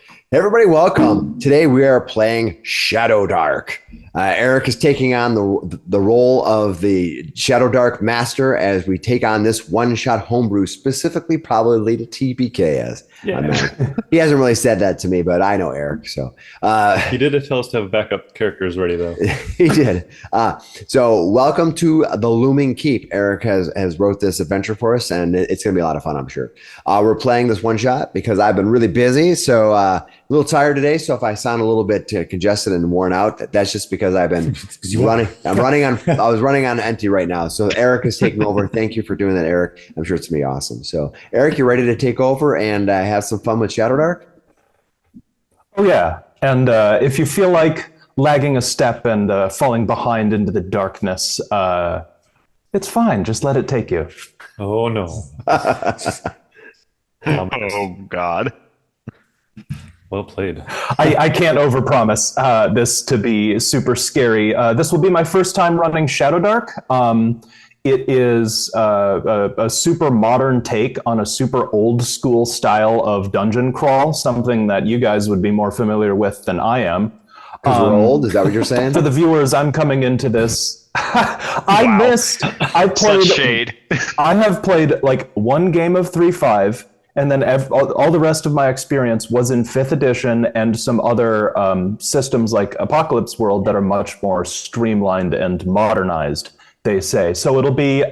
Hey everybody, welcome. Today we are playing ShadowDark. Erik is taking on the role of the ShadowDark master as we take on this one-shot homebrew, specifically probably to TPK. As he hasn't really said that to me, but I know Erik. So he did tell us to have backup characters ready, though. He did. So welcome to the Looming Keep. Erik has wrote this adventure for us, and it's going to be a lot of fun, I'm sure. We're playing this one shot because I've been really busy, so a little tired today. So if I sound a little bit congested and worn out, that's just because I've been running. I was running on empty right now. So Erik is taking over. Thank you for doing that, Erik. I'm sure it's going to be awesome. So Erik, you ready to take over and have some fun with ShadowDark? Oh yeah, and if you feel like lagging a step and falling behind into the darkness, it's fine. Just let it take you. Oh no. Oh God. Well played. I can't overpromise this to be super scary. This will be my first time running ShadowDark. It is a super modern take on a super old school style of dungeon crawl, something that you guys would be more familiar with than I am. Because we're old? Is that what you're saying? For the viewers, I'm coming into this. I played. Such shade. I have played like one game of 3.5, and then all the rest of my experience was in 5th edition and some other systems like Apocalypse World that are much more streamlined and modernized, they say. So it'll be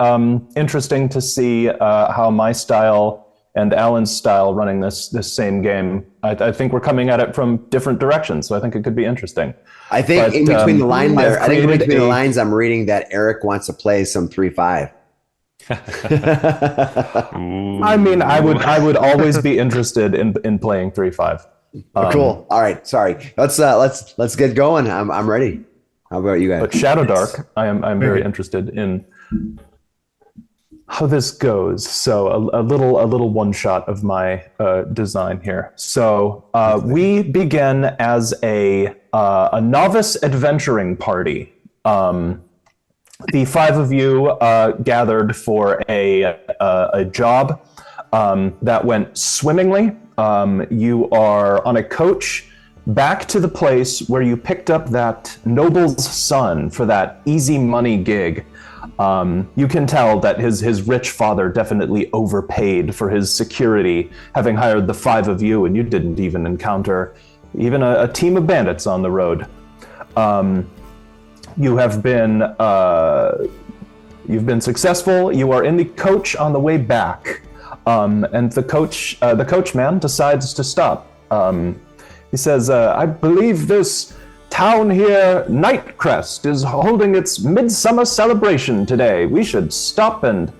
interesting to see how my style and Alan's style running this same game. I think we're coming at it from different directions, so I think it could be interesering. I think in between the lines, I'm reading that Erik wants to play some 3.5. I mean, I would always be interested in playing 3.5. Cool. All right. Sorry. Let's get going. I'm ready. How about you guys? But ShadowDark, I'm very interested in how this goes. So a little one shot of my design here. So we begin as a novice adventuring party. The 5 of you gathered for a job that went swimmingly. You are on a coach back to the place where you picked up that noble's son for that easy money gig. You can tell that his rich father definitely overpaid for his security, having hired the 5 of you, and you didn't even encounter even a team of bandits on the road. You've been successful. You are in the coach on the way back, and the coachman decides to stop. He says, "I believe this town here, Nightcrest, is holding its midsummer celebration today. We should stop and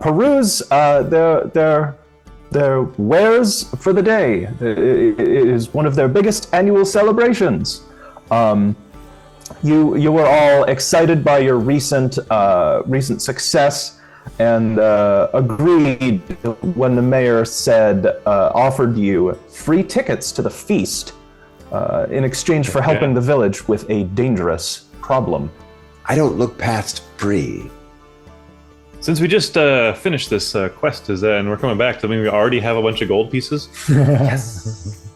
peruse their wares for the day. It is one of their biggest annual celebrations." You were all excited by your recent success and agreed when the mayor offered you free tickets to the feast in exchange for helping the village with a dangerous problem. I don't look past free. Since we just finished this quest, and we're coming back, does that mean we already have a bunch of gold pieces? Yes.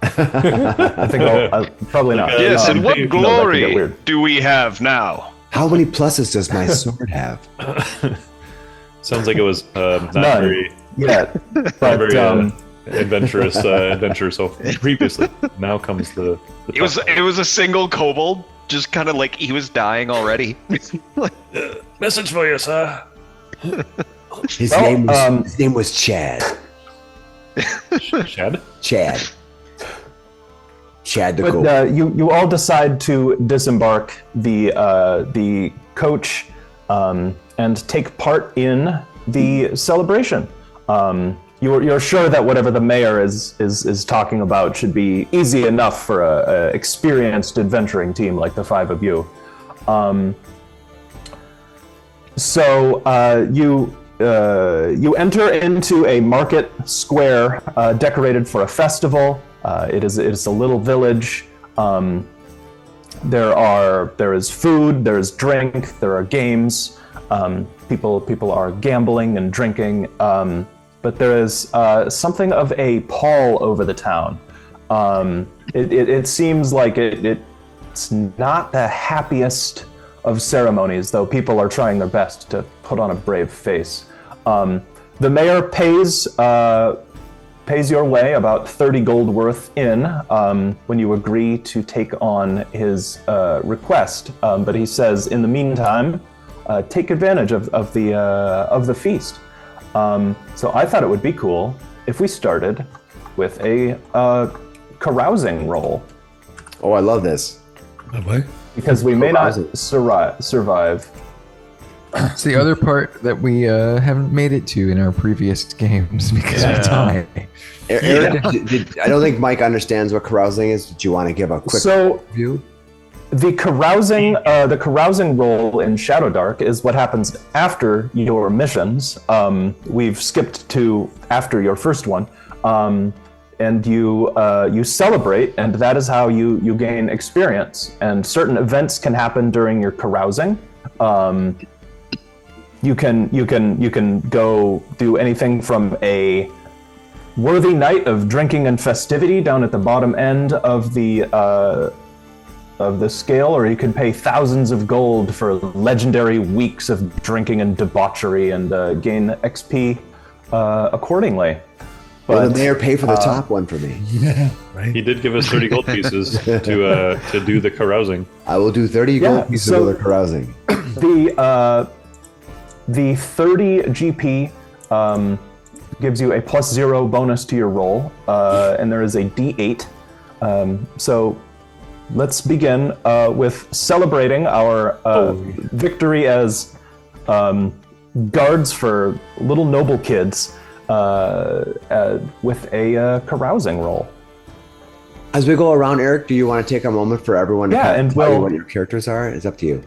I think I'll probably not. Yes, and what glory do we have now? How many pluses does my sword have? Sounds like it was not None very yet, not but very adventurous adventure. So previously, now comes the It was a single kobold, just kind of like he was dying already. message for you, sir. His name was Chad. Chad? Chad the But Kobold. you all decide to disembark the coach and take part in the celebration. You're sure that whatever the mayor is talking about should be easy enough for a experienced adventuring team like the 5 of you. So you enter into a market square decorated for a festival. It is a little village. There is food, there is drink, there are games. People are gambling and drinking. but there is something of a pall over the town. It seems like it's not the happiest of ceremonies, though people are trying their best to put on a brave face. The mayor pays your way about 30 gold worth in when you agree to take on his request. But he says, in the meantime, take advantage of the feast. So I thought it would be cool if we started with a carousing roll. Oh, I love this. What? Because we may not Carousing. survive. It's the other part that we haven't made it to in our previous games because of time. Eric, I don't think Mike understands what carousing is. Did you want to give a quick view? The carousing roll in ShadowDark is what happens after your missions. We've skipped to after your first one, and you celebrate, and that is how you gain experience. And certain events can happen during your carousing. You can go do anything from a worthy night of drinking and festivity down at the bottom end of the scale, or you can pay thousands of gold for legendary weeks of drinking and debauchery and gain XP accordingly. Well, the mayor pay for the top one for me. Yeah, right. He did give us 30 gold pieces to do the carousing. I will do 30 gold pieces of the carousing. The 30 GP gives you a +0 bonus to your roll, and there is a D8. So let's begin with celebrating our victory as guards for little noble kids with a carousing roll. As we go around, Eric, do you want to take a moment for everyone to tell you what your characters are? It's up to you.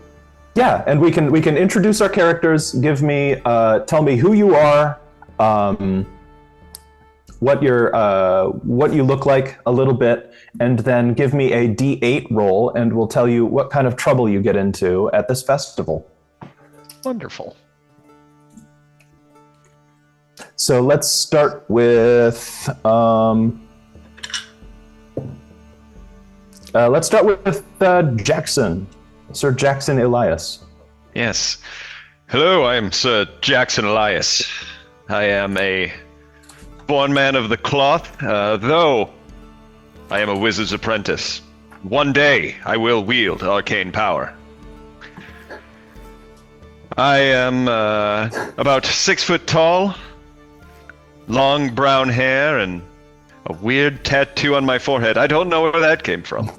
Yeah, and we can introduce our characters. Tell me who you are, what you look like a little bit, and then give me a D8 roll, and we'll tell you what kind of trouble you get into at this festival. Wonderful. So let's start with Jackson, Sir Jackson Elias. Yes. Hello, I am Sir Jackson Elias. I am a born man of the cloth, though I am a wizard's apprentice. One day I will wield arcane power. I am about 6 foot tall, long brown hair, and a weird tattoo on my forehead. I don't know where that came from.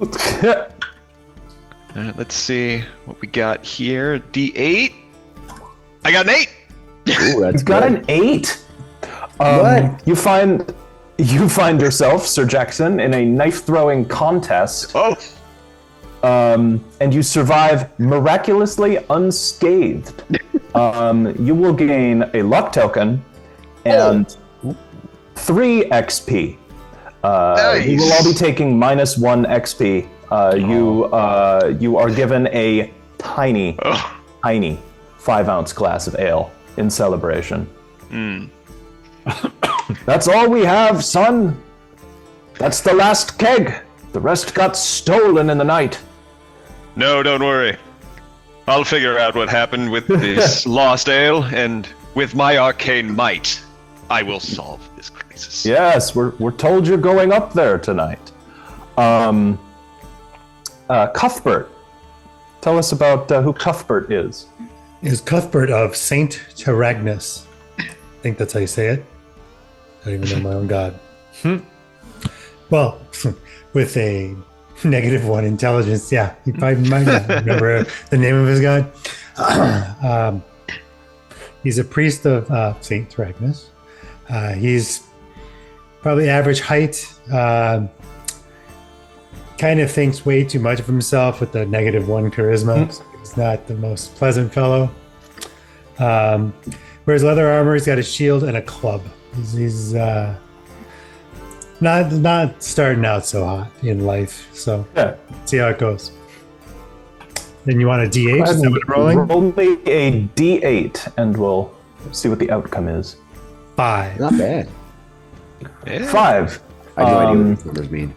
Let's see what we got here. D8. I got an 8. Ooh, that's You got good. an 8. What? You find yourself, Sir Jackson, in a knife-throwing contest. Oh. And you survive miraculously unscathed. You will gain a luck token and 3 XP. Nice. You will all be taking -1 XP. You are given a tiny 5-ounce glass of ale in celebration. That's all we have, son. That's the last keg. The rest got stolen in the night. No, don't worry. I'll figure out what happened with this lost ale, and with my arcane might, I will solve this crisis. Yes, we're told you're going up there tonight. Cuthbert, tell us about who Cuthbert is. Is Cuthbert of Saint Taragnus. I think that's how you say it. I don't even know my own god. Well, with a -1 intelligence, yeah, he probably might not remember the name of his god. He's a priest of Saint Taragnus. He's probably average height. Kind of thinks way too much of himself with the -1 charisma. So he's not the most pleasant fellow. Wears leather armor. He's got a shield and a club. He's not starting out so hot in life. So Yeah. see how it goes. Then you want a D8? Is that what we're rolling? Roll me a D8, and we'll see what the outcome is. 5. Not bad. Yeah. 5. I have no idea what these numbers mean.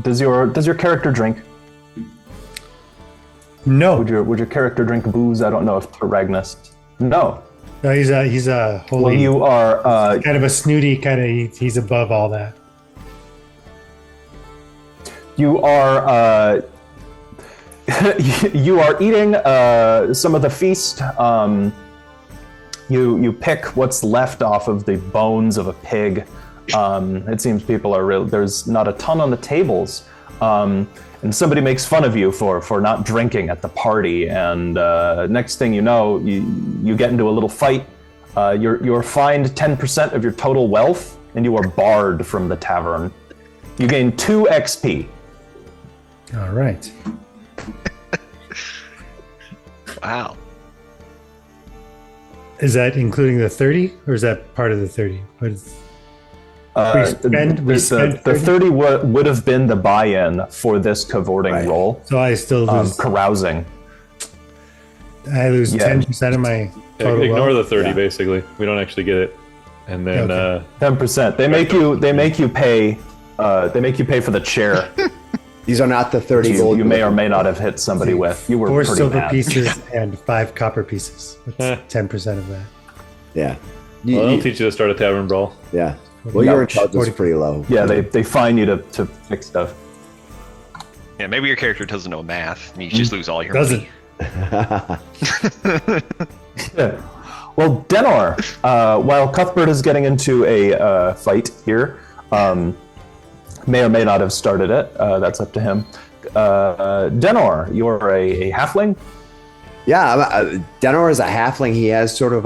Does your character drink? No. Would your character drink booze? I don't know if Ragnus. No. No, he's a holy. Well, you are kind of a snooty kind of. He's above all that. you are you are eating some of the feast. You pick what's left off of the bones of a pig. It seems people are there's not a ton on the tables. And somebody makes fun of you for not drinking at the party, and next thing you know, you get into a little fight. You're fined 10% of your total wealth, and you are barred from the tavern. You gain 2 XP. All right. Wow. Is that including the 30, or is that part of the 30? What is, we spend the 30 would have been the buy-in for this cavorting roll. So I still lose. Carousing. I lose 10% of my total Ignore wealth. the 30, basically. We don't actually get it. And then 10%. They make you pay. They make you pay for the chair. These are not the 30 gold. You may or may not have hit somebody with. You were 4 pretty silver mad. pieces and 5 copper pieces. That's 10% of that. Yeah. well, they'll teach you to start a tavern brawl. Yeah. Well, your Ouch. intelligence is pretty low. Yeah, they fine you to fix stuff. Yeah, maybe your character doesn't know math, and you just lose all your Doesn't. money. Yeah. Well, Denor, while Cuthbert is getting into a fight here, may or may not have started it. That's up to him. Denor, you're a halfling? Yeah, Denor is a halfling. He has sort of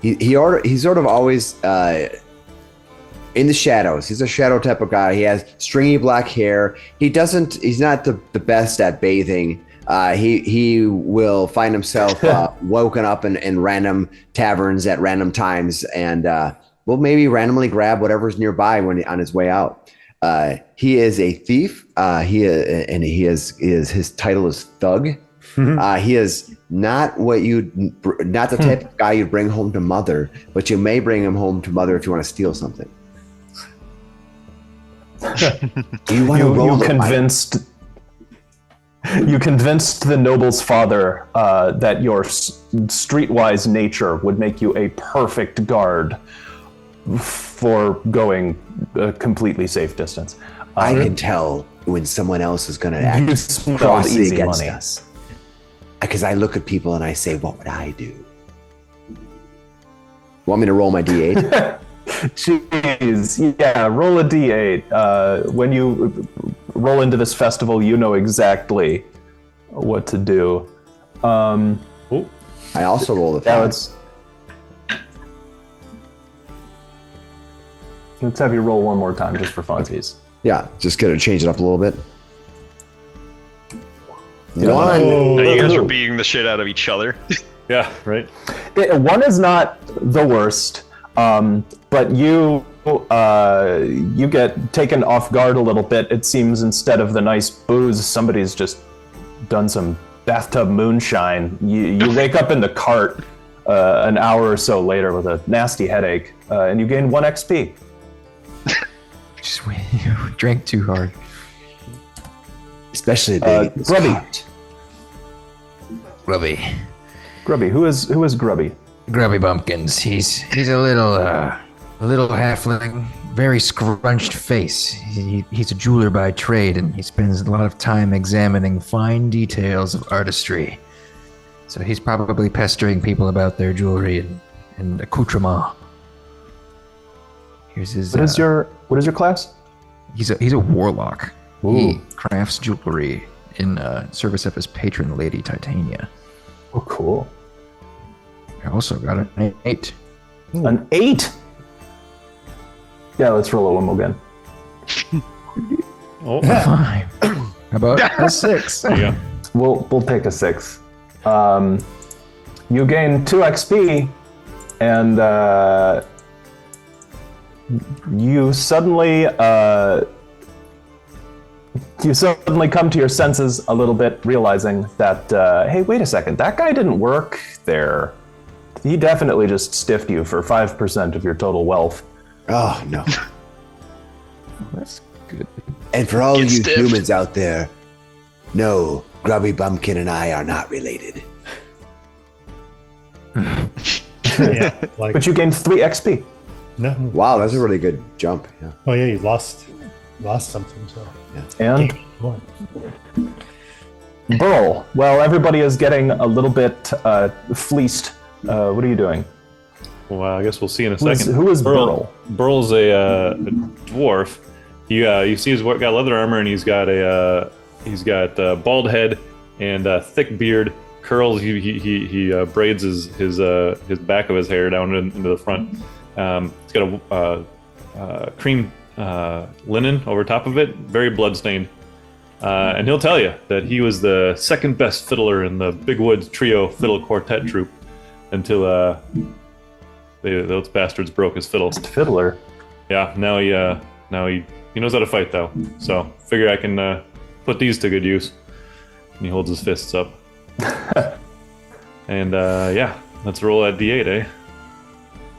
he's sort of always in the shadows. He's a shadow type of guy. He has stringy black hair. He's not the best at bathing. He will find himself woken up in random taverns at random times, and will maybe randomly grab whatever's nearby when on his way out. He is a thief. His title is thug. He is not not the type of guy you'd bring home to mother, but you may bring him home to mother if you want to steal something. You convinced the noble's father that your streetwise nature would make you a perfect guard for going a completely safe distance. I can tell when someone else is going to act smelled crossly easy against money. us. Because I look at people and I say, what would I do? Want me to roll my D8? Jeez, yeah, roll a d8. When you roll into this festival, you know exactly what to do. I also roll the Yeah, 5. let's have you roll one more time just for funsies. Yeah, just gonna change it up a little bit. Yeah. 1. Now you guys are beating the shit out of each other. Yeah, right? One is not the worst, but you get taken off guard a little bit. It seems instead of the nice booze, somebody's just done some bathtub moonshine. You wake up in the cart an hour or so later with a nasty headache, and you gain 1 XP. Just you drank too hard. Especially Grubby. Grubby. Who is Grubby? Grubby Bumpkins. He's a little halfling, very scrunched face. He's a jeweler by trade, and he spends a lot of time examining fine details of artistry. So he's probably pestering people about their jewelry and accoutrement. Here's his. What is your class? He's a warlock. Ooh. He crafts jewelry in service of his patron, Lady Titania. Oh, cool. I also got an 8. An 8? Yeah, let's roll a one again. Oh, 5. How about a 6? there you go. We'll take a 6. You gain 2 XP, and you suddenly You suddenly come to your senses a little bit, realizing that, hey, wait a second, that guy didn't work there. He definitely just stiffed you for 5% of your total wealth. Oh, no. That's good. And for all Get you stiffed. humans out there, no, Grubby Bumpkin and I are not related. Yeah, like But you gained 3 XP. no. Wow, that's a really good jump. Yeah. Oh yeah, you lost something. So And One. Burl. Well, everybody is getting a little bit fleeced. What are you doing? Well, I guess we'll see in a Who is- second. who is Burl? Burl's a dwarf. You see he's got leather armor and he's got a bald head and a thick beard, curls. He braids his back of his hair down into the front. He's got a cream linen over top of it, very bloodstained. And he'll tell you that he was the second best fiddler in the Big Woods Trio Fiddle Quartet troupe until those bastards broke his fiddle. Fiddler. Yeah, now he knows how to fight though. So figure I can put these to good use. And he holds his fists up. And yeah, let's roll that D8, eh?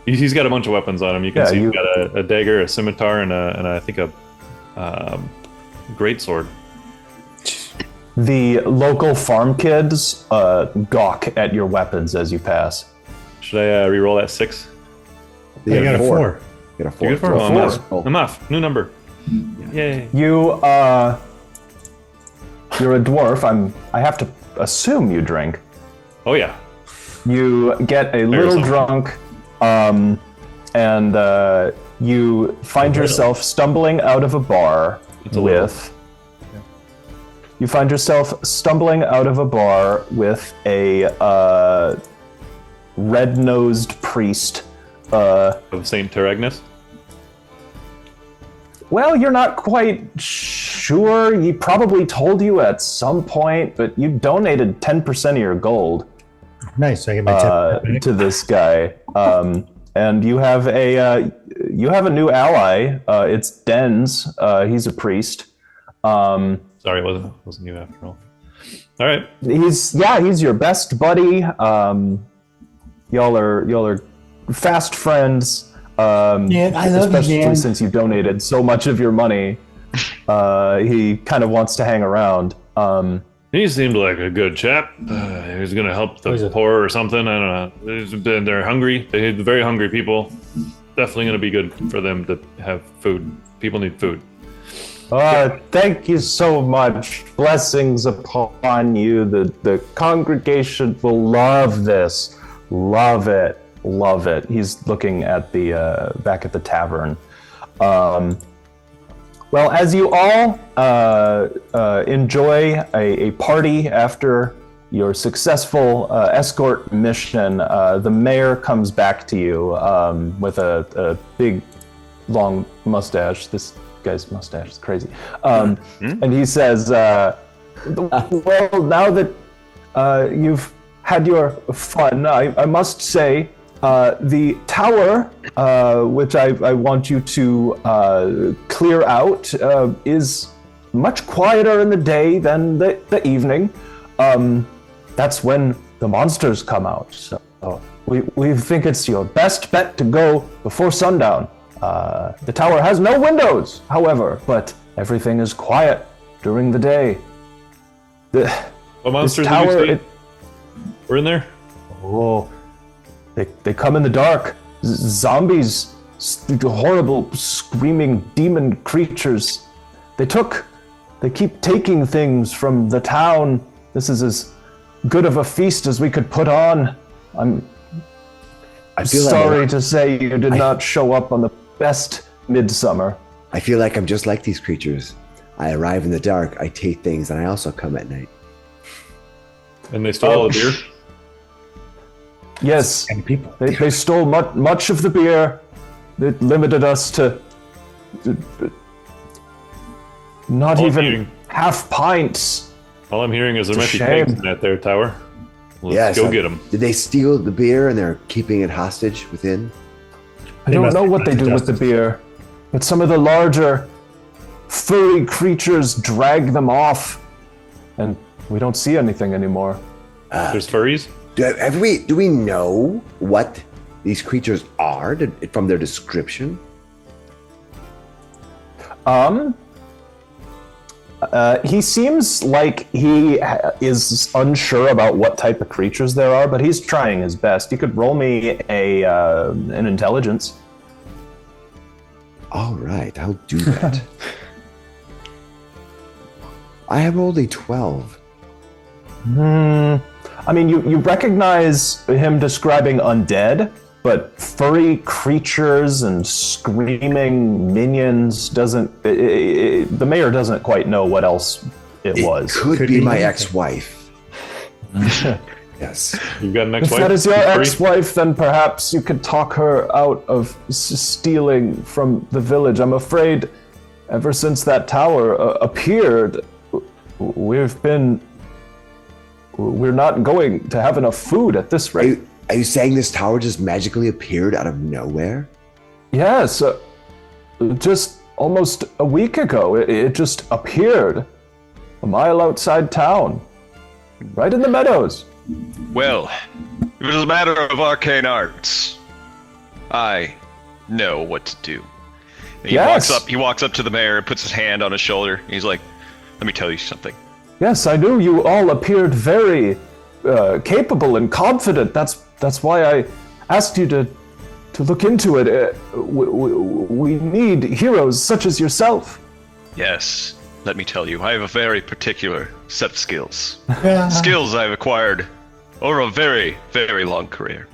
He's got a bunch of weapons on him. You can see he's got a dagger, a scimitar, and I think a great sword. The local farm kids gawk at your weapons as you pass. Should I re-roll that 6? You got a 4. You got a 4. You good for? Oh, Oh, I'm off. Oh. I'm off. New number. Yay. You're a dwarf. I have to assume you drink. Oh yeah. You get a little something. drunk, and you find yourself stumbling out of a bar a with. You find yourself stumbling out of a bar with a red-nosed priest. Of Saint Teragnis. Well, you're not quite sure. He probably told you at some point, but you donated 10% of your gold Nice. I get my tip. to this guy, and you have a new ally. It's Denz. He's a priest. Sorry, it wasn't you after all. All right. He's your best buddy. Y'all are fast friends. Yeah, I love you, especially man. since you donated so much of your money. He kind of wants to hang around. He seemed like a good chap. He was going to help the poor or something. I don't know. They're hungry. They're very hungry people. Definitely going to be good for them to have food. People need food. Thank you so much. Blessings upon you. The congregation will love this. Love it. Love it. He's looking at the back at the tavern. Well, as you all enjoy a party after your successful escort mission, the mayor comes back to you with a big, long mustache. This guy's mustache is crazy. And he says, well, now that you've had your fun, I must say, the tower, which I want you to clear out, is much quieter in the day than the evening. That's when the monsters come out. So we think it's your best bet to go before sundown. The tower has no windows, however, but everything is quiet during the day. What monsters tower, did you say? We're in there? Oh, they come in the dark. Zombies, horrible screaming demon creatures. They keep taking things from the town. This is as good of a feast as we could put on. I'm sorry to say you did not show up on the best midsummer. I feel like I'm just like these creatures. I arrive in the dark, I take things, and I also come at night. And they stole all the beer? Yes, And people. they stole much of the beer. They limited us to not All even eating. half pints. All I'm hearing is there It's might a be pigs shame. in that there tower. Let's Yes, go get them. Did they steal the beer and they're keeping it hostage within? I They don't must know be what they brought to do with the justice. beer, but some of the larger furry creatures drag them off, and we don't see anything anymore. There's furries? Do we know what these creatures are from their description? He seems like he is unsure about what type of creatures there are, but he's trying his best. You could roll me an intelligence. All right, I'll do that. I have rolled a 12. I mean, you recognize him describing undead, but furry creatures and screaming minions doesn't. The mayor doesn't quite know what else it was. Could be my ex-wife. Yes. You've got an If ex-wife? that is your She's furry? ex-wife, then perhaps you could talk her out of stealing from the village. I'm afraid, ever since that tower appeared, we're not going to have enough food at this rate. Are you saying this tower just magically appeared out of nowhere? Yes, just almost a week ago, it just appeared a mile outside town, right in the meadows. Well, if it is a matter of arcane arts, I know what to do. And Yes. He walks up to the mayor and puts his hand on his shoulder. He's like, "Let me tell you something. Yes, I knew you all appeared very capable and confident. That's why I asked you to look into it. We need heroes such as yourself." Yes, let me tell you, I have a very particular set of skills. Skills I've acquired over a very, very long career.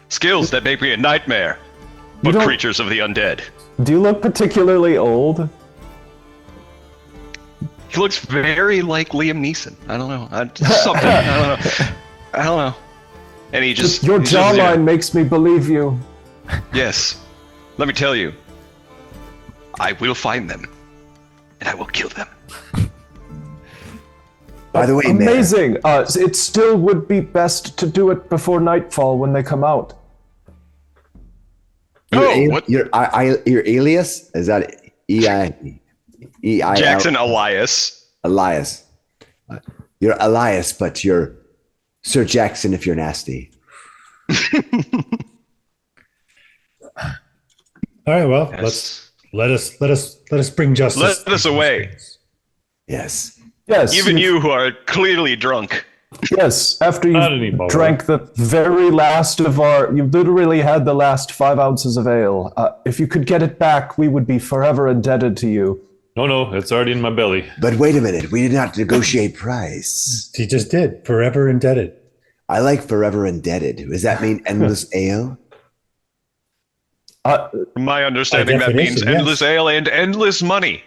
Skills that make me a nightmare, but don't- creatures of the undead. Do you look particularly old? He looks very like Liam Neeson. I don't know. Something. I don't know. And he just... Your he just- jawline makes me believe you. Yes. Let me tell you, I will find them, and I will kill them. By the way, Mayor, Amazing. It still would be best to do it before nightfall when they come out. What? Your alias? Is that E-I-E-I-L? Jackson Elias. Elias. You're Elias, but you're Sir Jackson if you're nasty. All right, well, Yes. let us bring justice. Let us away. Yes. Yes. Even you who are clearly drunk. Yes. After Not you anymore. drank the very last of you literally had the last 5 ounces of ale. If you could get it back, we would be forever indebted to you. No, it's already in my belly. But wait a minute. We did not negotiate price. He just did. Forever indebted. I like forever indebted. Does that mean endless ale? From my understanding, By that means definition, yes. endless ale and endless money.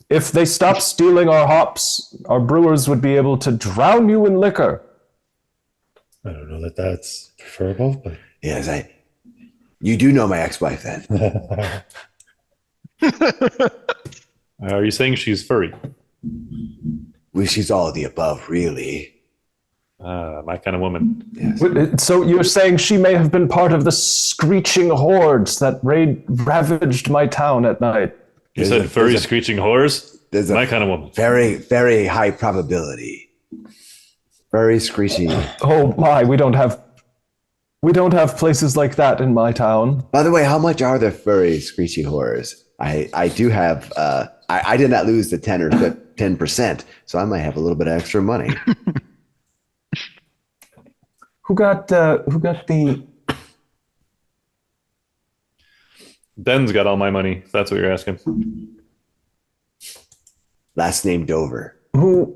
If they stopped stealing our hops, our brewers would be able to drown you in liquor. I don't know that that's preferable, but Yes, you do know my ex-wife then. Are you saying she's furry? Well, she's all of the above, really. My kind of woman. Yes. So you're saying she may have been part of the screeching hordes that ravaged my town at night? You There's said a- furry there's a- screeching whores? there's a- My kind of woman. Very, very high probability. Very screechy. Oh my, we don't have places like that in my town. By the way, how much are the furry screechy horrors? I do have. I did not lose the 10%, so I might have a little bit of extra money. Who got the Den's got all my money, if that's what you're asking. Last name Dover. who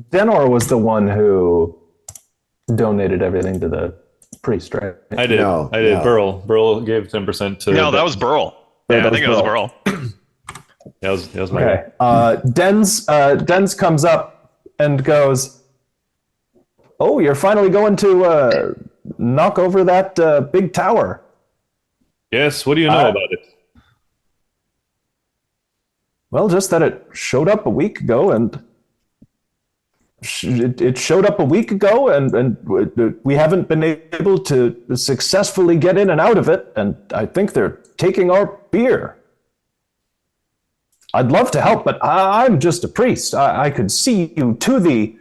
Denor was the one who donated everything to the priest, right? I did. No, I did. no. Burl gave 10% to. No, that was Burl. Yeah, Yeah, that I think it was was Burl. That was my Okay. Dens comes up and goes, "Oh, you're finally going to knock over that big tower." Yes. What do you know about it? Well, just that it showed up a week ago, and it showed up a week ago, and we haven't been able to successfully get in and out of it. And I think they're taking our beer. I'd love to help, but I'm just a priest. I could see you to the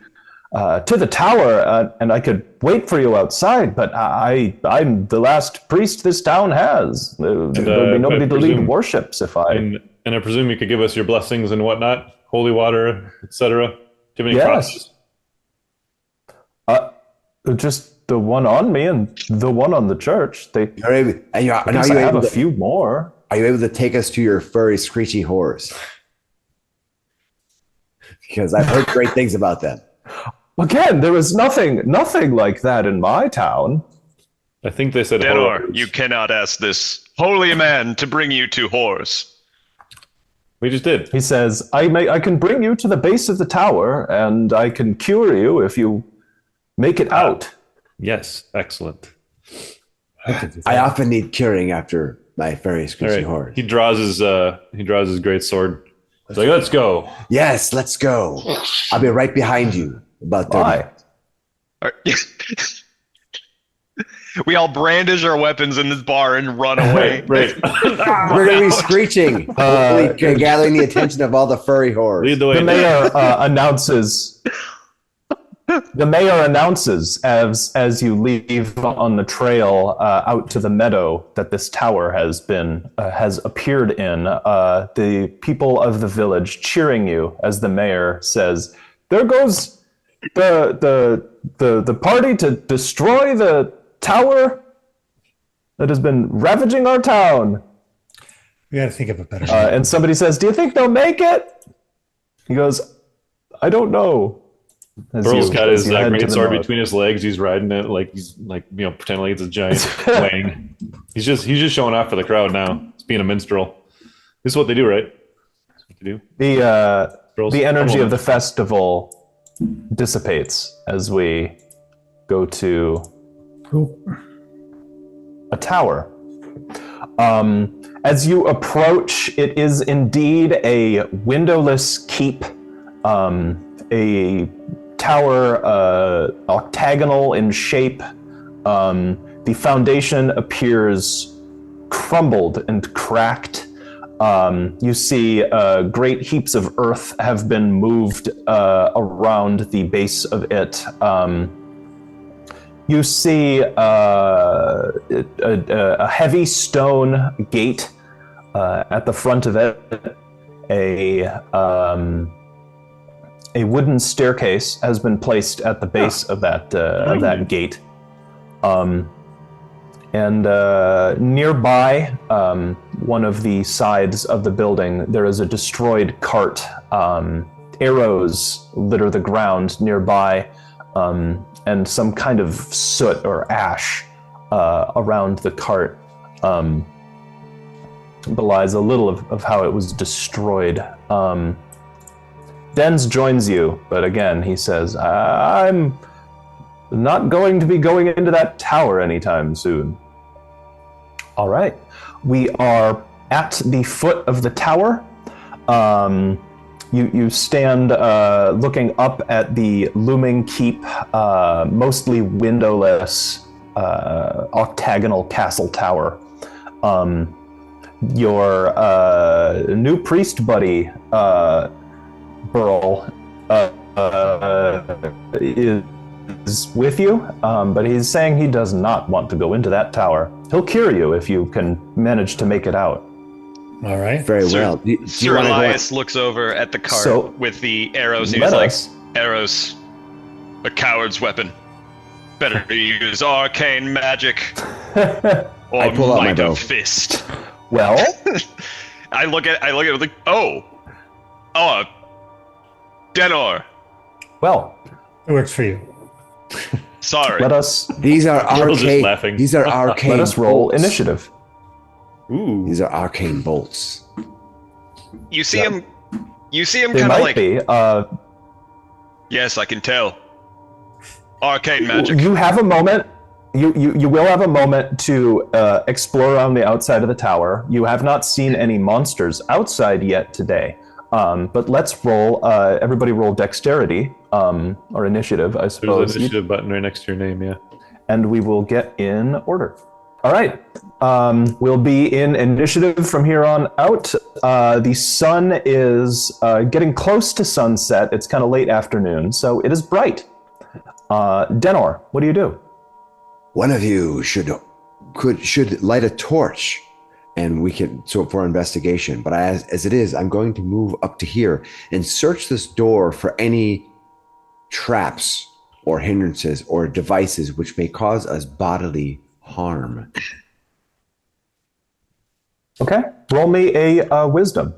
tower, and I could wait for you outside. But I'm the last priest this town has. There'll be nobody to lead worships if I. And I presume you could give us your blessings and whatnot, holy water, etc. Do you have any crosses? Just the one on me and the one on the church. I have a few more. Are you able to take us to your furry, screechy horse? Because I've heard great things about them. Again, there was nothing like that in my town. I think they said Denor, you cannot ask this holy man to bring you to whores. We just did. He says, I can bring you to the base of the tower, and I can cure you if you make it out. Yes, excellent. I often need curing after my furry, screechy horse. He draws his great sword. He's like, let's go. Yes, let's go. I'll be right behind you. About 30. We all brandish our weapons in this bar and run away. Right. We're going to be screeching, hopefully gathering the attention of all the furry whores. Lead the way. The mayor announces. The mayor announces as you leave on the trail out to the meadow that this tower has appeared in. The people of the village cheering you as the mayor says, "There goes the party to destroy the tower that has been ravaging our town." We got to think of a better. And somebody says, "Do you think they'll make it?" He goes, "I don't know." Burl's got his great sword between his legs. He's riding it like he's pretending like it's a giant wang. He's just showing off for the crowd now. He's being a minstrel. This is what they do, right? That's what they do. The energy of the festival dissipates as we go to a tower. As you approach, it is indeed a windowless keep, a tower octagonal in shape. The foundation appears crumbled and cracked. You see great heaps of earth have been moved around the base of it. You see a heavy stone gate at the front of it. A wooden staircase has been placed at the base of that gate. And nearby, one of the sides of the building, there is a destroyed cart. Arrows litter the ground nearby, and some kind of soot or ash around the cart belies a little of how it was destroyed. Dens joins you, but again, he says, I'm not going to be going into that tower anytime soon. All right. We are at the foot of the tower. You stand looking up at the Looming Keep, mostly windowless, octagonal castle tower. Your new priest buddy, Burl, is with you, but he's saying he does not want to go into that tower. He'll cure you if you can manage to make it out. All right. Very well. Sir Elias looks over at the cart with the arrows, and he's like, arrows, a coward's weapon. Better use arcane magic or might of fist. Well, I look at it like, oh, Denor. Well, it works for you. Sorry. These are arcane. These are arcane. Let us roll bolts. initiative. Ooh. These are arcane bolts. You see him. You see him They kind of might like. be. Yes, I can tell. Arcane magic. You have a moment. You will have a moment to explore around the outside of the tower. You have not seen any monsters outside yet today. But let's roll. Everybody roll dexterity or initiative, I suppose. There's an initiative button right next to your name, yeah. And we will get in order. All right. We'll be in initiative from here on out. The sun is getting close to sunset. It's kind of late afternoon, so it is bright. Denor, what do you do? One of you should light a torch, and we can for investigation. But as it is, I'm going to move up to here and search this door for any traps or hindrances or devices which may cause us bodily harm. Okay. Roll me a wisdom.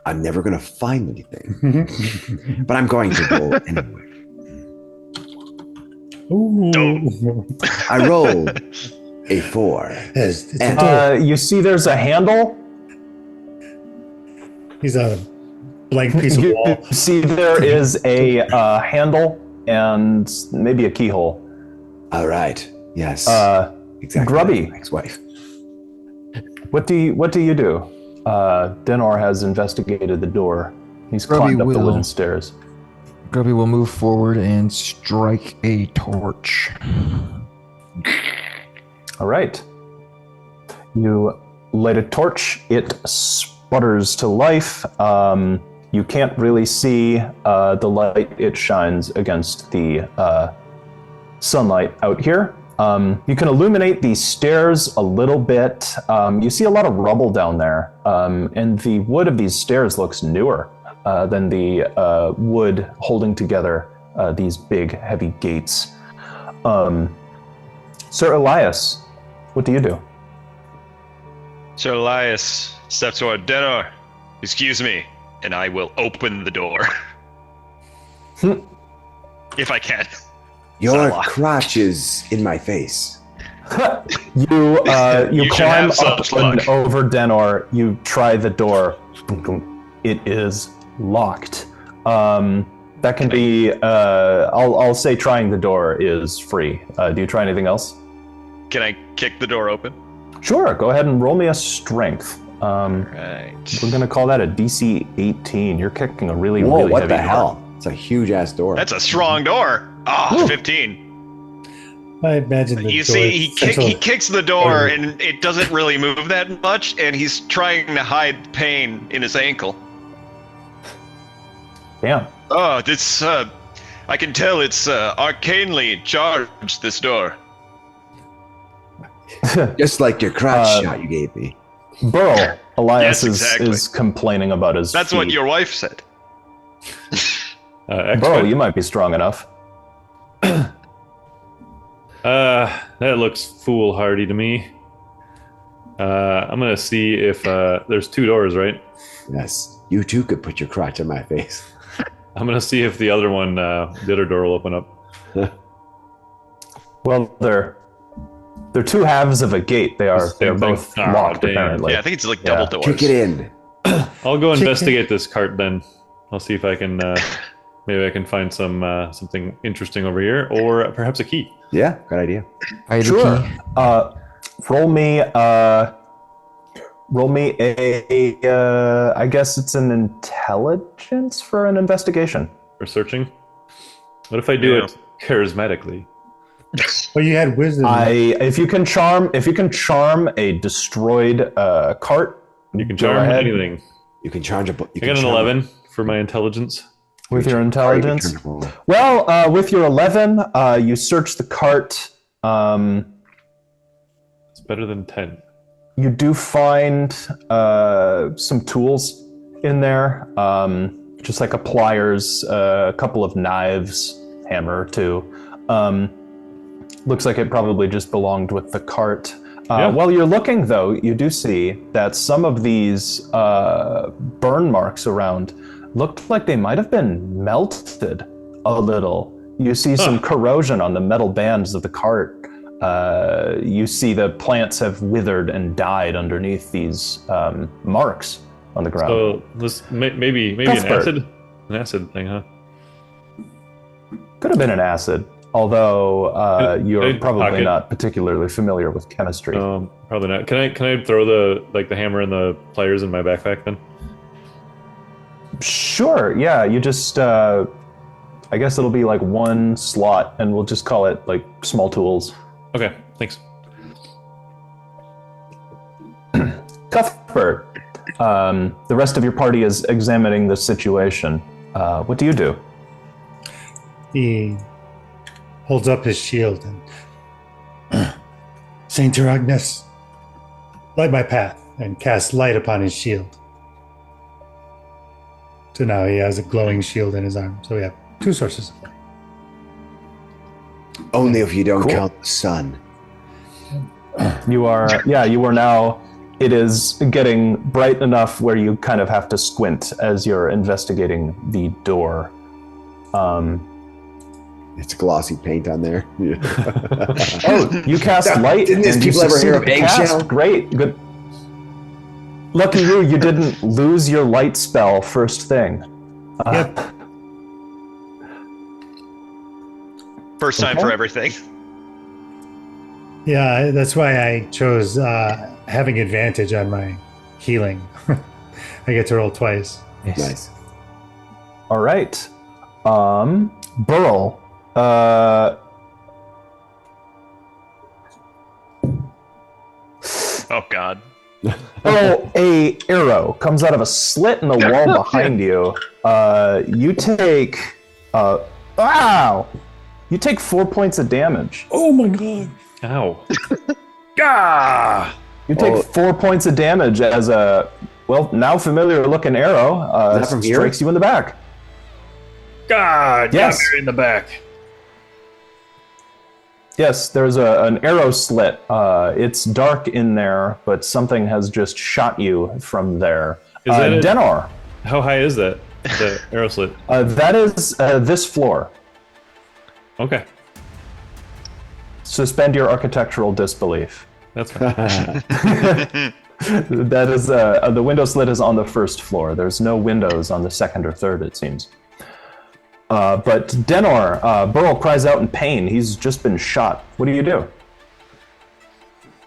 I'm never going to find anything, but I'm going to roll anyway. Ooh. I rolled a 4. It's a door. You see there's a handle. He's a blank piece of You wall. see there is a handle and maybe a keyhole. All right. Yes. Exactly. Grubby. Like my ex-wife. What do you do? Denor has investigated the door. He's Grubby climbed up the will. wooden stairs. Grubby will move forward and strike a torch. All right. You light a torch. It sputters to life. You can't really see the light. It shines against the sunlight out here. You can illuminate these stairs a little bit. You see a lot of rubble down there, and the wood of these stairs looks newer than the wood holding together these big, heavy gates. Sir Elias, what do you do? Sir Elias steps toward Denor. Excuse me, and I will open the door. If I can. Your crotch is in my face. You You should climb have up such and luck. over Denor. You try the door. It is locked. That can be. I'll say trying the door is free. Do you try anything else? Can I kick the door open? Sure. Go ahead and roll me a strength. Right. We're gonna call that a DC 18. You're kicking a really, Whoa, really what heavy the door. hell? It's a huge ass door. That's a strong door. Ah, 15. I imagine the You door see, is central- he kicks the door and it doesn't really move that much, and he's trying to hide pain in his ankle. Damn. Oh, this, I can tell it's arcanely charged, this door. Just like your crotch Uh, shot you gave me. Burl, Elias Yes, exactly. is complaining about his That's feet. what your wife said. Burl, Excellent. you might be strong enough. That looks foolhardy to me. I'm gonna see if there's 2 doors, right? Yes. You too could put your crotch in my face. I'm gonna see if the other one, the other door will open up. Well, they're two halves of a gate. They're Same thing. both Ah, locked damn. apparently. Yeah, I think it's like double doors. Kick it in. I'll go Kick investigate this cart then. I'll see if I can maybe I can find something interesting over here, or perhaps a key. Yeah, good idea. Hide the Sure. key. Roll me a I guess it's an intelligence for an investigation. For searching. What if I do Yeah. it charismatically? Well, you had wisdom. If you can charm a destroyed cart, You can go charm ahead. anything. You can charge a. You I can got an charm 11 for my intelligence. with your Or you can intelligence. turn it roll. Well, with your 11, you search the cart. It's better than 10. You do find some tools in there, just like a pliers, a couple of knives, hammer or two. Looks like it probably just belonged with the cart. Yeah. While you're looking, though, you do see that some of these burn marks around looked like they might have been melted a little. You see some corrosion on the metal bands of the cart. You see the plants have withered and died underneath these marks on the ground. So this maybe Cuthbert. an acid thing, huh? Could have been an acid, although you're I'd probably pocket. not particularly familiar with chemistry. Probably not. Can I throw the hammer and the pliers in my backpack then? Sure, yeah, you just, I guess it'll be like one slot, and we'll just call it like small tools. Okay, thanks. Cuthbert, the rest of your party is examining the situation. What do you do? He holds up his shield and Saint Agnes, light my path and cast light upon his shield. So now he has a glowing shield in his arm. So we have two sources of light. Only if you don't Cool. count the sun. You are now, it is getting bright enough where you kind of have to squint as you're investigating the door. It's glossy paint on there. Oh, you cast light. Didn't these and you people ever hear of succeed to cast. eggshell? Great, good. Lucky you didn't lose your light spell first thing. Yep. First time Okay. for everything. Yeah, that's why I chose having advantage on my healing. I get to roll twice. Nice. All right. Burl. Oh God. Oh, a arrow comes out of a slit in the wall behind you. You take wow. You take 4 points of damage. Oh my god. Ow. You take 4 points of damage as a now familiar looking arrow Is that from here? strikes you in the back. God, Yes. got her in the back. Yes, there's an arrow slit. It's dark in there, but something has just shot you from there. Is that it? Denor, How high is that? The arrow slit. that is this floor. Okay, Suspend your architectural disbelief. that's fine. That is the window slit is on the first floor. There's no windows on the second or third, it seems. But Denor, Burl cries out in pain. He's just been shot. What do you do?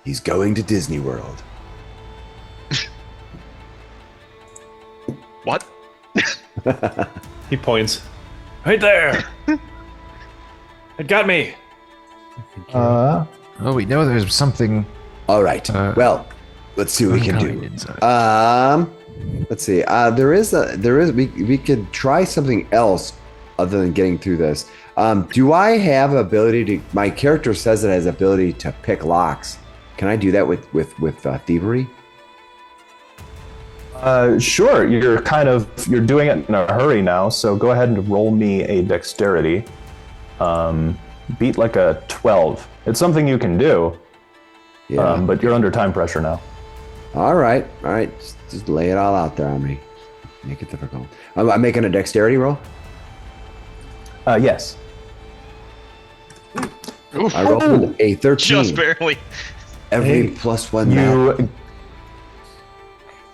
He's going to Disney World. What? He points. Right there. It got me. Oh, we know there's something All right. Well, let's see what we can unkind do. inside. Let's see. We could try something else other than getting through this. Do I have ability to? My character says it has ability to pick locks. Can I do that with thievery? Sure. You're doing it in a hurry now. So go ahead and roll me a dexterity. Beat like a 12. It's something you can do. Yeah. But you're under time pressure now. All right. Just lay it all out there on me. Make it difficult. I'm making a dexterity roll. Yes. I rolled a 13. Just barely. Every Hey. plus one. Now.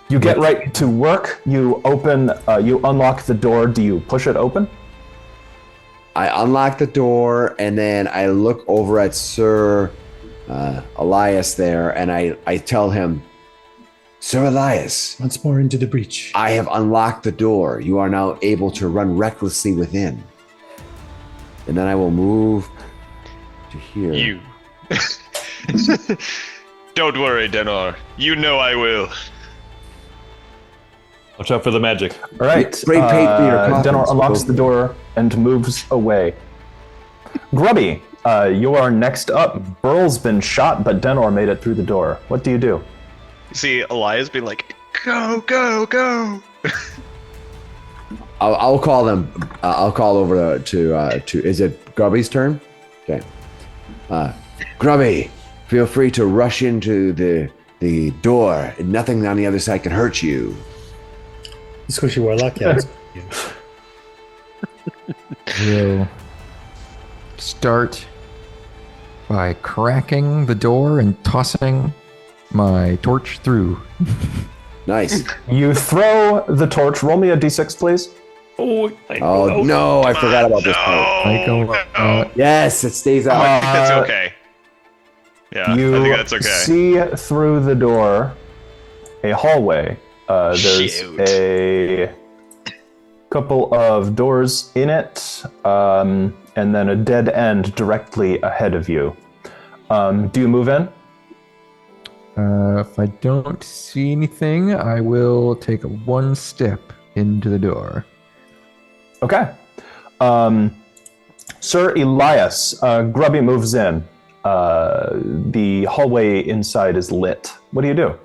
You get right to work. You unlock the door. Do you push it open? I unlock the door and then I look over at Sir Elias there and I tell him, Sir Elias, Once more into the breach. I have unlocked the door. You are now able to run recklessly within. And then I will move to here. You. Don't worry, Denor. You know I will. Watch out for the magic. All right. Spray paint for your coffins. Denor unlocks the door and moves away. Grubby, you are next up. Burl's been shot, but Denor made it through the door. What do you do? You see Elias be like, go, go, go. I'll call them. I'll call over to. Is it Grubby's turn? Okay. Grubby, feel free to rush into the door. Nothing on the other side can hurt you. Squishy Warlock, yeah. We'll start by cracking the door and tossing my torch through. Nice. You throw the torch. Roll me a d6, please. Oh, Oh no, I forgot about this part. I go, Yes, it stays out. It's okay. Yeah, You I think that's okay. see through the door a hallway. There's Shoot. a couple of doors in it, and then a dead end directly ahead of you. Do you move in? If I don't see anything, I will take one step into the door. Okay. Sir Elias, Grubby moves in. The hallway inside is lit. What do you do?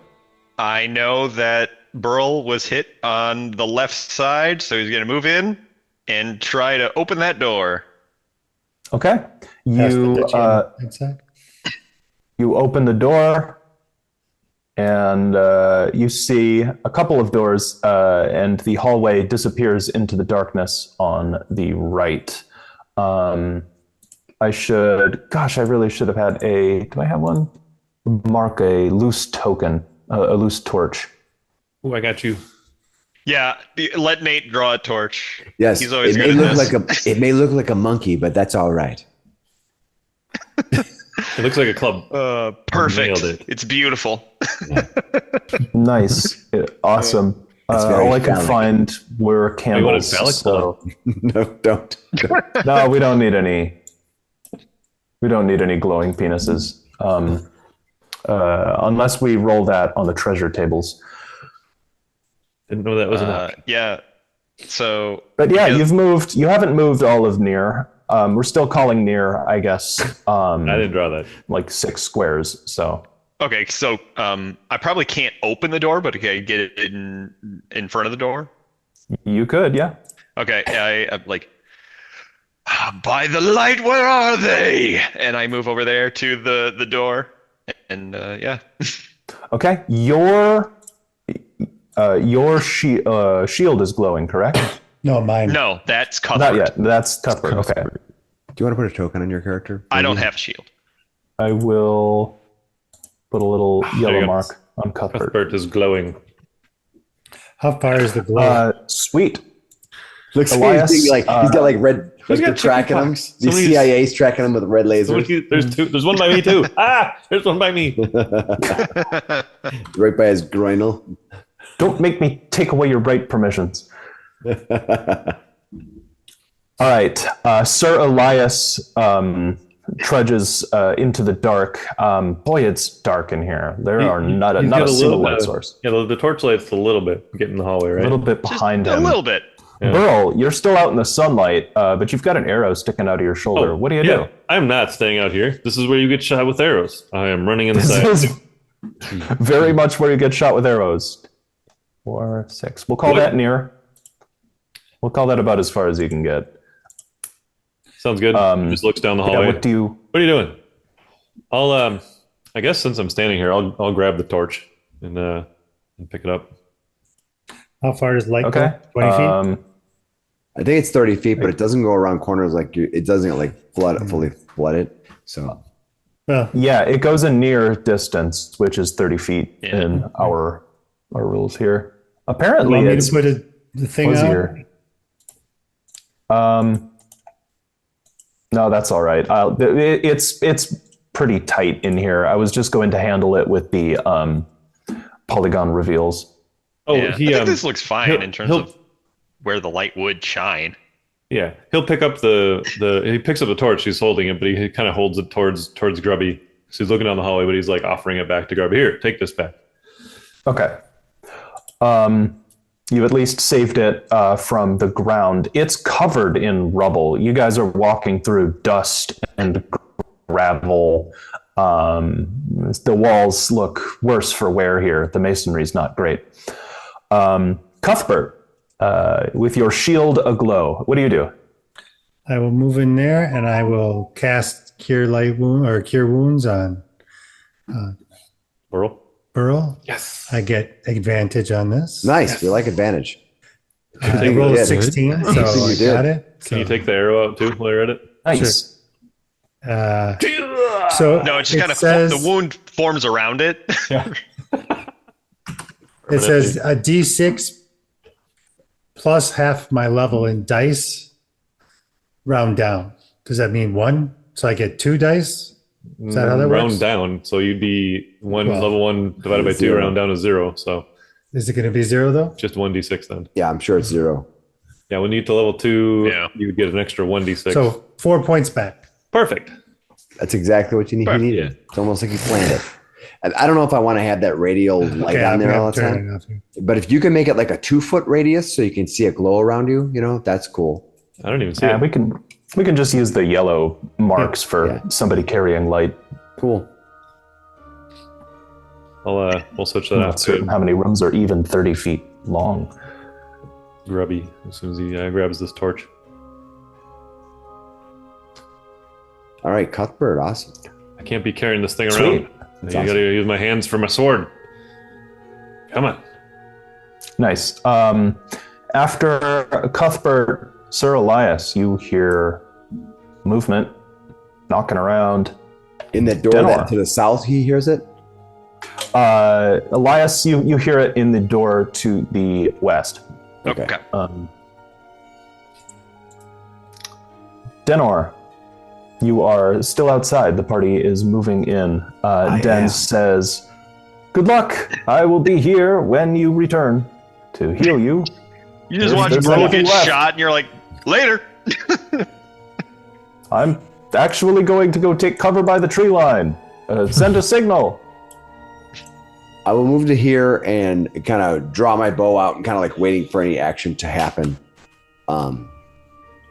I know that Burl was hit on the left side, so he's going to move in and try to open that door. Okay. You open the door, and you see a couple of doors, and the hallway disappears into the darkness on the right. I really should have had do I have one? Mark a loose token, a loose torch. Oh, I got you. Yeah, let Nate draw a torch. Yes, He's always it good may at look this. it may look like a monkey, but that's all right. It looks like a club. Perfect. Nailed it. It's beautiful. Nice. Awesome. very All I can phallic. find were You want candles. a phallic? So No, don't. no, we don't need any. We don't need any glowing penises, unless we roll that on the treasure tables. Didn't know that was an option. Yeah. So, But yeah, because- you haven't moved all of near. We're still calling near, I guess, I didn't draw that. like 6 squares. So Okay, so I probably can't open the door, but okay, get it in front of the door. you could, yeah. Okay, I'm like, by the light, where are they? And I move over there to the door, and yeah. Okay, your shield is glowing, correct? No, mine. No, that's Cuthbert. Not yet. That's Cuthbert. Okay, Do you want to put a token on your character? I don't have a shield. I will put a little you yellow go. mark on Cuthbert. Cuthbert is glowing. How far is the glow? Sweet. Looks Elias, he's got like red. Like got they're tracking him. chickenpox? The Somebody's- CIA's tracking him with red lasers. There's two. There's one by me too. There's one by me. Right by his groinal. Don't make me take away your right permissions. All right, Sir Elias trudges into the dark. Boy, it's dark in here. There are not a He's got single bit light of- source. Yeah, the torchlight's a little bit getting in the hallway, A right? little bit behind A him. little bit. Burl, you're still out in the sunlight, but you've got an arrow sticking out of your shoulder. What do you do? I'm not staying out here. This is where you get shot with arrows. I am running inside. This is very much where you get shot with arrows. 4, 6. We'll call What? that near. We'll call that about as far as you can get. Sounds good. Just looks down the Yeah, hallway. what do you? What are you doing? I'll I guess since I'm standing here, I'll grab the torch and pick it up. How far does light Okay. go? 20 feet? I think it's 30 feet, but it doesn't go around corners like it doesn't like fully flood it. So Well, Yeah, it goes a near distance, which is 30 feet Yeah. in our rules here. you Apparently, want me it's to put the thing out? fuzzier. No, that's all right. It's pretty tight in here. I was just going to handle it with the polygon reveals. Oh, Yeah. he I think this looks fine he'll- in terms he'll- of where the light would shine. yeah, he'll pick up he picks up the torch. He's holding it, but he kind of holds it towards Grubby. So he's looking down the hallway, but he's like offering it back to Grubby. Here, take this back. Okay. You've at least saved it from the ground. It's covered in rubble. You guys are walking through dust and gravel. The walls look worse for wear here. The masonry's not great. Cuthbert, with your shield aglow, what do you do? I will move in there and I will cast Cure Light Wound or Cure Wounds on Burl. Burl. Yes. I get advantage on this. nice. We like advantage. I rolled Yeah. a 16, so think I you did. got it. Can you take the arrow out too while you're at it? Nice. So No, it just it kind of says, the wound forms around it. It says a D6 plus half my level in dice round down. Does that mean 1? So I get 2 dice? Is that how that round works? down? So you'd be Well, level 1 divided by 2, zero. round down is 0. So Is it going to be 0 though? just 1d6 then. Yeah, I'm sure it's 0. Yeah, when you get to level 2, Yeah. you would get an extra 1d6. So 4 points back. Perfect. That's exactly what you Perfect. needed. It's almost like you planned it. I don't know if I want to have that radial light on there all the time. But if you can make it like a 2-foot radius so you can see a glow around you, that's cool. I don't even see it. We can just use the yellow marks for somebody carrying light. Cool. We'll switch that I'm out. not certain how many rooms are even 30 feet long. Grubby as soon as he grabs this torch. All right, Cuthbert, awesome. I can't be carrying this thing Sweet. around. You awesome. gotta use my hands for my sword. Come on. Nice. After Cuthbert, Sir Elias, you hear movement, knocking around. In that door Denor. that to the south, he hears it? Elias, you hear it in the door to the west. Okay. Denor, you are still outside. The party is moving in. Den says, "Good luck. I will be here when you return to heal you." You just If watch there's Bro anything get left. shot, and you're like, later. I'm actually going to go take cover by the tree line. Send a signal. I will move to here and kind of draw my bow out and kind of like waiting for any action to happen.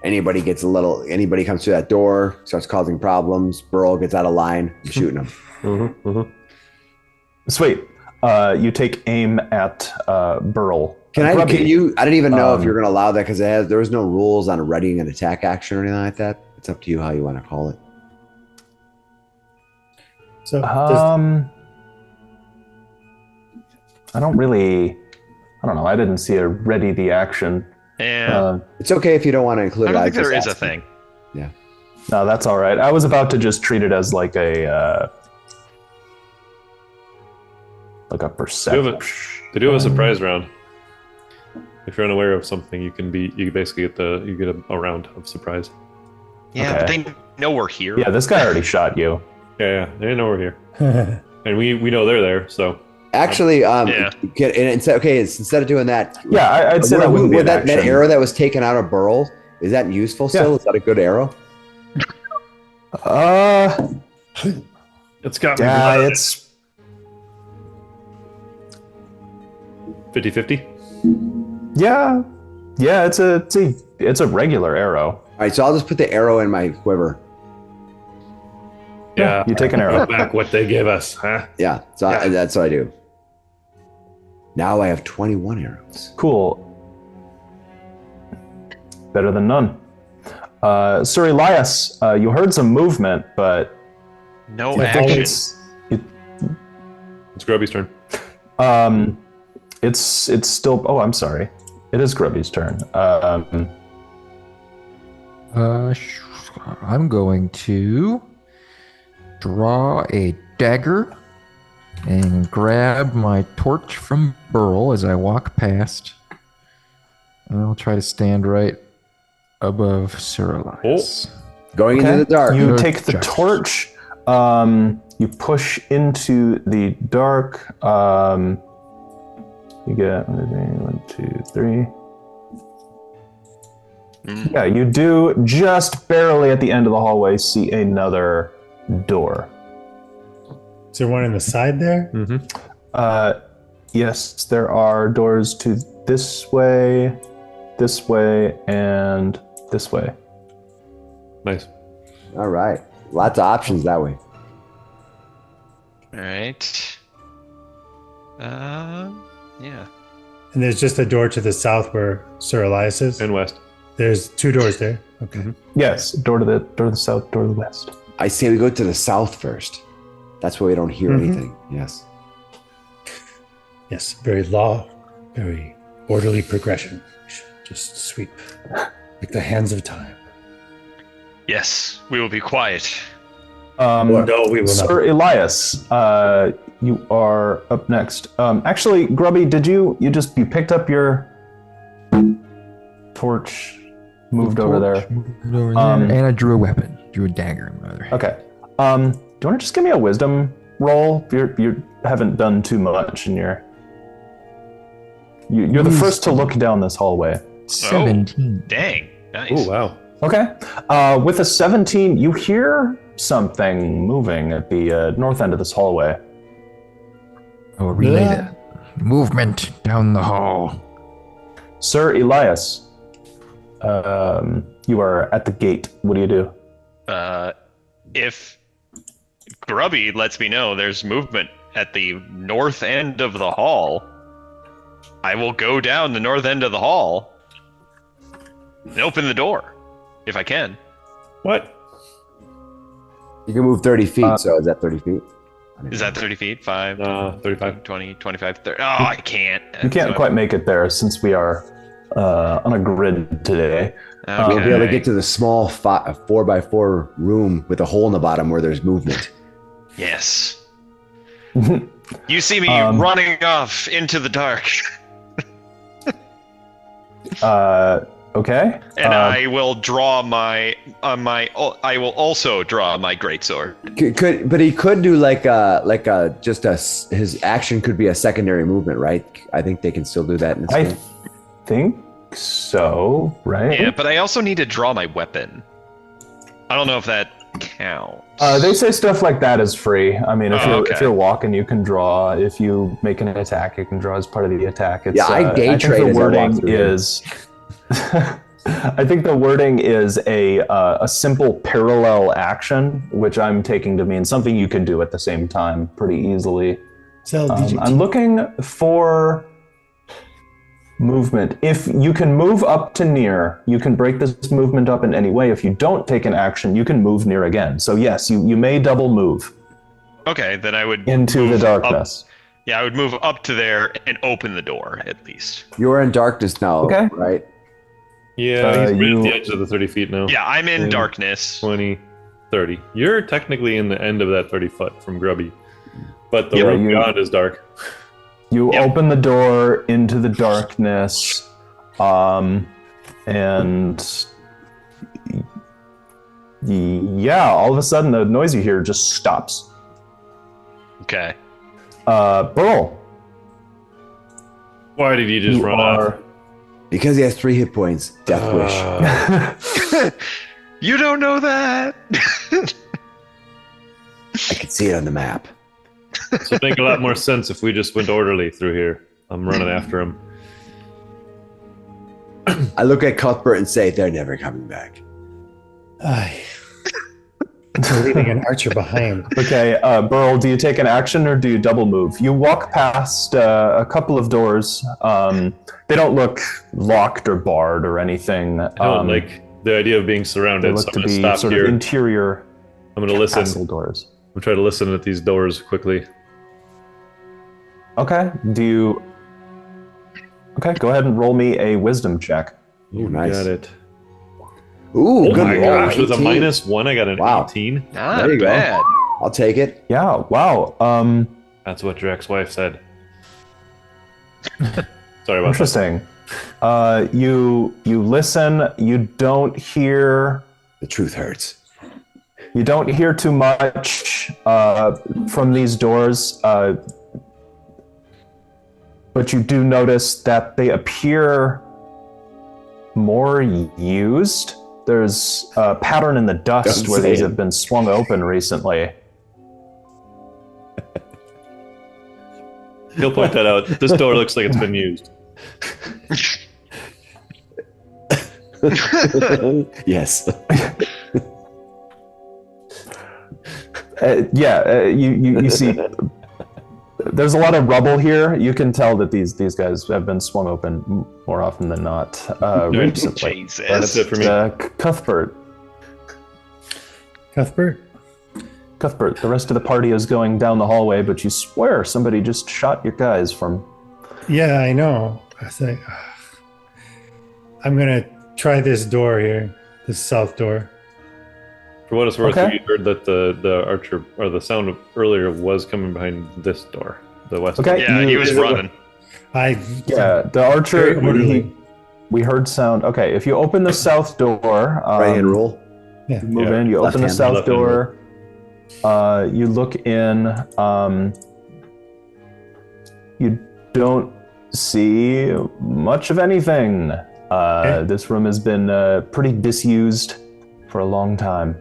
Anybody comes through that door, starts causing problems, Burl gets out of line, I'm shooting them. Sweet. You take aim at Burl. Can you, I didn't even know if you're going to allow that because there was no rules on readying an attack action or anything like that. It's up to you how you want to call it. So I don't know. I didn't see a ready the action. Yeah. It's okay if you don't want to include I it. don't think was there just is a asking. thing. Yeah. No, that's all right. I was about to just treat it as like a perception. They do have a surprise round. If you're unaware of something, you basically get a round of surprise. Yeah, but they know we're here. Yeah, this guy already shot you. Yeah, they know we're here, and we know they're there. So Actually, instead of doing that, Yeah, I'd say that wouldn't be an that action. arrow that was taken out of Burl, is that useful still? Yeah. Is that a good arrow? it's got It's 50-50. yeah. It's a regular arrow. All right, so I'll just put the arrow in my quiver. Yeah, You take an arrow. back what they give us, huh? Yeah, so that's what I do. Now I have 21 arrows. Cool. Better than none. Sir Elias, you heard some movement, but No I think action. It's Grubby's turn. it's still. Oh, I'm sorry. It is Grubby's turn. I'm going to draw a dagger and grab my torch from Burl as I walk past. And I'll try to stand right above Sir Elias. Going into the dark. You Good take the job. torch. You push into the dark. You get 1, 2, 3. Yeah, you do just barely at the end of the hallway see another door. is there one in the side there? Yes, there are doors to this way, and this way. Nice. All right. Lots of options that way. All right. Yeah. And there's just a door to the south where Sir Elias is. And west. There's 2 doors there. Okay. Yes, door to the south, door to the west. I say we go to the south first. That's where we don't hear anything. Yes. Yes, very orderly progression. We should just sweep like the hands of time. Yes, we will be quiet. No, we will Sir not. Elias, you are up next. Actually, Grubby, did you picked up your torch, moved over there? Moved over there, and I drew a weapon. Drew a dagger in my other hand. Okay. Do you want to just give me a wisdom roll? You haven't done too much, and you're the first to look down this hallway. 17. Dang. Nice. Oh wow. Okay. With a 17, you hear something moving at the north end of this hallway. Or relay the movement down the hall. Sir Elias, you are at the gate. What do you do? If Grubby lets me know there's movement at the north end of the hall, I will go down the north end of the hall and open the door, if I can. What? You can move 30 feet, so is that 30 feet? Is that 30 feet? 5, 35. 20, 25, 30. Oh, I can't. You can't quite make it there since we are on a grid today. We'll be able to get to the small 4x4 room with a hole in the bottom where there's movement. Yes. You see me running off into the dark. Okay. And I will draw I will also draw my greatsword. But he could do his action could be a secondary movement, right? I think they can still do that in this game. Think so, right? Yeah, but I also need to draw my weapon. I don't know if that counts. They say stuff like that is free. I mean, if you're walking, you can draw. If you make an attack, you can draw as part of the attack. It's, I day trade. The wording is. I think the wording is a simple parallel action, which I'm taking to mean something you can do at the same time pretty easily. So I'm looking for movement. If you can move up to near, you can break this movement up in any way. If you don't take an action, you can move near again. So yes, you may double move. Okay, then I would into the darkness. I would move up to there and open the door at least. You're in darkness now, okay. Right? Yeah, he's right at the edge of the 30 feet now. Yeah, I'm in darkness. 20, 30. You're technically in the end of that 30 foot from Grubby. But the room beyond is dark. You open the door into the darkness, and all of a sudden the noise you hear just stops. Okay. Burl. Why did you just run off? Because he has 3 hit points. Death wish. You don't know that. I can see it on the map. This would make a lot more sense if we just went orderly through here. I'm running after him. I look at Cuthbert and say, they're never coming back. We're leaving an archer behind. Okay, Burl, do you take an action or do you double move? You walk past a couple of doors. They don't look locked or barred or anything. I don't like the idea of being surrounded. They look so to I'm going be to stop sort here. of interior I'm going to listen. castle doors. I'm trying to listen at these doors quickly. Okay, go ahead and roll me a wisdom check. Ooh, nice. Got it. Ooh, Oh good my roll. gosh, with a 18. -1, I got an 18. Not There you go. bad. I'll take it. Yeah, wow. That's what Drax's wife said. Sorry about Interesting. You listen, you don't hear The truth hurts. You don't hear too much from these doors, but you do notice that they appear more used. There's a pattern in the dust Don't where say these it. have been swung open recently. He'll point that out. This door looks like it's been used. Yes. You see, there's a lot of rubble here. You can tell that these guys have been swung open more often than not recently. Jesus. That's it for me. Cuthbert, the rest of the party is going down the hallway, but you swear somebody just shot your guys from... Yeah, I know. I say, I'm going to try this door here, this south door. For what it's worth, Okay. you heard that the archer, or the sound of earlier was coming behind this door, the west Okay. door. Yeah, he was running. The archer, Very orderly. we heard sound. Okay, if you open the south door... Right hand roll. Yeah. You move Yeah. in, you Left open the hand, south left hand door, you look in, you don't see much of anything. This room has been pretty disused for a long time.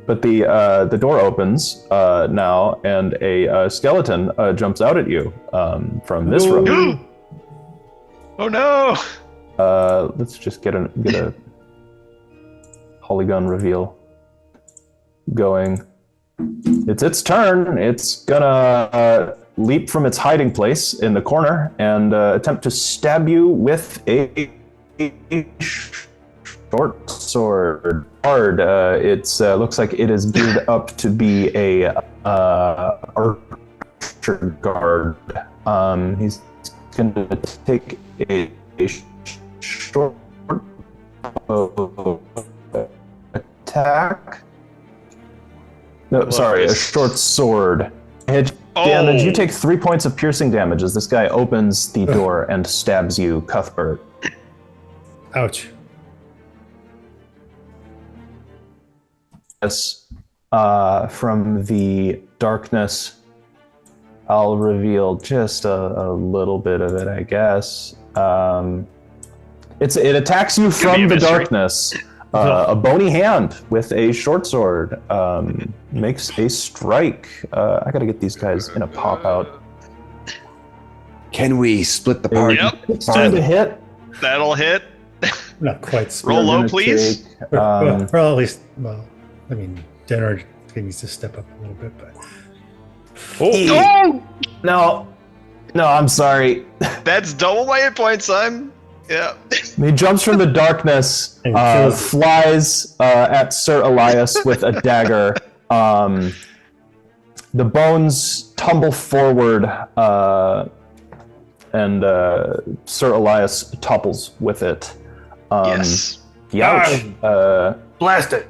But the door opens now, and a skeleton jumps out at you from this room. Oh no! Let's just get a polygon reveal going. It's its turn. It's gonna leap from its hiding place in the corner and attempt to stab you with a short sword. Hard. It looks like it is geared up to be a archer guard. He's gonna take a short attack. No, sorry, a short sword. Hit damage. You take 3 points of piercing damage as this guy opens the door and stabs you, Cuthbert. Ouch. From the darkness, I'll reveal just a little bit of it, I guess. It attacks you from the darkness. A bony hand with a short sword makes a strike. I gotta get these guys in a pop out. Can we split the party? Yep. It's time to hit. That'll hit. Not quite. Roll low, please. Well, at least, I mean, Denner needs to step up a little bit, but. Oh! No, I'm sorry. That's double my hit points, son. Yeah. He jumps from the darkness, flies at Sir Elias with a dagger. The bones tumble forward, and Sir Elias topples with it. Yes. Youch. Blast it.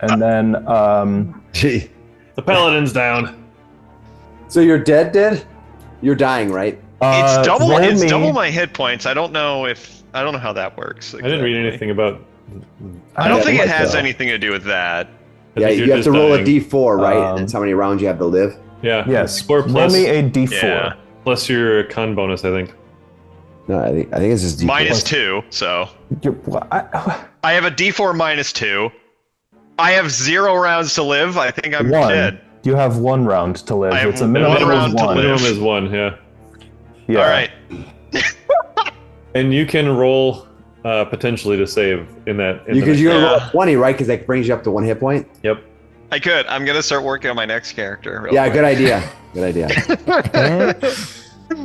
And then, Gee. The paladin's down. So you're dead? You're dying, right? It's double. roll It's me- double my hit points. I don't know how that works. I didn't read anything about. I don't think it like has that. anything to do with that. I Yeah, think you you're have to just roll a dying. d4, right? That's how many rounds you have to live. Yeah. Yes. Score Roll plus, me a d4. Yeah. plus your con bonus, I think. No, I think it's just d4. -2. So I I have a D4 -2. I have 0 rounds to live. I think I'm one. dead. You have 1 round to live. I have It's a minimum one of round to 1. live. Minimum is 1, yeah. Yeah. All right. And you can roll potentially to save in that. Because you're gonna roll Yeah. 20, right? Because that brings you up to 1 hit point. Yep. I could. I'm gonna start working on my next character. real Yeah, quick. good idea. Good idea.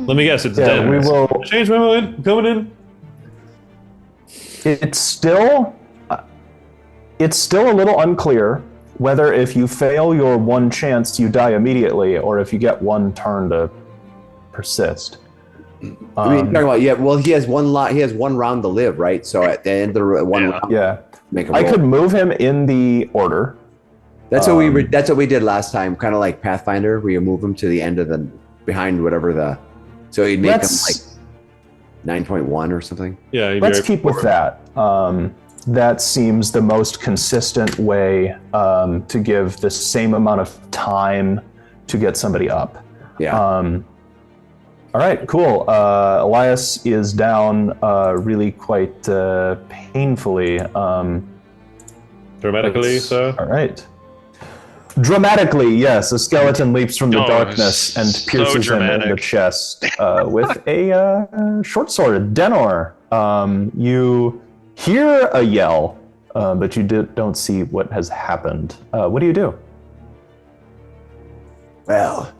Let me guess, it's Yeah, dead. we will. Change my mind. I'm coming in. It's still a little unclear whether if you fail your 1 chance you die immediately, or if you get 1 turn to persist. I mean, you're talking about, yeah, well, he has one round to live, right? So at the end of the one round, Yeah, make a I roll. could move him in the order. That's what we did last time, kind of like Pathfinder, where you move him to the end of behind whatever so you'd make him like 9.1 or something. Yeah. Let's keep with that. That seems the most consistent way to give the same amount of time to get somebody up. Yeah. All right, cool. Elias is down really quite painfully. Dramatically, Let's- so. All right. Dramatically, yes. A skeleton leaps from the Oh, darkness and so pierces him in the dramatic. chest with a short sword. Denor, you hear a yell, but you don't see what has happened. What do you do? Well,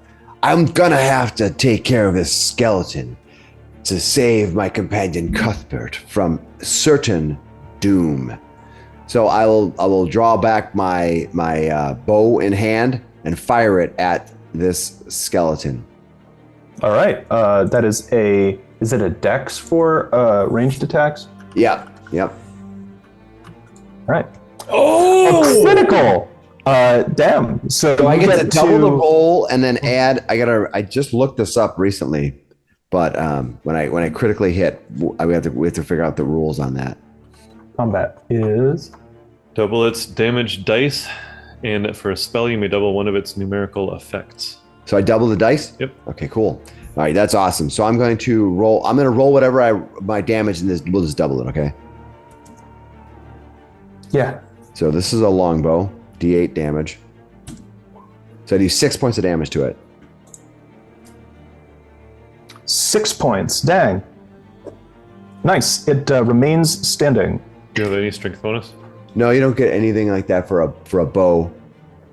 I'm gonna have to take care of this skeleton to save my companion Cuthbert from certain doom. So I will draw back my bow in hand and fire it at this skeleton. All right. That is is it a dex for ranged attacks? Yep. All right. Oh! A critical! Damn. So I you get to double the roll and then add. I just looked this up recently, but when I critically hit, we have to figure out the rules on that. Combat is Double its damage dice, and for a spell, you may double one of its numerical effects. So I double the dice? Yep. Okay, cool. All right, that's awesome. So I'm going to roll whatever my damage, and we'll just double it, okay? yeah. So this is a longbow. D8 damage. So I do 6 points of damage to it. 6 points. Dang. Nice. It remains standing. Do you have any strength bonus? No, you don't get anything like that for a bow.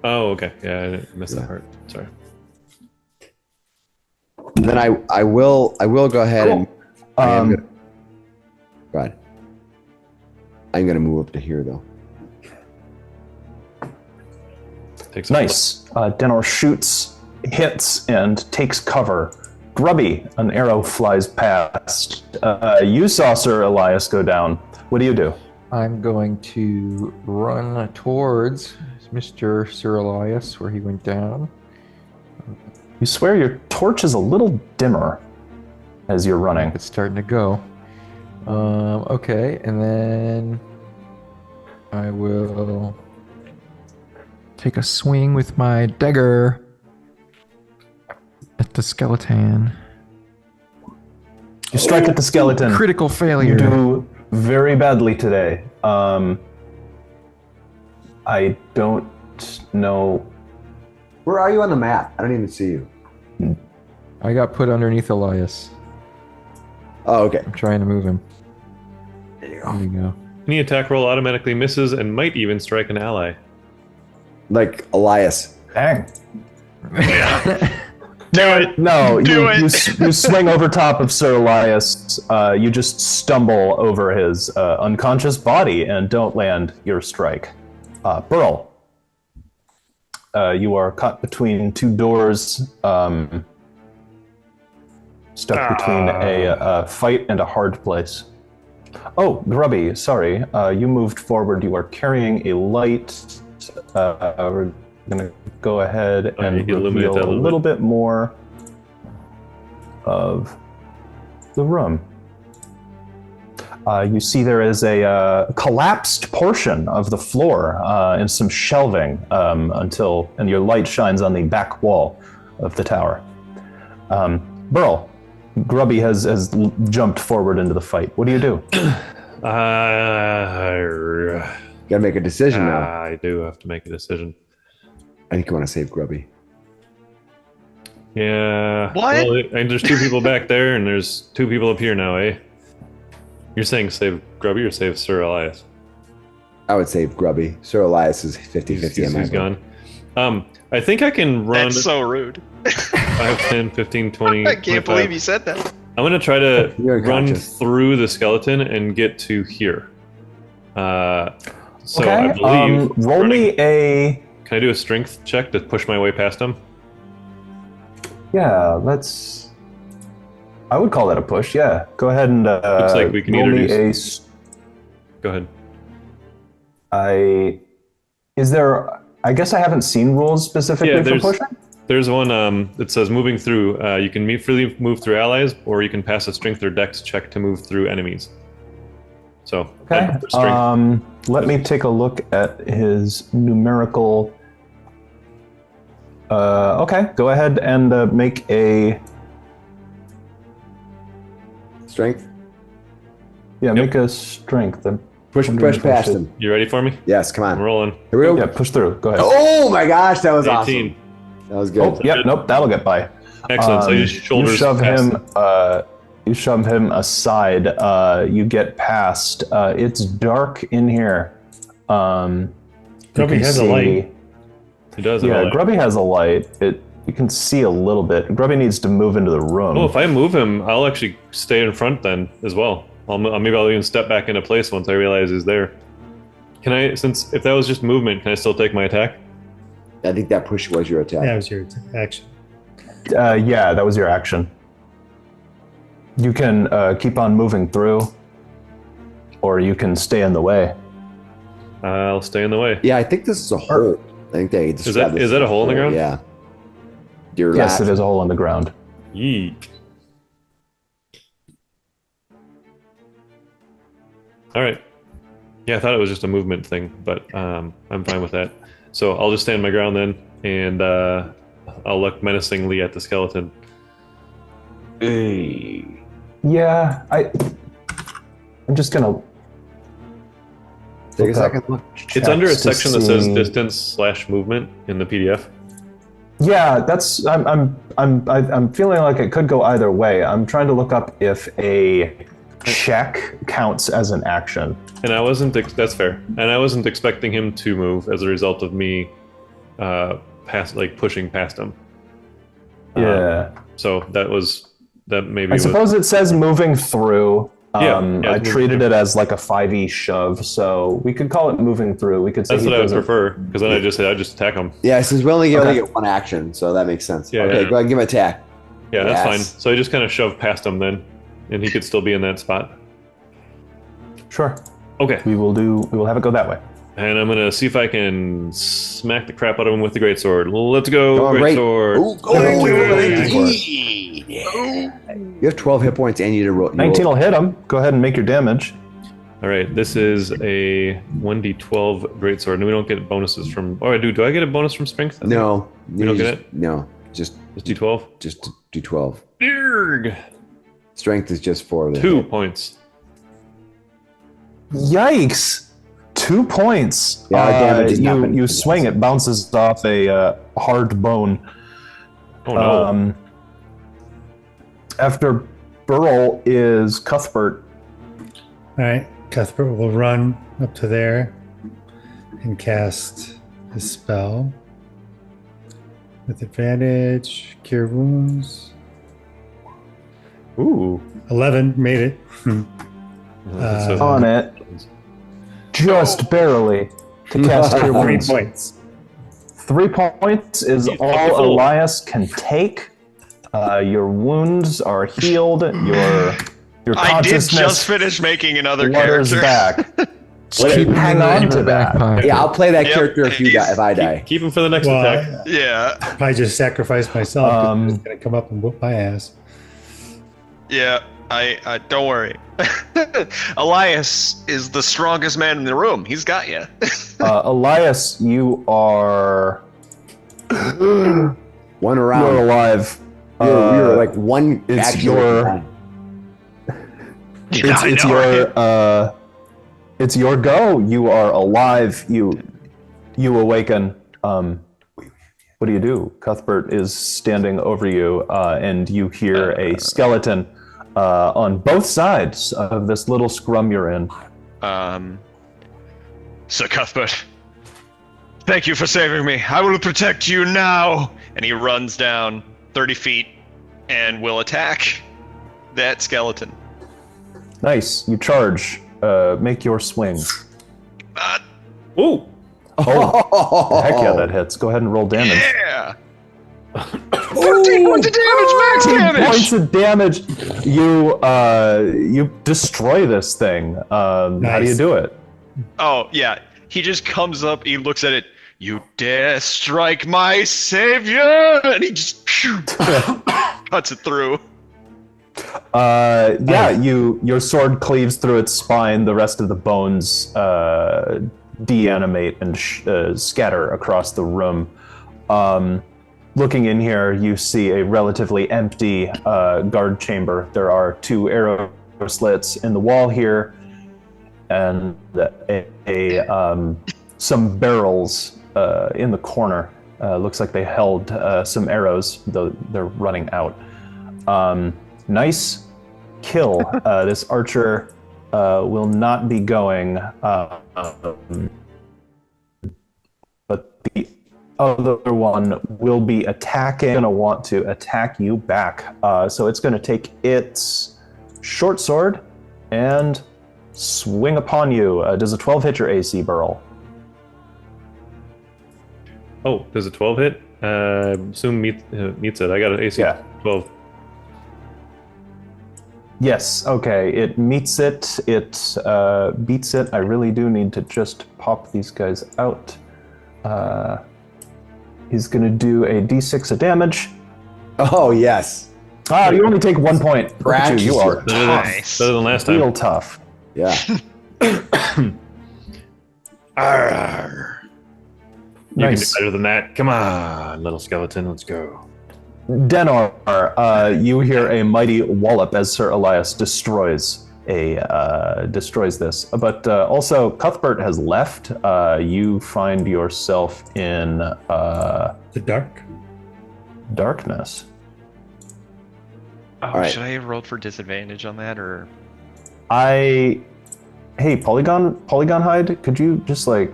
Oh, okay. Yeah, I didn't miss that part. Sorry. And then I will go ahead and go ahead. I'm gonna move up to here though. Takes a Nice. Denor shoots, hits, and takes cover. Grubby, an arrow flies past. You saw Sir Elias go down. What do you do? I'm going to run towards Mr. Sir Elias where he went down. You swear your torch is a little dimmer as you're running. It's starting to go. Okay, and then I will take a swing with my dagger at the skeleton. You strike at the skeleton. Critical failure. You do very badly today. I don't know. Where are you on the map? I don't even see you. I got put underneath Elias. Oh, okay. I'm trying to move him. There you There go. you go. Any attack roll automatically misses and might even strike an ally. Like Elias. Dang. Do it. You swing over top of Sir Elias. You just stumble over his unconscious body and don't land your strike. Burl, you are caught between two doors, stuck between a fight and a hard place. Oh, Grubby, sorry. You moved forward. You are carrying a light. We're going to go ahead and you can illuminate reveal that a a little little bit more of the room. You see there is a collapsed portion of the floor and some shelving and your light shines on the back wall of the tower. Burl, Grubby has jumped forward into the fight. What do you do? Gotta make a decision now. I do have to make a decision. I think you want to save Grubby. Yeah. What? Well, and there's two people back there, and there's two people up here now, eh? You're saying save Grubby or save Sir Elias? I would save Grubby. Sir Elias is 50-50 on my He's vote. gone. I think I can run That's so rude. 5, 10, 15, 20. I can't 25. believe you said that. I'm going to try to You're run unconscious. through the skeleton and get to here. So okay. I believe. Roll me a. Can I do a strength check to push my way past him? Yeah, let's. I would call that a push. Yeah, go ahead and Looks like we can roll me introduce- Go ahead. I guess I haven't seen rules specifically Yeah, for there's- pushing. There's one that says moving through. You can freely move through allies, or you can pass a strength or dex check to move through enemies. So, Okay. for strength. Let me take a look at his numerical. Okay, go ahead and make a. Strength? Make a strength. Push past him. You ready for me? Yes, come I'm on. rolling. Here we go. Yeah, push through. Go ahead. Oh my gosh, that was 18. awesome. That was good. Oh, yep, nope, that'll get by. Excellent. So you shoulders you shove past him. You shove him aside. You get past. It's dark in here. You Grubby can has a see- light. He does. have a Yeah, light. Grubby has a light. You can see a little bit. Grubby needs to move into the room. Oh, if I move him, I'll actually stay in front then as well. Maybe I'll even step back into place once I realize he's there. Can I? Since if that was just movement, can I still take my attack? I think that push was your attack. That was your action. Yeah, that was your action. You can keep on moving through, or you can stay in the way. I'll stay in the way. Yeah, I think this is a hole. I think they described this is that as a hole in the ground? Yeah. Your Yes, last. it is a hole in the ground. Yeet. All right. Yeah, I thought it was just a movement thing, but I'm fine with that. So I'll just stand my ground then, and I'll look menacingly at the skeleton. Yeah, I'm just gonna. Take a look up second. Look. It's under a checks to section that says see- distance/movement in the PDF. Yeah, that's. I'm feeling like it could go either way. I'm trying to look up if a check counts as an action. And I wasn't. That's fair. And I wasn't expecting him to move as a result of me, pushing past him. Yeah. So that maybe. I suppose it says moving through. Yeah, I treated it as like a 5e shove, so we could call it moving through. We could say That's he what I would doesn't- prefer, because then I just attack him. Yeah, since we only Okay. get one action, so that makes sense. Yeah, Okay, yeah. go ahead and give him an attack. Yeah, that's Yes. fine. So I just kind of shoved past him then, and he could still be in that spot. Sure. Okay, We will have it go that way. and I'm gonna see if I can smack the crap out of him with the greatsword. Let's go, Go on, great. greatsword. Ooh, you have 12 hit points and you need to roll. 19 will hit him. Go ahead and make your damage. All right, this is a 1d12 greatsword, and we don't get bonuses from. Oh, I do. Do I get a bonus from strength? No. You don't get it? No. Just d12. do 12. Erg! Strength is just 4 of the 2 hit. points. Yikes! 2 points. Yeah, our damage is not you swing, it bounces off a hard bone. Oh no. After Burl is Cuthbert. All right, Cuthbert will run up to there and cast his spell with advantage. Cure wounds. Ooh. 11 made it. So- On it. Just barely to cast Cure 3 Wounds. points. 3 points is all fucking fool. Elias can take. Your wounds are healed. Your I did consciousness just finish making another flutters character. back. Just keep him hang in the, on in to the back that. pocket. Yeah, I'll play that Yep, character if you die, if I die. Keep him for the next Well, attack. Yeah, I just sacrificed myself. 'cause Um, he's going to come up and whoop my ass. yeah. I don't worry. Elias is the strongest man in the room. He's got you. Elias, you are One you're around. alive. You're like one it's action your- away. Yeah, I It's know, your right? it's your go. You are alive. You awaken. What do? Cuthbert is standing over you, and you hear a skeleton on both sides of this little scrum you're in. Sir Cuthbert, thank you for saving me. I will protect you now. And he runs down 30 feet and will attack that skeleton. Nice. You charge. Make your swing. Ooh. Oh, heck yeah, that hits. Go ahead and roll damage. Yeah. 14 points of damage, max 15 damage. points of damage. You destroy this thing. How do you Nice. do it? Oh yeah, he just comes up. He looks at it. You dare strike my savior? And he just cuts it through. Yeah, your sword cleaves through its spine. The rest of the bones deanimate and scatter across the room. Looking in here, you see a relatively empty guard chamber. There are 2 arrow slits in the wall here, and some barrels in the corner. Looks like they held some arrows, though they're running out. Nice kill. This archer will not be going, but the other one will be attacking. Going to want to attack you back. So it's going to take its short sword and swing upon you. Does a 12 hit your AC, Burl? Oh, does a 12 hit? Assume meets it. I got an AC Yeah. 12. Yes, okay, it meets it, it beats it. I really do need to just pop these guys out. He's gonna do a d6 of damage. Oh, yes. Ah, you only take 1 point. Look at you, you are Practice tough. Nice. Better than last time. Real tough. Yeah. Arr. You can do Nice. better than that. Come on, little skeleton. Let's go. Denor, you hear a mighty wallop as Sir Elias destroys destroys this. But also, Cuthbert has left. You find yourself in The dark. darkness. Oh, right. should I have rolled for disadvantage on that, or? Hey, Polygon Hide, could you just like,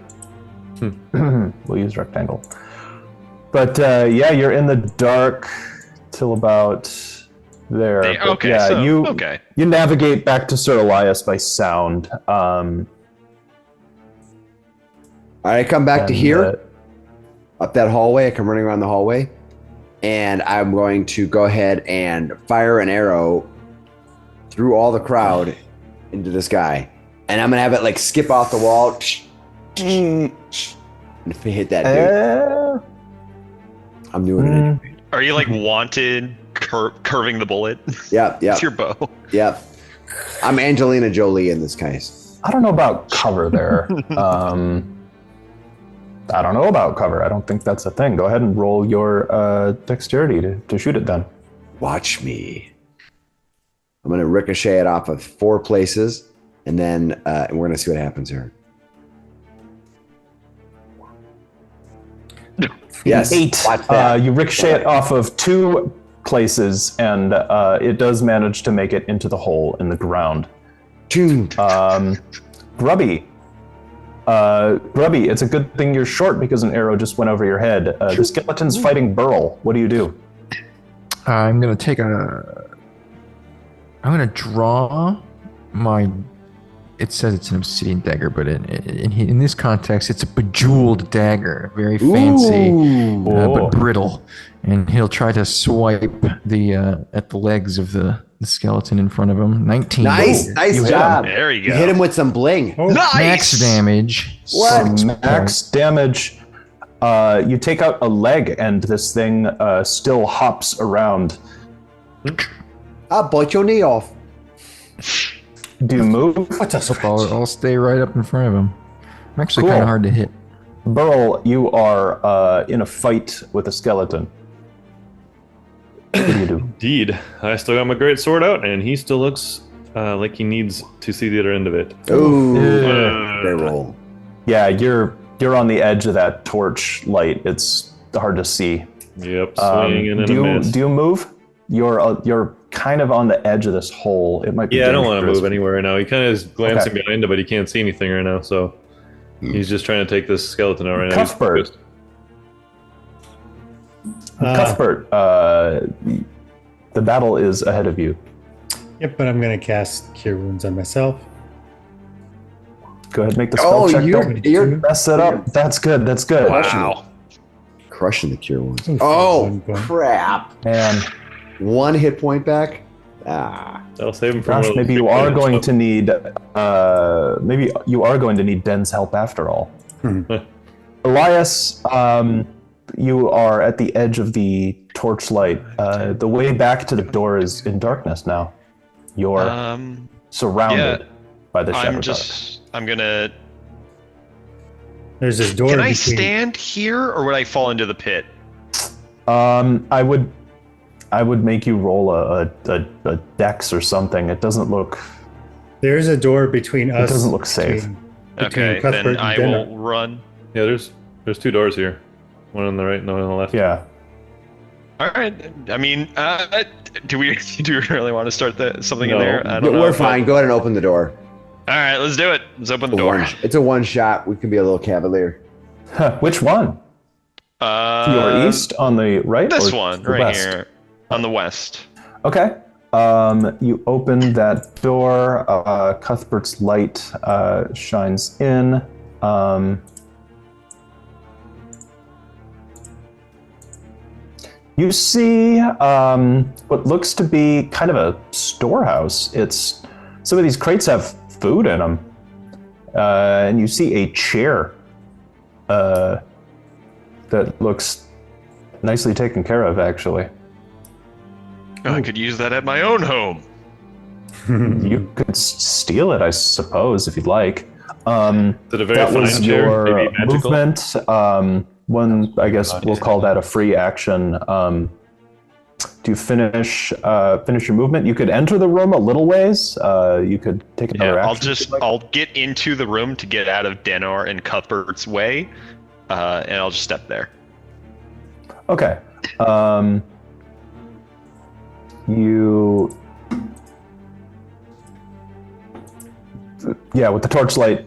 we'll use rectangle. But yeah, you're in the dark till about there. But, Okay, yeah, so, you okay. you navigate back to Sir Elias by sound. All right, I come back to and, here, up that hallway. I come running around the hallway, and I'm going to go ahead and fire an arrow through all the crowd into this guy. And I'm going to have it like skip off the wall and hit that dude. I'm doing it. Are you like wanted curving the bullet? Yep. With your bow. Yep. I'm Angelina Jolie in this case. I don't know about cover there. I don't know about cover. I don't think that's a thing. Go ahead and roll your dexterity to shoot it then. Watch me. I'm going to ricochet it off of 4 places, and then we're going to see what happens here. Yes. 8. Watch that. You ricochet it off of 2 places, and it does manage to make it into the hole in the ground. Grubby. Grubby, it's a good thing you're short because an arrow just went over your head. The skeleton's fighting Burl. What do you do? I'm gonna draw my. It says it's an obsidian dagger, but in this context, it's a bejeweled dagger, very fancy, but brittle. And he'll try to swipe at the legs of the skeleton in front of him. 19. Nice job. There you go. You hit him with some bling. Nice! Max damage. For max damage, you take out a leg, and this thing still hops around. I'll bite your knee off. Do you move? What's a scratch? I'll stay right up in front of him. I'm actually Cool. kind of hard to hit. Burl, you are in a fight with a skeleton. What do you do? Indeed. I still got my great sword out, and he still looks like he needs to see the other end of it. Ooh. Yeah. Great roll. Yeah, you're on the edge of that torch light. It's hard to see. Yep, swinging in do a you miss. do you move? You're kind of on the edge of this hole. It might be. Yeah, I don't want to dangerous. move anywhere right now. He kind of is glancing Okay. behind him, but he can't see anything right now, so he's just trying to take this skeleton out right now. He's Cuthbert. focused. Cuthbert, the battle is ahead of you. Yep, but I'm going to cast Cure Wounds on myself. Go ahead, make the spell check. you're Don't mess it up. That's good. That's good. Wow. crushing the cure wounds. Ooh, Oh, 1 point. crap. Man, 1 hit point back? Ah. That'll save him from gosh, one of maybe those you big are points. going to need. Maybe you are going to need Den's help after all. Elias, you are at the edge of the torchlight. The way back to the door is in darkness now. You're surrounded by the ShadowDark. I'm gonna. There's this door. Can I between- stand here, or would I fall into the pit? I would make you roll a dex or something. It doesn't look. There is a door between us. doesn't look safe. between Okay, Cuthbert then and I Denner. will run. Yeah, there's 2 doors here. One on the right and one on the left. Yeah. All right. I mean, do we really want to start something in No. there? I Yeah, don't know. we're fine. Go ahead and open the door. All right, let's do it. Let's open the door. It's a one shot. We can be a little cavalier. Which one? Your east on the right? This or one the right west? here on the west. Okay. You open that door. Cuthbert's light shines in. You see what looks to be kind of a storehouse. It's some of these crates have food in them, and you see a chair that looks nicely taken care of, actually. Oh, I could use that at my own home. You could steal it, I suppose, if you'd like. Is it a very That fine was chair? your Maybe magical? movement. One, I guess we'll call that a free action. Do you finish your movement? You could enter the room a little ways. You could take another action. I'll get into the room to get out of Denor and Cuthbert's way, and I'll just step there. Okay. With the torchlight,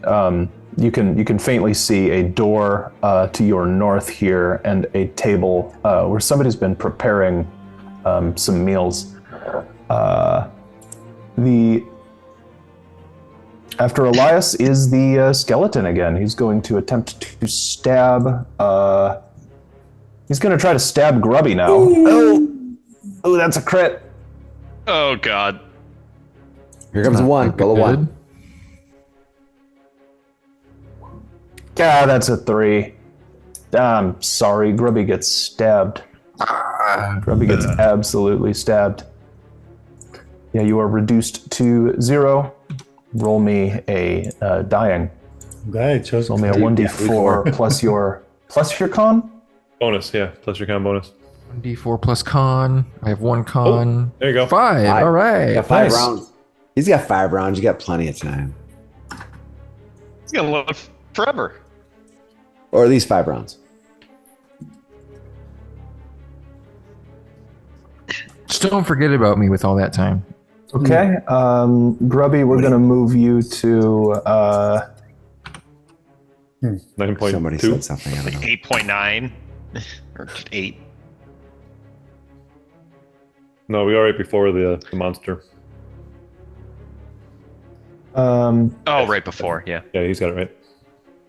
you can faintly see a door to your north here and a table where somebody's been preparing some meals. After Elias is the skeleton again. He's going to attempt to stab. He's going to try to stab Grubby now. Oh, that's a crit. Oh God. Here comes one. Roll a 1. God, that's a 3. I'm sorry, Grubby gets stabbed. Grubby gets absolutely stabbed. Yeah, you are reduced to 0. Roll me a dying. I'm glad I chose. Roll me a 1d4 plus your con. Bonus, yeah. Plus your con bonus. 1d4 plus con. I have 1 con. There you go. 5. All right. Got 5 Nice. rounds. He's got 5 rounds. You got plenty of time. He's gonna live forever. Or at least 5 rounds. Just don't forget about me with all that time. Okay, Grubby, we're going to move you to 9.2. Somebody said something. I don't know. 8.9 or 8. No, we are right before the monster. Oh, right before, yeah. Yeah, he's got it right.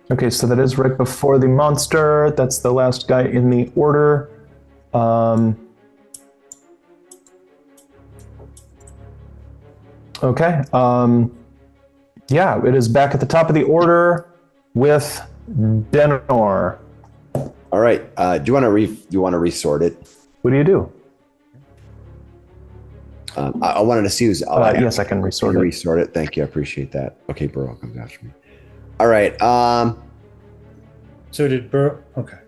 Okay, so that is right before the monster. That's the last guy in the order. Okay. It is back at the top of the order with Denor. All right. Do you want to resort it? What do you do? I wanted to see who's. Yes, I can resort it. Resort it. Thank you. I appreciate that. Okay, Burrow comes after me. All right. So did Burrow? Okay.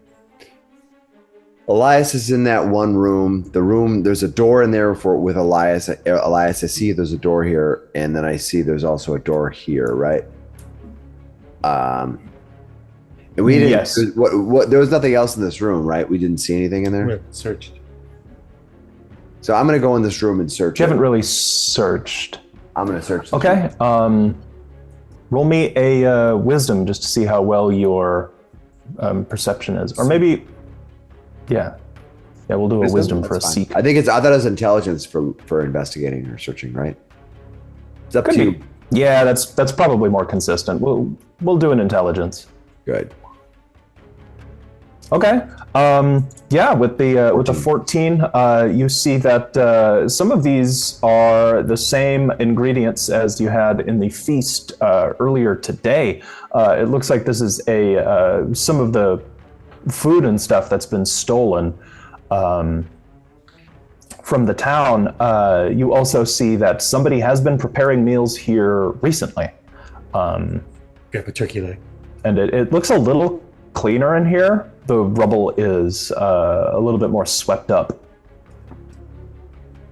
Elias is in that one room. The room, there's a door in there with Elias. Elias, I see there's a door here, and then I see there's also a door here, right? And we didn't. Yes. What? There was nothing else in this room, right? We didn't see anything in there. We searched. So I'm gonna go in this room and search. You haven't really searched. I'm gonna search. Okay. Roll me a wisdom just to see how well your perception is, or maybe. Yeah, we'll do a wisdom for a That's seek. fine. I thought it was intelligence for investigating or searching, right? It's up Could to be. you. Yeah, that's probably more consistent. We'll do an intelligence. Good. Okay. With the 14, you see that some of these are the same ingredients as you had in the feast earlier today. It looks like this is some of the food and stuff that's been stolen from the town. You also see that somebody has been preparing meals here recently. Grab a turkey leg. And it looks a little cleaner in here. The rubble is a little bit more swept up.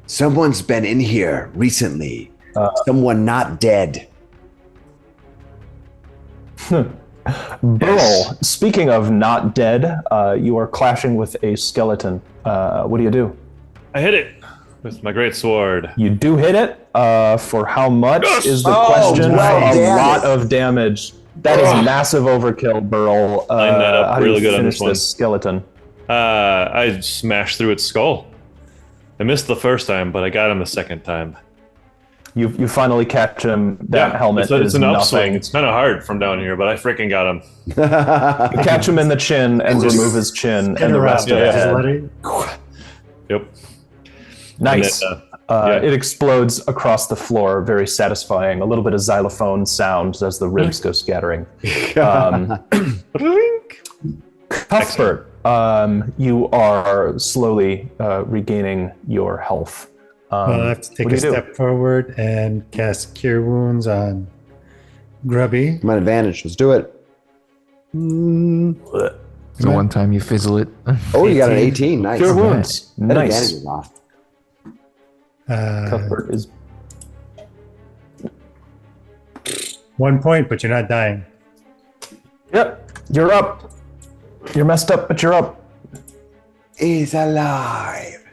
Someone's been in here recently. Someone not dead. Burl, speaking of not dead, you are clashing with a skeleton. What do you do? I hit it with my great sword. You do hit it. For how much is the Oh, question? well, A damn lot it. of damage. That is massive overkill, Burl. Line that up how do really you good on finish this one. skeleton? I smashed through its skull. I missed the first time, but I got him the second time. You finally catch him. That helmet it's is an nothing. upswing. It's kind of hard from down here, but I freaking got him. You catch him in the chin and remove his chin and the rest of Yeah, his yeah. head. Let it- Yep. Nice. And then, It explodes across the floor, very satisfying. A little bit of xylophone sound as the ribs go scattering. Cuthbert, you are slowly regaining your health. Well, I have to take what a do you do? step forward and cast Cure Wounds on Grubby. I'm at advantage. Let's do it. The one time you fizzle it. Oh, you got an 18. Nice. Cure wounds. That advantage Nice. is off. Cuthbert is 1 point, but you're not dying. Yep, you're up. You're messed up, but you're up. He's alive.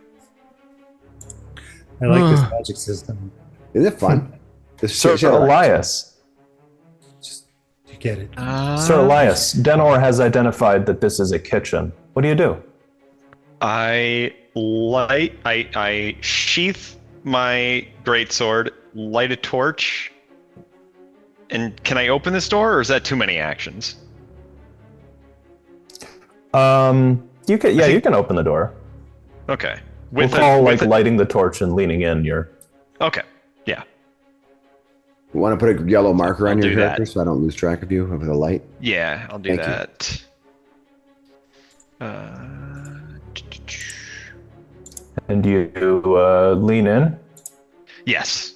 I like this magic system. Is it fun? Sir Elias. You get it. Sir Elias, Denor has identified that this is a kitchen. What do you do? I sheath my greatsword, light a torch, and can I open this door, or is that too many actions? You can open the door. Okay. We'll call lighting the torch and leaning in. Okay. Yeah. You want to put a yellow marker on I'll your do character that. so I don't lose track of you with the light? Yeah, I'll do Thank that. And you lean in. Yes.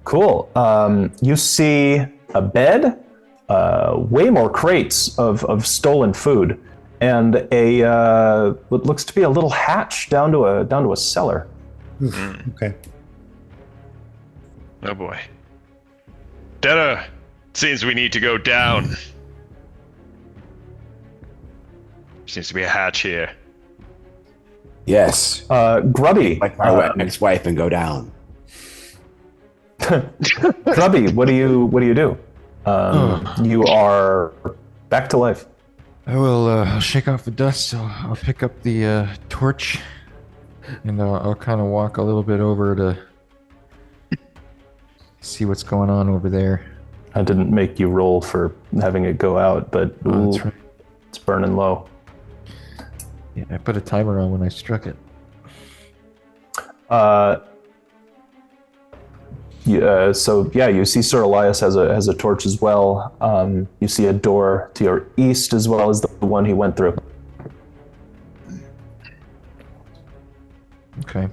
Cool. You see a bed, way more crates of stolen food, and what looks to be a little hatch down to a cellar. Okay. Oh boy. Detta, seems we need to go down. Seems to be a hatch here. Yes. Grubby. Like my ex-wife and go down. Grubby, what do you do? You are back to life. I will I'll shake off the dust. I'll pick up the torch, and I'll kind of walk a little bit over to see what's going on over there. I didn't make you roll for having it go out, but That's right. it's burning low. Yeah, I put a timer on when I struck it. You see Sir Elias has a torch as well. You see a door to your east as well as the one he went through. Okay.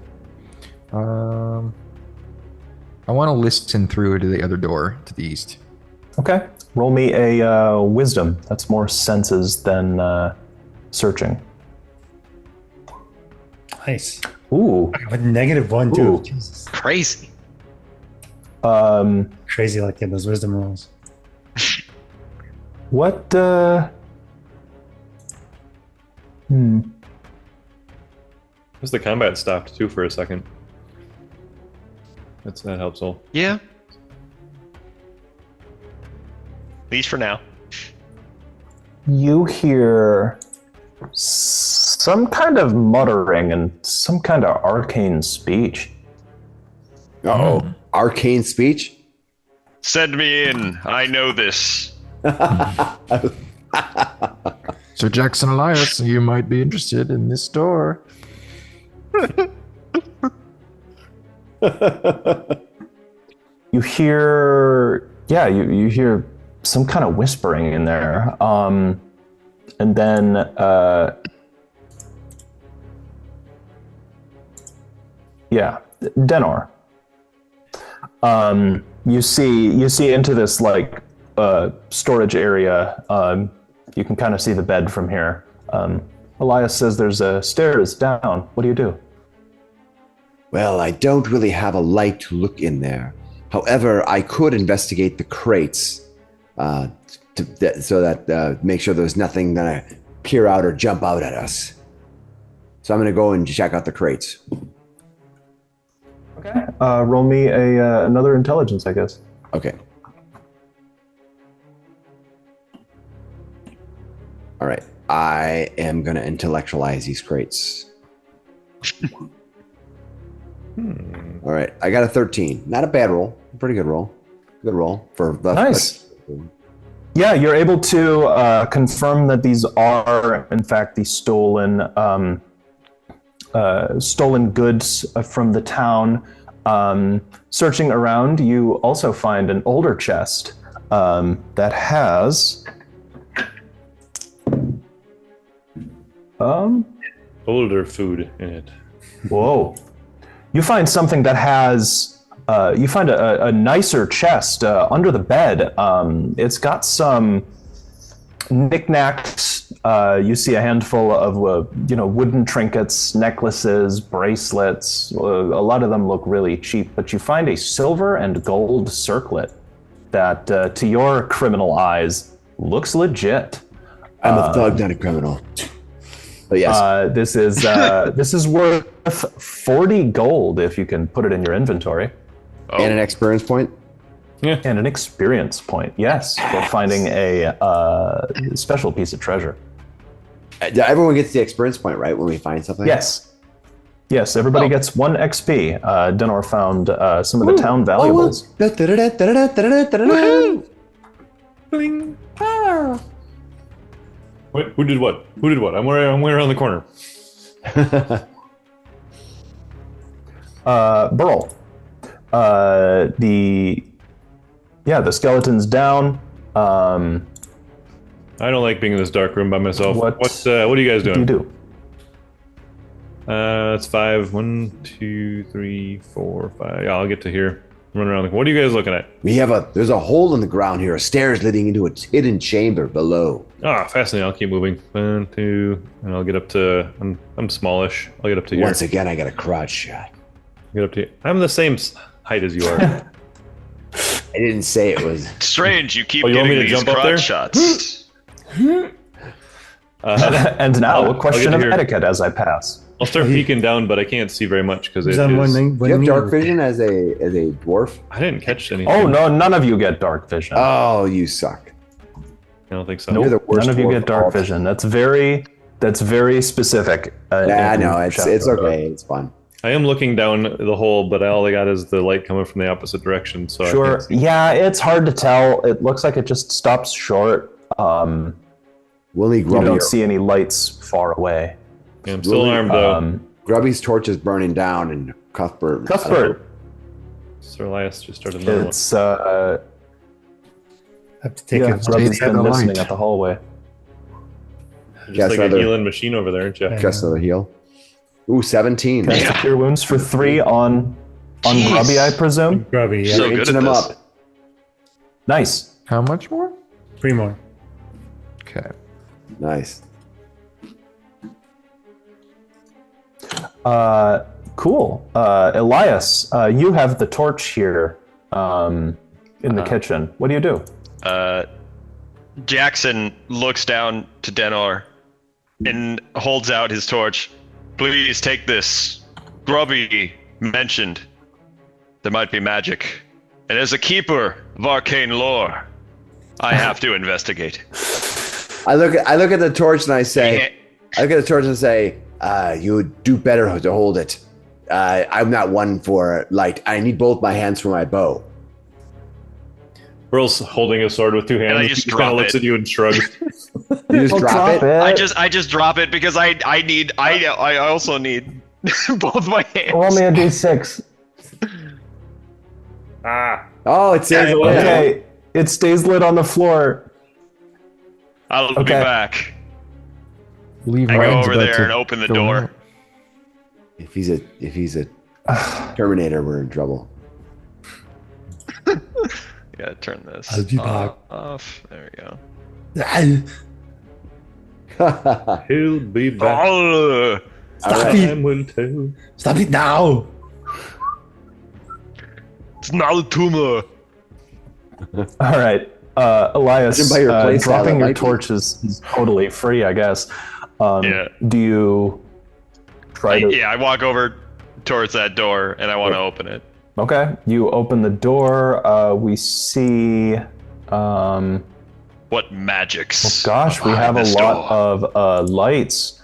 I want to listen through to the other door to the east. Okay. Roll me a wisdom. That's more senses than searching. Nice. Ooh. With -1 too. Ooh. Jesus. Crazy. Crazy like in those wisdom rolls. What? Just the combat stopped too for a second. That helps all. Yeah. At least for now. You hear some kind of muttering and some kind of arcane speech. Uh-oh. Arcane speech? Send me in. I know this. So Jackson Elias, you might be interested in this door. You hear, you hear some kind of whispering in there, and then Denor. You see into this like storage area. You can kind of see the bed from here. Elias says there's stairs down. What do you do? Well, I don't really have a light to look in there. However, I could investigate the crates so that make sure there's nothing gonna peer out or jump out at us. So I'm gonna go and check out the crates. Okay. Roll me another intelligence, I guess. Okay. All right. I am gonna intellectualize these crates. All right. I got a 13. Not a bad roll. Pretty good roll. Good roll for the Nice. Yeah, you're able to confirm that these are, in fact, the stolen goods from the town. Searching around, you also find an older chest that has Older food in it. whoa. You find something that has you find a nicer chest under the bed. It's got some knickknacks You see a handful of wooden trinkets, necklaces, bracelets. A lot of them look really cheap, but you find a silver and gold circlet that, to your criminal eyes, looks legit. I'm a thug, not a criminal. But yes, This is worth 40 gold if you can put it in your inventory. and an experience point. And an experience point, yes, for finding a special piece of treasure. Everyone gets the experience point, right, when we find something? Yes. Yes, everybody gets 1 XP. Denor found some of the town valuables. Wait, who did what? Who did what? I'm way around the corner. Burl. The skeleton's down. I don't like being in this dark room by myself. What are you guys do doing? you do? It's 5. 1, 2, 3, 4, 5. Yeah, I'll get to here. Run around. What are you guys looking at? There's a hole in the ground here, stairs leading into a hidden chamber below. Fascinating. I'll keep moving. 1, 2, and I'll get up to. I'm smallish. I'll get up to here. Once again, I got a crotch shot. Get up to here. I'm the same height as you are. I didn't say it was. Strange, you keep Oh, you want getting me to these jump up there? crotch shots. And now a question I'll of get here. etiquette as I pass. I'll start peeking down, but I can't see very much because it He's on one is. thing. Do you have dark vision as a dwarf? I didn't catch anything. Oh no, none of you get dark vision. Oh, you suck. I don't think so. Nope, you're the worst none of you dwarf get of dark all. vision. That's very specific. Nah, no, it's chapter. okay. It's fun. I am looking down the hole, but all I got is the light coming from the opposite direction. So I Sure. can't see. Yeah, it's hard to tell. It looks like it just stops short. Willie You Grubby. don't see any lights far away. Yeah, I'm still armed though. Grubby's torch is burning down, and Cuthbert. Sir Elias just started another one. It's Have to take it. Grubby's Stay been the listening light. at the hallway. Just Yes, like another- a healing machine over there, aren't you? Just another heal. Ooh, 17. Cast Cure Wounds for 3 on Jeez. Grubby, I presume. Grubby, yeah. So good Itching at him this. up. Nice. How much more? 3 more. Okay. Nice. Cool. Elias, you have the torch here in the kitchen. What do you do? Jackson looks down to Denor and holds out his torch. Please take this. Grubby mentioned there might be magic. And as a keeper of arcane lore, I have to investigate. I look at the torch and I say, you would do better to hold it. I'm not one for light. I need both my hands for my bow. Burl's holding a sword with 2 hands. And I just He kind drop of looks it. at you and shrugs. You just drop it. I just drop it because I also need both my hands. Roll me a d6. Oh, it says Yeah, lit. Okay, it stays lit on the floor. I'll be Okay. back. Leave I go Ryan's over about there to and open the go door. out. If he's a Terminator, we're in trouble. Yeah, turn this I'll be back. off. There we go. He'll be back. Oh, Stop it! Time will tell. Stop it now! it's not a tumor. All right, Elias, Judging by your playstyle, dropping it your might be. torch is totally free, I guess. Yeah. Do you try to? Yeah, I walk over towards that door and I want to open it. Okay, you open the door. We see. What magics? Gosh, we behind have a this lot door? of lights.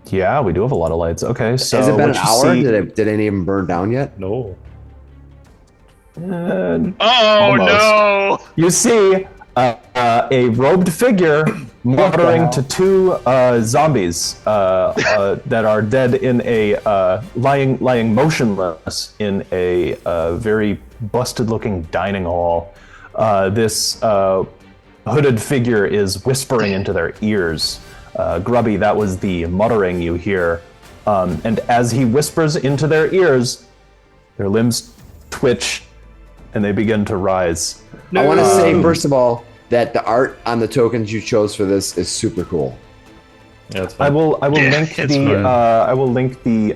Yeah, we do have a lot of lights. Okay, so Has it been what an you hour? see- Did any of them burn down yet? No. Oh Almost. no! You see a robed figure muttering to 2 zombies that are dead in a lying motionless in a very busted-looking dining hall. This hooded figure is whispering into their ears. Grubby, that was the muttering you hear. And as he whispers into their ears, their limbs twitch and they begin to rise. I want to say, first of all, that the art on the tokens you chose for this is super cool. Yeah, it's I fine. will link it's the fine. I will link the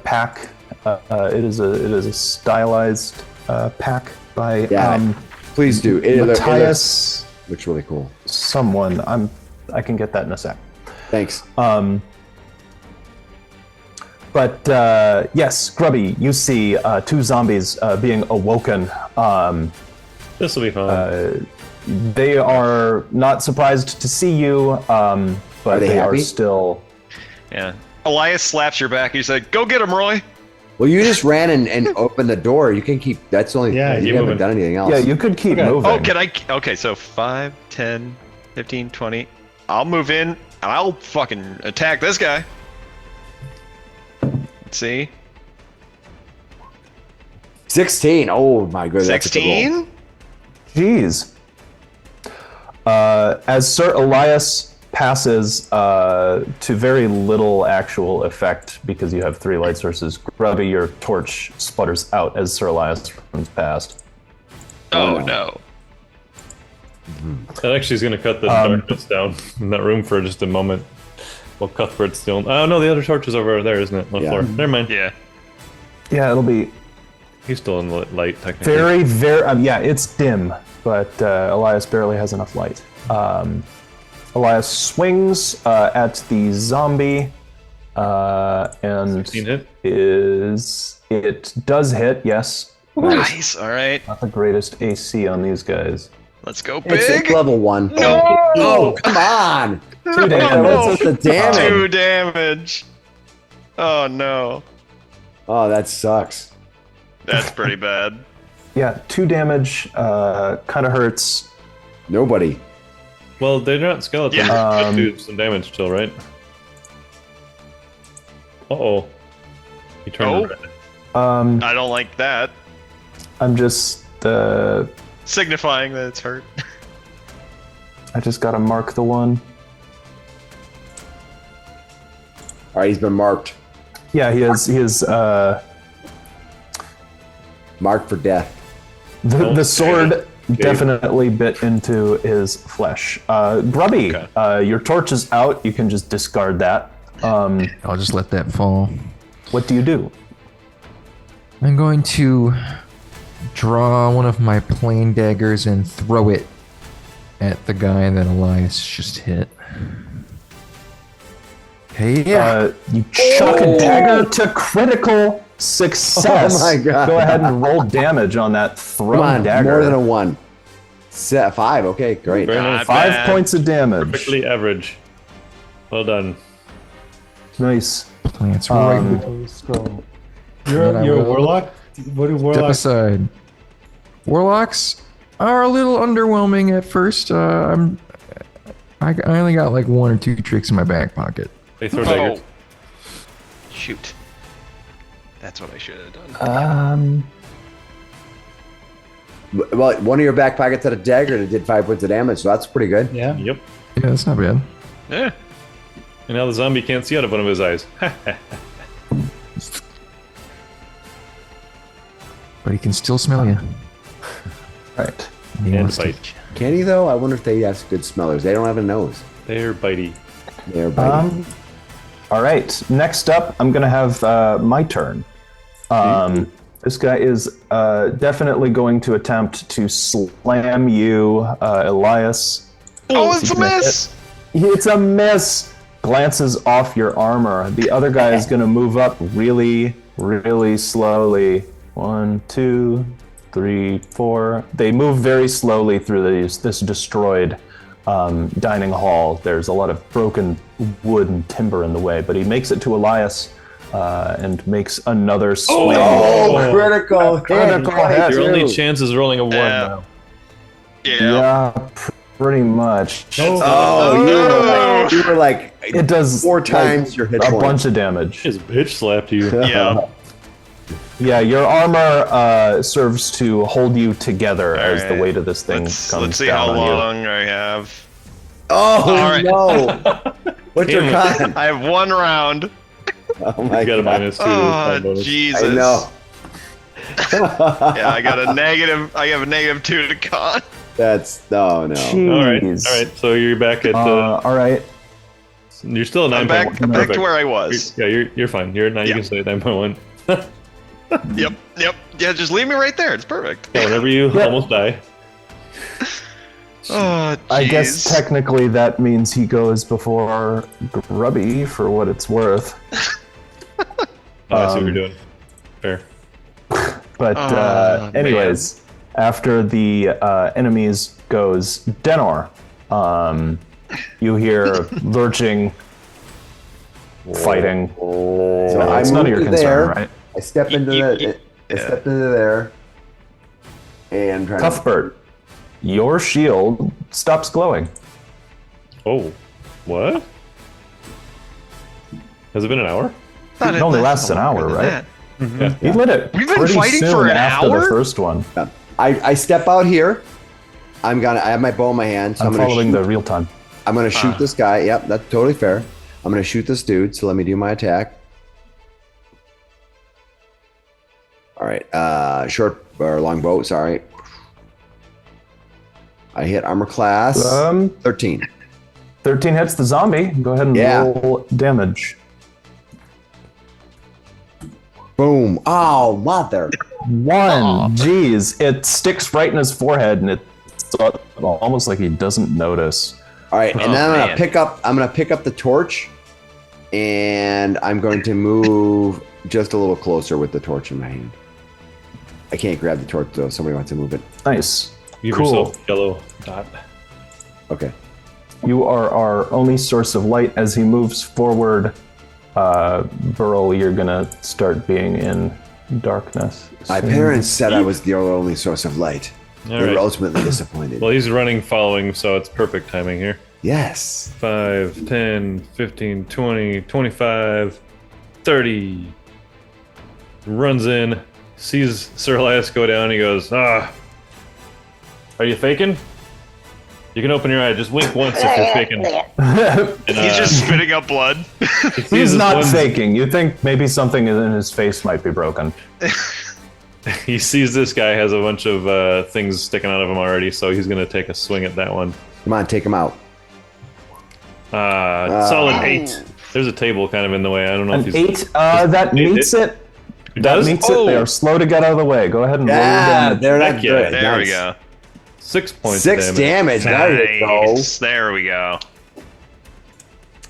pack. It is a stylized pack by Yeah, please do. Matthias Looks really cool. someone. I can get that in a sec. Thanks. But yes, Grubby, you see two zombies being awoken. This will be fun. They are not surprised to see you, but they they are happy? still. Yeah. Elias slaps your back. He's like, "Go get him, Roy." Well, you just ran and opened the door. You can keep. That's the only. Yeah, you keep haven't moving. done anything else. Yeah, you could keep Okay. moving. Oh, can I? Okay, so 5, 10, 15, 20. I'll move in and I'll fucking attack this guy. Let's see. 16. Oh my goodness. that's a good roll. 16? Jeez. As Sir Elias passes to very little actual effect because you have 3 light sources, Grubby, your torch sputters out as Sir Elias runs past. Oh no. That actually is going to cut the darkness down in that room for just a moment. Well, Cuthbert's still. Oh no, the other torch is over there, isn't it? On the Yeah. floor. Never mind. Yeah. Yeah, it'll be He's still in the light, technically. very, yeah, it's dim, but Elias barely has enough light. Elias swings at the zombie, and 16 hit. it does hit, yes. Nice. All right. Not the greatest AC on these guys. Let's go It's big. level 1. No. Oh, come on. 2 damage. That's the damage. 2 damage. Oh no. Oh, that sucks. That's pretty bad. Yeah, 2 damage, kind of hurts. Nobody. Well, they're not skeletons. Yeah. They do some damage still, right? Uh-oh. He turned red. I don't like that. I'm just, Signifying that it's hurt. I just gotta mark the one. All right, he's been marked. Yeah, he is, Marked for death. the sword David. definitely bit into his flesh. Grubby, your torch is out. You can just discard that. I'll just let that fall. What do you do? I'm going to draw one of my plain daggers and throw it at the guy that Elias just hit. Hey, yeah. You chuck a dagger to critical success. Oh my God. Go ahead and roll damage on that Come thrown on, dagger. more than a 1. 5. Okay, great. Very nice. Not 5 bad. points of damage. Perfectly average. Well done. Nice. Plants right You're I a will- warlock? What do Step warlocks? aside. Warlocks are a little underwhelming at first. I only got like 1 or 2 tricks in my back pocket. They throw daggers. Shoot. That's what I should have done. Well, one of your back pockets had a dagger and it did 5 points of damage, so that's pretty good. Yeah. Yep. Yeah, that's not bad. Yeah. And now the zombie can't see out of one of his eyes. But he can still smell you. Right. He And wants to- bite. Can he though? I wonder if they have good smellers. They don't have a nose. They're bitey. They're biting. All right. Next up, I'm going to have my turn. This guy is definitely going to attempt to slam you, Elias. Oh, it's a miss. It's a miss. Glances off your armor. The other guy is going to move up really, really slowly. 1, 2, 3, 4. They move very slowly through this destroyed dining hall. There's a lot of broken wood and timber in the way, but he makes it to Elias and makes another swing. Oh, critical! Critical hit. hit. Your only chance is rolling a 1 Yeah. now. Yeah. Pretty much. Oh, you were like It does 4 like, times your hit a point. bunch of damage. His bitch slapped you. Yeah. Yeah, your armor serves to hold you together as the right. weight of this thing Let's comes see down how on you. long I have. Oh right. no! What's your con? I have 1 round. Oh my You got a god! -2. Oh, Fine bonus. Jesus. I know. Yeah, I got a negative. I have a -2 to con. That's no. All right. So you're back at. All right. You're still at 9.1. I'm back to Perfect. where I was. You're fine. You're now. You can stay at 9.1. Yep. Yeah, just leave me right there. It's perfect. Yeah, whenever you almost die. Oh, I guess jeez. technically that means he goes before Grubby for what it's worth. I see what you're doing. Fair. But anyways, after the enemies goes Denor. You hear lurching, fighting. So It's none of your concern, right? I step into there, and try to. Cuthbert, your shield stops glowing. Oh, what? Has it been an hour? Thought It only lasts lasted an hour, longer right? than Yeah. He lit it. We've been pretty fighting soon for an after hour? the first one. I step out here. I have my bow in my hand, so I'm gonna following shoot. the real time. I'm gonna shoot this guy. Yep, that's totally fair. I'm gonna shoot this dude. So let me do my attack. All right, short or long bow. Sorry. I hit armor class 13. 13 hits the zombie. Go ahead and Yeah. roll damage. Boom! Oh, mother! One. Jeez. It sticks right in his forehead, and it's almost like he doesn't notice. All right, and then I'm man. gonna pick up the torch, and I'm going to move just a little closer with the torch in my hand. I can't grab the torch though. Somebody wants to move it. Nice. Give Cool. yourself a yellow dot. Okay. You are our only source of light as he moves forward. Burl, you're gonna start being in darkness. My soon. parents said I was the only source of light. All They right. were ultimately disappointed. Well, he's running, following, so it's perfect timing here. Yes. 5, 10, 15, 20, 25, 30. Runs in, sees Sir Elias go down. He goes, "Ah, are you faking? You can open your eye. Just wink once if you're faking." And, He's just spitting up blood. he sees He's this not one- faking. You think maybe something in his face might be broken. He sees this guy has a bunch of things sticking out of him already, so he's gonna take a swing at that one. Come on, take him out. Solid 8. There's a table kind of in the way. I don't know if An he's 8, that meets it. It That does? meets it. They are slow to get out of the way. Go ahead and roll your Yeah, damage. they're not Heck yeah. good. There we Nice. go. 6 points. 6 of damage. damage. There you go. Nice. There we go.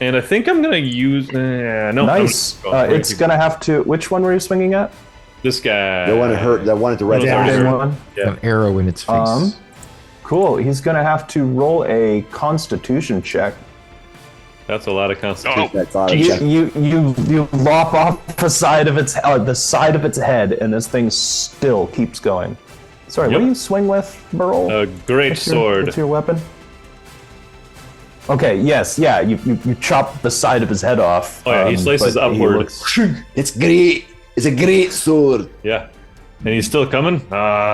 And I think I'm gonna use. No, Nice. It's gonna have to. Which one were you swinging at? This guy. The one that hurt. The one at the red. Yeah. flag. Same one. Yeah. An arrow in its face. Cool. He's gonna have to roll a Constitution check. That's a lot of constitution. That's all. You lop off the side of its head, and this thing still keeps going. Sorry, what Yep. do you swing with, Burl? A great What's your- sword. What's your weapon? Okay. Yes. Yeah. You chop the side of his head off. Oh, yeah, he slices but he upward. looks- It's great. It's a great sword. Yeah. And he's still coming?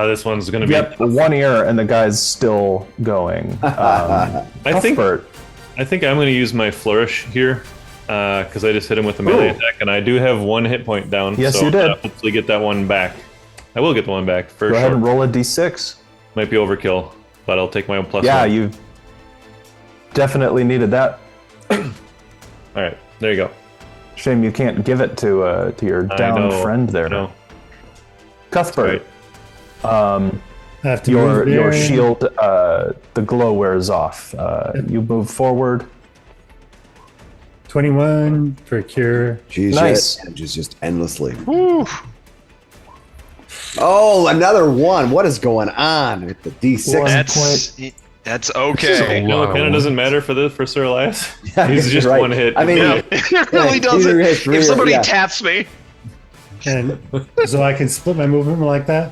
This one's gonna be. Yep. One ear, and the guy's still going. I think Cuthbert. I'm gonna use my flourish here. Because I just hit him with a melee Ooh. attack, and I do have 1 hit point down. Yes, so you did. I'll hopefully get that one back. I will get the one back for Go sure. ahead and roll a d6. Might be overkill, but I'll take my own plus Yeah, 1. you definitely needed that. All right, there you go. Shame you can't give it to your I down know, friend there. I know. Cuthbert, I have to your move there. shield, the glow wears off. You move forward. 21 for cure. Jeez, Nice. that is just endlessly. Oh, another one. What is going on with the D6? That's okay. No, it kind of doesn't matter for Sir Elias. He's just right. one hit. I mean, Yeah, it really doesn't. If somebody taps me, And so I can split my movement like that.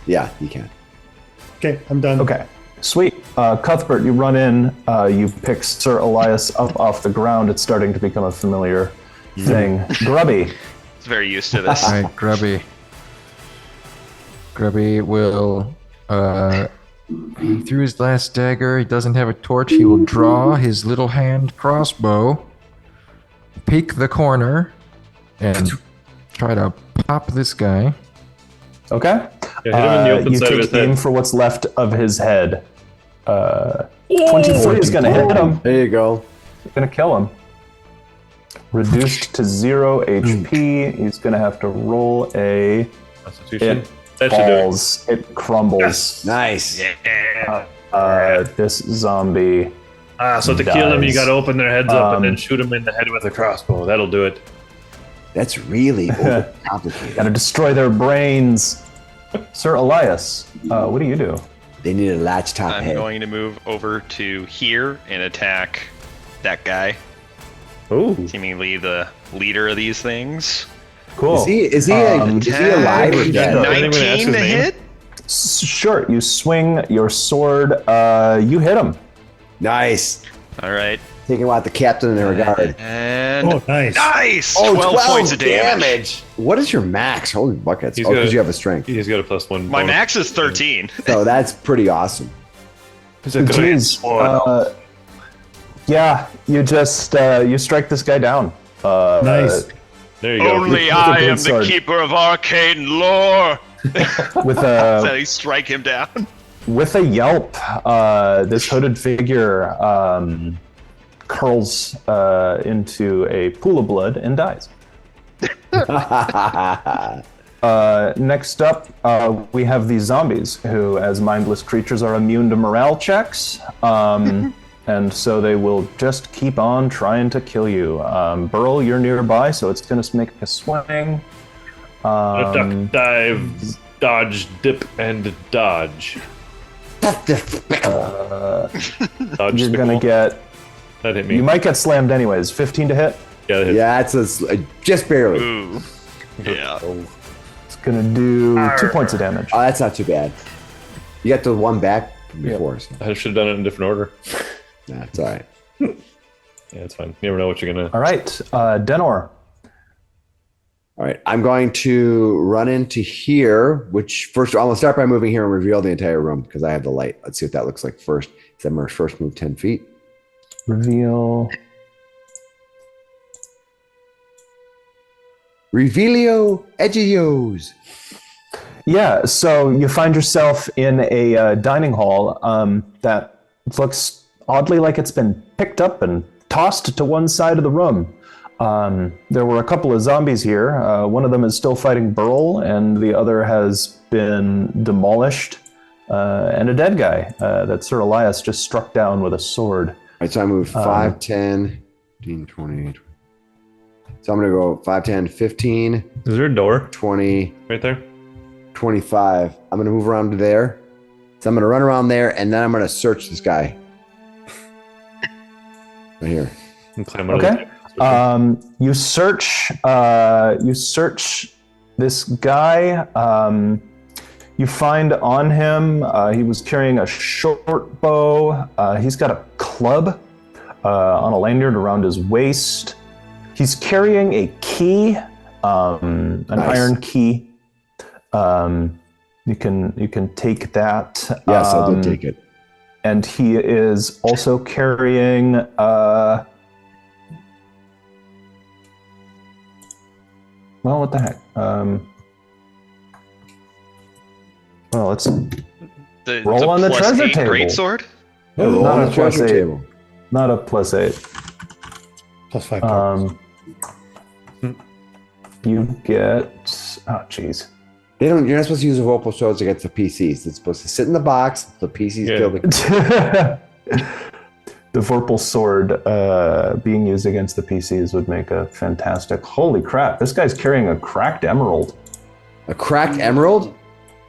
yeah, you can. Okay, I'm done. Okay, sweet. Cuthbert, you run in. You pick Sir Elias up off the ground. It's starting to become a familiar thing. Grubby, it's very used to this. All right, Grubby. Grubby will. He threw his last dagger. He doesn't have a torch. He will draw his little hand crossbow, peek the corner, and try to pop this guy. okay? Yeah, hit him in the open You side of take his head. aim for what's left of his head. 23 is going to hit him. There you go. Going to kill him. Reduced to 0 HP. He's going to have to roll a... Constitution. It That should do it. falls. It crumbles. Nice. This zombie... So to kill them, you dies. got to open their heads up and then shoot them in the head with a crossbow. That'll do it. That's really complicated. Got to destroy their brains. Sir Elias, what do you do? They need a latch top I'm head. going to move over to here and attack that guy, Ooh. seemingly the leader of these things. Cool. Is he alive or A dead? Anyone ask 19 his to name? hit? Sure, you swing your sword. You hit him. Nice. All right. Taking out the captain in their regard. And Oh, nice. nice! Oh, 12 points of damage. What is your max? Holy buckets. He's Because got- you have a strength. He's got a +1. My bonus. max is 13. So that's pretty awesome. He's a great Jeez. sword. Yeah, you just you strike this guy down. Nice. There you go. Only a I good am sword. the keeper of arcane lore. With So a you strike him down. with a yelp. This hooded figure curls into a pool of blood and dies. Next up, we have these zombies who, as mindless creatures, are immune to morale checks. And so they will just keep on trying to kill you. Burl, you're nearby, so it's going to make a swing. Duck, dive, dodge, dip, and dodge. Dodge You're going to spickle. get... That hit me. You might get slammed anyways. 15 to hit. Yeah, that hit. Yeah, it's just barely. Ooh. Yeah. It's going to do 2 points of damage. Oh, that's not too bad. You got the one back from before. So. I should have done it in a different order. Nah, it's all right. Yeah, it's fine. You never know what you're gonna. All right, Denor. All right, I'm going to run into here, which first, I'm going to start by moving here and reveal the entire room because I have the light. Let's see what that looks like first. Is my first move 10 feet? Reveal. Revealio Edgios. Yeah, so you find yourself in a dining hall that looks oddly like it's been picked up and tossed to one side of the room. There were a couple of zombies here. One of them is still fighting Burl, and the other has been demolished. And a dead guy that Sir Elias just struck down with a sword. All right, so I move 5, 10, 15, 20. So I'm going to go 5, 10, 15, Is there a door 20, right there? 25. I'm going to move around to there. So I'm going to run around there, and then I'm going to search this guy. Right here. And climb out Okay. of the You search. You search this guy. You find on him. He was carrying a short bow. He's got a club on a lanyard around his waist. He's carrying a key, an iron key. You can take that. Yes, I did take it. And he is also carrying. Well, what the heck? Well, let's Roll on the treasure table. Greatsword? Oh, not on a the treasure plus 8. table. not a +8. Plus 5 points. You get. Oh, jeez. You're not supposed to use the Vocal Swords against the PCs. It's supposed to sit in the box. The PCs Yeah. kill the. The Vorpal sword being used against the PCs would make a fantastic. Holy crap! This guy's carrying a cracked emerald. A cracked emerald?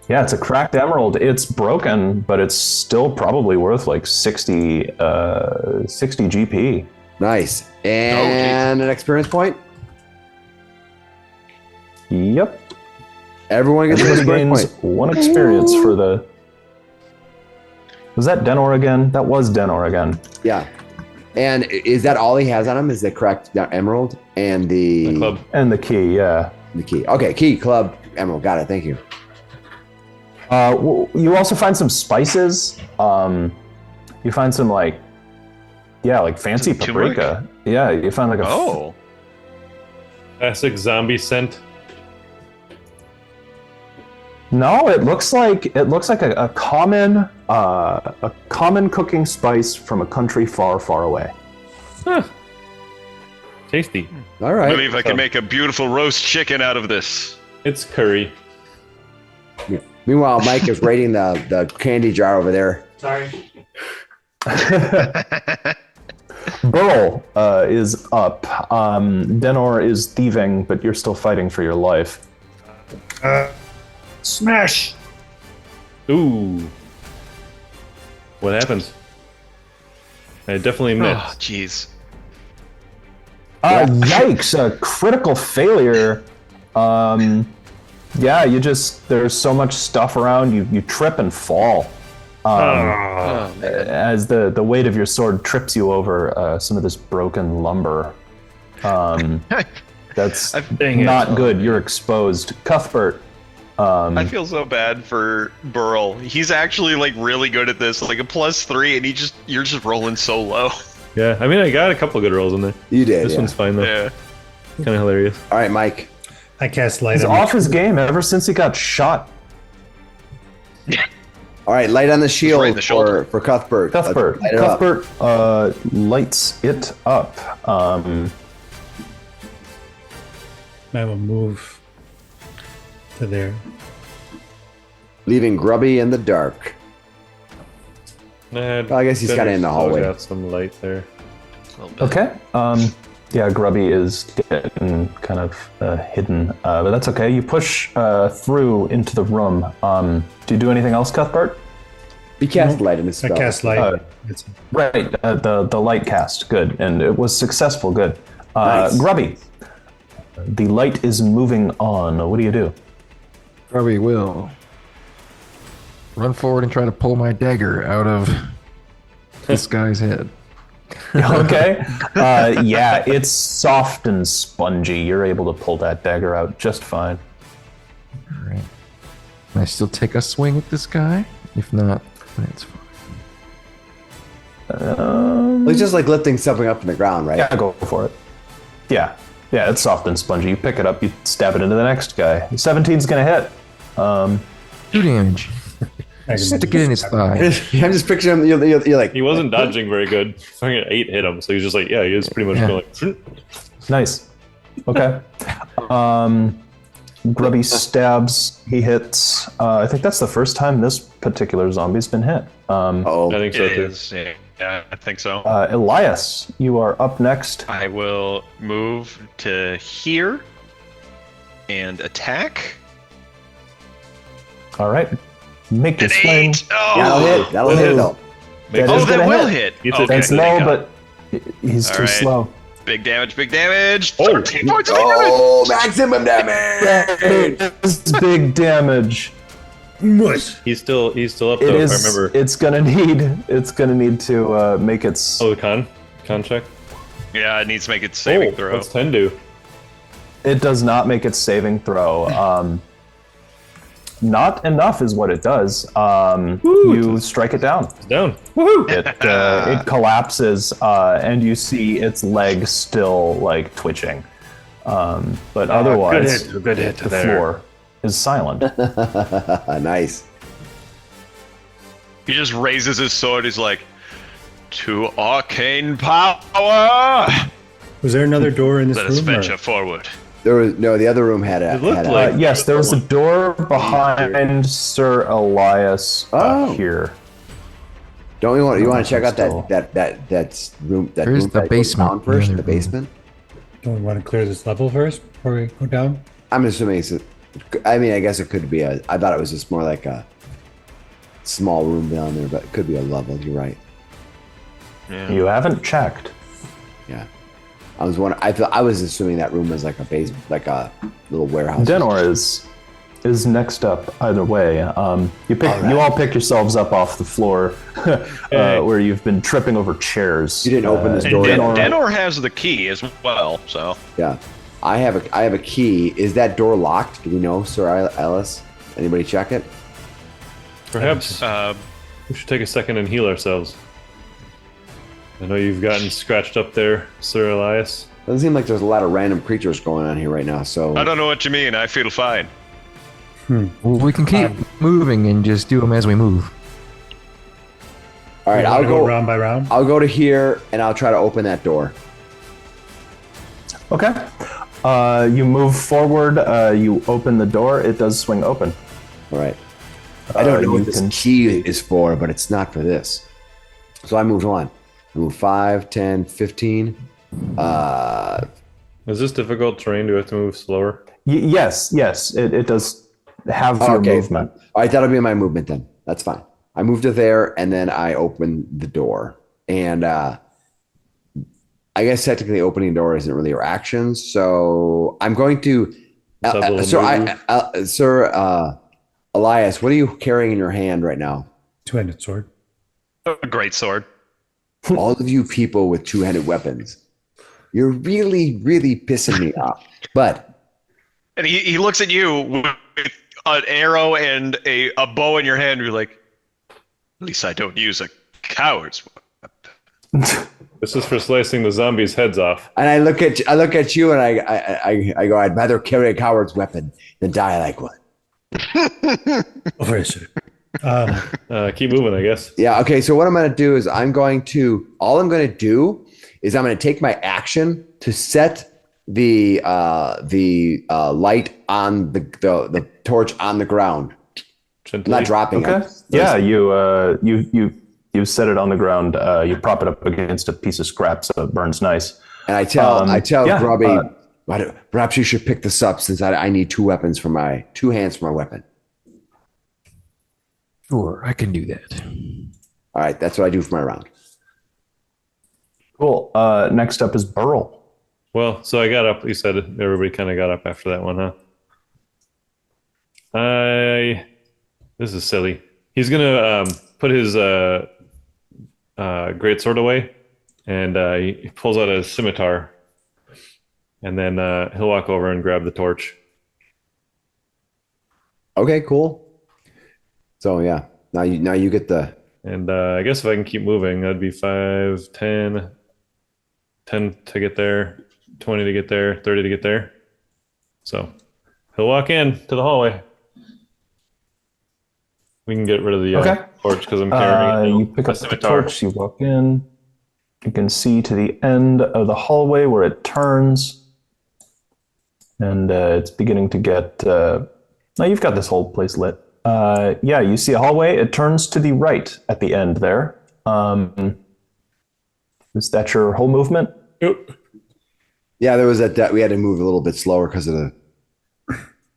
Yeah, it's a cracked emerald. It's broken, but it's still probably worth like 60 GP. Nice. And an experience point? Yep. Everyone gets an Everybody experience gains point. one experience for the. Was that Denor again? That was Denor again. Yeah. And is that all he has on him? Is the cracked emerald and the club. And the key, yeah. The key. Okay, key, club, emerald. Got it. Thank you. You also find some spices. You find some like fancy Some turmeric? paprika. Yeah, you find like a. Oh. Classic zombie scent. No, it looks like a common cooking spice from a country far, far away. Huh. Tasty. All I right. believe I can make a beautiful roast chicken out of this. It's curry. Meanwhile, Mike is raiding the candy jar over there. Sorry. Burl is up. Denor is thieving, but you're still fighting for your life. Smash! Ooh. What happens? I definitely Oh, missed. jeez. Yikes! A critical failure. Yeah, there's so much stuff around you trip and fall. Oh, man. As the weight of your sword trips you over some of this broken lumber. That's Dang it. not good. You're exposed. Cuthbert. I feel so bad for Burl. He's actually like really good at this, like a +3, and you're just rolling so low. Yeah, I mean, I got a couple good rolls in there. You did. This Yeah. one's fine though. Yeah. Kind of hilarious. All right, Mike. I cast light He's on off his game ever since he got shot. All right, light on the shield right in the shoulder. for Cuthbert. Cuthbert. Light it up. Cuthbert lights it up. I will move to there. Leaving Grubby in the dark. Well, I guess he's kinda in the hallway. Got some light there. Okay. Yeah, Grubby is getting kind of hidden, but that's okay. You push through into the room. Do you do anything else, Cuthbert? He cast light in his I spell. cast light. It's- Right, the light cast, good, and it was successful, good. Nice. Grubby, the light is moving on. What do you do? Probably will run forward and try to pull my dagger out of this guy's head. Okay. Yeah, it's soft and spongy. You're able to pull that dagger out just fine. All right. Can I still take a swing at this guy? If not, that's fine. It's just like lifting something up from the ground, right? Yeah, go for it. Yeah, it's soft and spongy. You pick it up, you stab it into the next guy. 17's gonna hit. 2 damage. Stick it in his thigh. I'm just picturing him. You're like, He wasn't dodging very good. Fucking 8 hit him, so he's just like, yeah, he was pretty much Yeah. going like. Nice. Okay. Grubby stabs. He hits. I think that's the first time this particular zombie's been hit. oh, I think so It too. is. Yeah, I think so. Elias, you are up next. I will move to here and attack. All right. Make your An swing. 8. Oh, that'll hit. That'll That hit is- though. Makes That is it- gonna that will hit. hit. It's a- That's there low, you go. but he's too All right. slow. Big damage, big damage. Oh. 13 points of damage. Oh, maximum damage. It's big damage. Mush. He's still up It though. If I is. remember. It's gonna need to make its. Oh, the con check. Yeah, it needs to make its saving throw. What's 10 do? It does not make its saving throw. Not enough is what it does. You strike it down. It's down. It collapses, and you see its leg still like twitching. But otherwise, Good hit the floor is silent. Nice. He just raises his sword. He's like, to arcane power. Was there another door in this Let us room? venture Or? forward. There was no. The other room had a. It looked had a- like- Yes, there was a door behind Sir Elias Oh. here. Don't you want? You want to check out Still. that room? That There's room the that goes basement, down first. the The other room. basement. Don't we want to clear this level first before we go down? I'm assuming it's. I mean, I guess it could be a. I thought it was just more like a small room down there, but it could be a level. You're right. You haven't checked. Yeah. I was wondering. I was assuming that room was like a base, like a little warehouse. Denor is next up. Either way, you all pick yourselves up off the floor where you've been tripping over chairs. You didn't open this And door. Denor has the key as well, so. Yeah. I have a key. Is that door locked? Do we know, Sir Ellis? Anybody check it? Perhaps we should take a second and heal ourselves. I know you've gotten scratched up there, Sir Elias. Doesn't seem like there's a lot of random creatures going on here right now. So I don't know what you mean. I feel fine. Well, we can keep moving and just do them as we move. All right, You I'll wanna go round by round. I'll go to here and I'll try to open that door. Okay. You move forward. You open the door. It does swing open. All right. I don't know you what this can key see- is for, but it's not for this. So I moved on. I moved 5, 10, 15. Is this difficult terrain? Do I have to move slower? Yes. It does have your Okay. movement. All right, that'll be my movement then. That's fine. I moved to there and then I opened the door. And I guess technically opening the door isn't really your actions. So I'm going to. Double Sir Elias, what are you carrying in your hand right now? Two-handed sword. A great sword. All of you people with two-handed weapons, you're really, really pissing me off. But And he looks at you with an arrow and a bow in your hand. You're like, at least I don't use a coward's weapon. This is for slicing the zombies' heads off. and I look at you and I go, I'd rather carry a coward's weapon than die like one. Over shit. Keep moving, I guess. Yeah. Okay. So what I'm going to do is I'm going to take my action to set the light on the torch on the ground. Gently. Not dropping Okay. it. Yeah. You set it on the ground. You prop it up against a piece of scrap so it burns nice. And I tell yeah, Grubby, perhaps you should pick this up since I need two hands for my weapon. Sure, I can do that. All right. That's what I do for my round. Cool. Next up is Burl. Well, so I got up. You said everybody kind of got up after that one, huh? This is silly. He's gonna put his great sword away, and he pulls out a scimitar, and then he'll walk over and grab the torch. Okay. Cool. So yeah, now you get the. And I guess if I can keep moving, that'd be 5, 10, 10 to get there, 20 to get there, 30 to get there. So he'll walk in to the hallway. We can get rid of the torch because I'm carrying You pick a up the scimitar. torch. You walk in. You can see to the end of the hallway where it turns, and it's beginning to get. Now you've got this whole place lit. Yeah, you see a hallway. It turns to the right at the end there. Is that your whole movement? Yeah, there was that we had to move a little bit slower because of the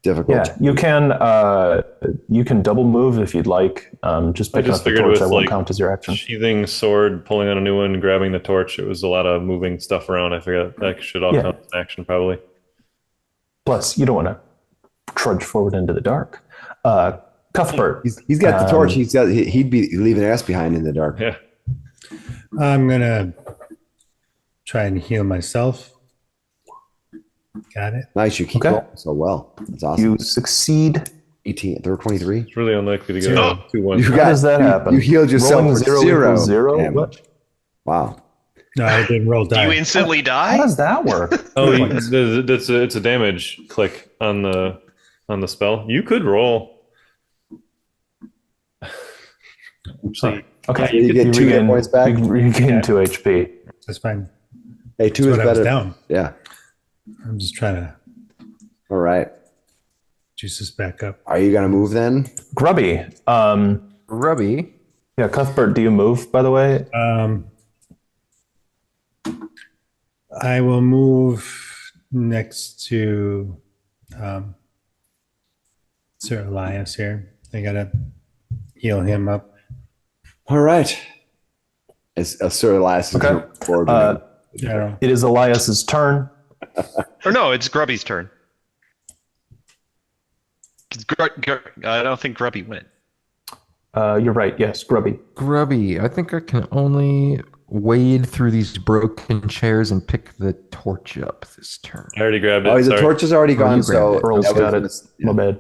difficulty. Yeah, you can double move if you'd like. Just picking up the figured torch, with, that won't like, count as your action. Sheathing sword, pulling out a new one, grabbing the torch. It was a lot of moving stuff around. I figured that should all count as action probably. Plus, you don't want to trudge forward into the dark. Cuthbert. He's got the torch. He'd be leaving us behind in the dark. Yeah. I'm gonna try and heal myself. Got it. Nice, you keep Okay. going so well. That's awesome. You succeed. 18, they're 23. It's really unlikely to get Zero. a 2-1. You How does that happen? You healed yourself Rolling for zero zero. equals zero? damage. What? Wow. No, I didn't roll Do die. you instantly How die? does that work? Oh, it's a damage click on the spell. You could roll. Actually, Okay. You get 2 hit points back. You regain 2 HP. That's fine. Hey, 2 That's is what I was better. down. Yeah. I'm just trying to All right. juice this back up. Are you gonna move then? Grubby. Grubby. Yeah, Cuthbert, do you move, by the way? I will move next to Sir Elias here. I gotta heal him up. All right. As Sir Elias is Okay. moving forward. Yeah. It is Elias's turn. Or no, it's Grubby's turn. 'Cause I don't think Grubby went. You're right. Yes, Grubby. Grubby. I think I can only wade through these broken chairs and pick the torch up this turn. I already grabbed it. Oh, the Sorry. torch is already you gone. grabbed So it. Earl's that got was- it. My bad.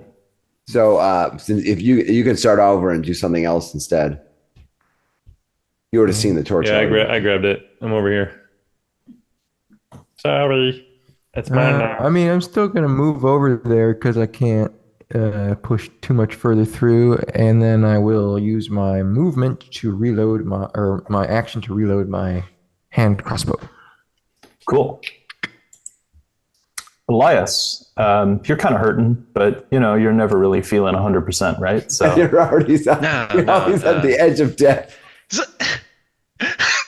So since if you can start over and do something else instead. You would have seen the torch. Yeah, already. I grabbed it. I'm over here. Sorry. That's mine now. I mean, I'm still gonna move over there because I can't push too much further through, and then I will use my movement to reload my action to reload my hand crossbow. Cool. Elias, you're kind of hurting, but you're never really feeling 100%, right? So You're always at the edge of death.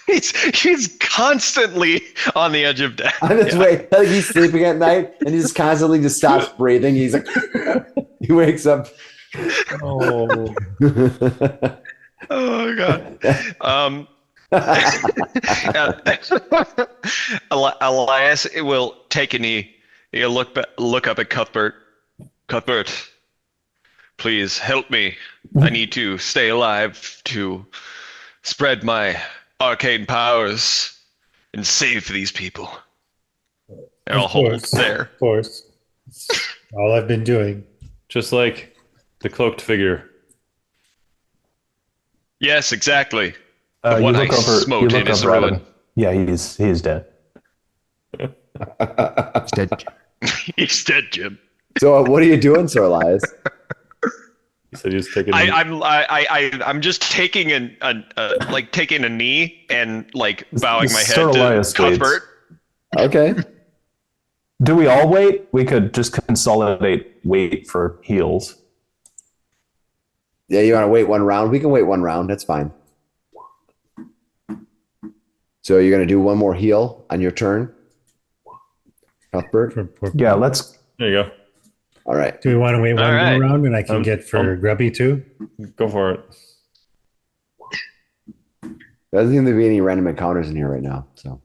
He's constantly on the edge of death. On his way, like he's sleeping at night and he just constantly just stops breathing. He's like, he wakes up. Oh. Oh God. Elias will take a knee. He'll look up at Cuthbert. Cuthbert, please help me. I need to stay alive to spread my arcane powers and save these people. And I'll hold there. Of course. It's all I've been doing. Just like the cloaked figure. Yes, exactly. you What I look over, smote you in look is over at ruin. him. Yeah, he's dead. He's dead. He's dead, Jim. So what are you doing, Sir Elias? He said he's taking. I'm just taking taking a knee and like bowing my head Sir to Elias Cuthbert. Okay. Do we all wait? We could just consolidate wait for heals. Yeah, you want to wait one round? We can wait one round. That's fine. So you're going to do one more heal on your turn, Cuthbert? Yeah, let's. There you go. All right. Do we want to wait one right. more round and I can get for Grubby too? Go for it. There doesn't seem to be any random encounters in here right now. So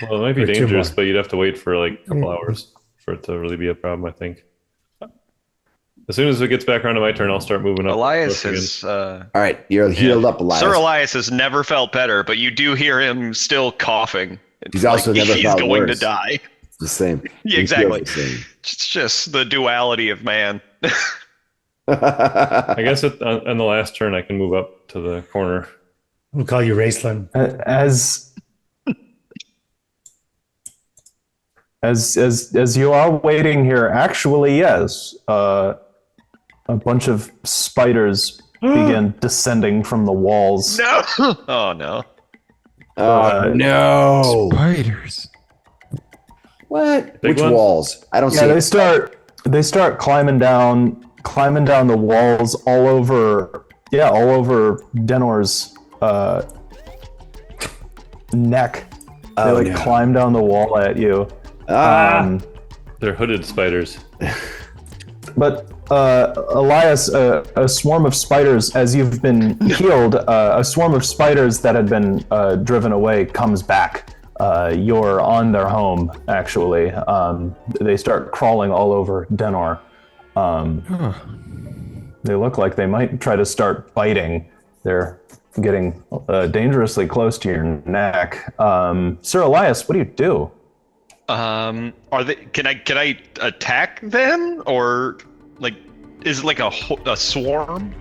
Well, it might be Or two dangerous, more. but you'd have to wait for like a couple hours for it to really be a problem, I think. As soon as it gets back around to my turn, I'll start moving up. Elias again. has. all right, you're healed up, Elias. Sir Elias has never felt better, but you do hear him still coughing. He's also never he's felt going worse. to die. It's the same. Yeah, He exactly. feels the same. It's just the duality of man. I guess on the last turn, I can move up to the corner. We'll call you Raceland. As you are waiting here, actually, yes, a bunch of spiders begin descending from the walls. No. Oh no. Oh no! Spiders. What? Big Which ones? walls? I don't see. Yeah, it. they start climbing down the walls all over Denor's neck. Oh, They no. climb down the wall at you. They're hooded spiders. But Elias, a swarm of spiders, as you've been healed, a swarm of spiders that had been driven away comes back. You're on their home, actually. They start crawling all over Denor. They look like they might try to start biting. They're getting dangerously close to your neck. Sir Elias, what do you do? Are they? Can I attack them, or like is it like a swarm?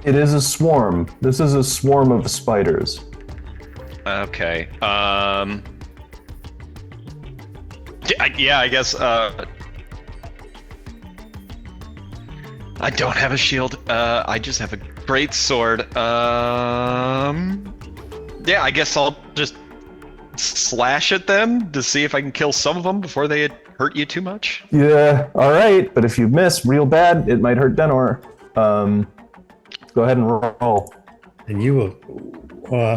It is a swarm. This is a swarm of spiders. Okay. Yeah, I guess. I don't have a shield. I just have a great sword. Yeah, I guess I'll just slash at them to see if I can kill some of them before they hurt you too much. Yeah, all right. But if you miss real bad, it might hurt Denor. Go ahead and roll. And you will.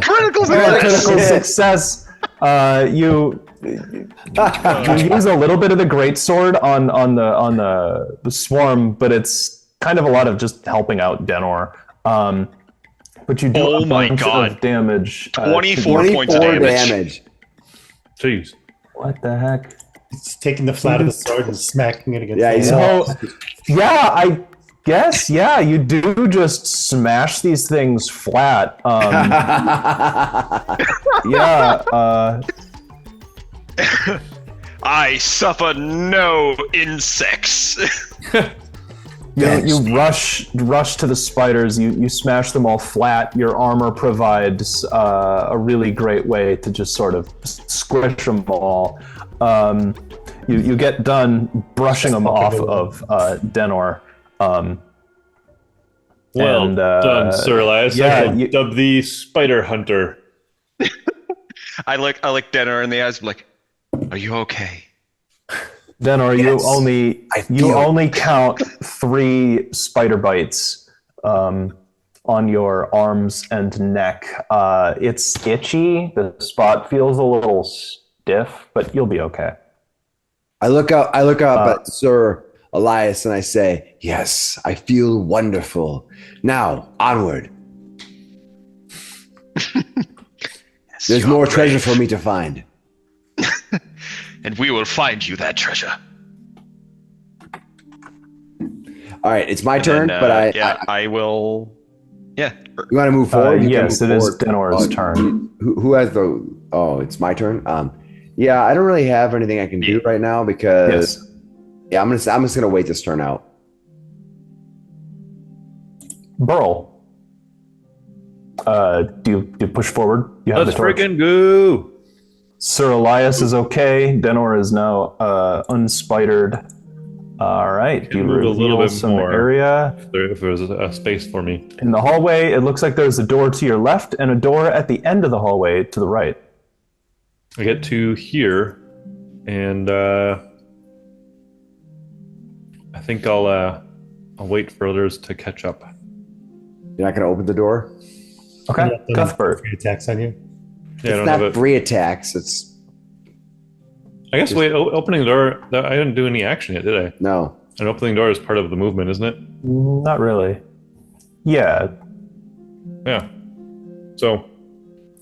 Critical Critical success. You use a little bit of the greatsword on the swarm, but it's kind of a lot of just helping out Denor. But you do Oh a my bunch God. of damage. 24 points of 24 damage. Jeez. What the heck? It's taking the flat of the sword and smacking it against Yeah, the he's wall. So, yeah, I guess, yeah, you do just smash these things flat. Yeah, I suffer no insects. you rush to the spiders. You smash them all flat. Your armor provides a really great way to just sort of squish them all. you get done brushing them off of Denor. Well and, done, Sir Elias. yeah, I shall dub thee Spider Hunter. I look Denner in the eyes. I'm like, "Are you okay?" Denor, Yes, you only count 3 spider bites on your arms and neck. It's itchy. The spot feels a little stiff, but you'll be okay. I look up at Sir Elias and I say, yes, I feel wonderful. Now, onward. Yes, There's you more are treasure brave. for me to find. And we will find you that treasure. All right, it's my And turn, then, but I will. Yeah. you want to move forward? You can Yes, move it is forward. Denor's turn. Who has the? Oh, it's my turn. Yeah, I don't really have anything I can do right now because Yes. yeah, I'm just gonna wait this turn out. Burl. Do you push forward? You have Let's the torch. freaking go. Sir Elias is okay. Denor is now unspidered. All right. Can You move a little reveal bit some more. area. If there's a space for me. In the hallway, it looks like there's a door to your left and a door at the end of the hallway to the right. I get to here, and I think I'll wait for others to catch up. You're not gonna open the door. Okay. Nothing Cuthbert. free attacks on you. Yeah, I It's don't have not it. free attacks. It's I guess wait, opening the door. I didn't do any action yet, did I? no. An opening door is part of the movement, isn't it? Not really. Yeah. Yeah. So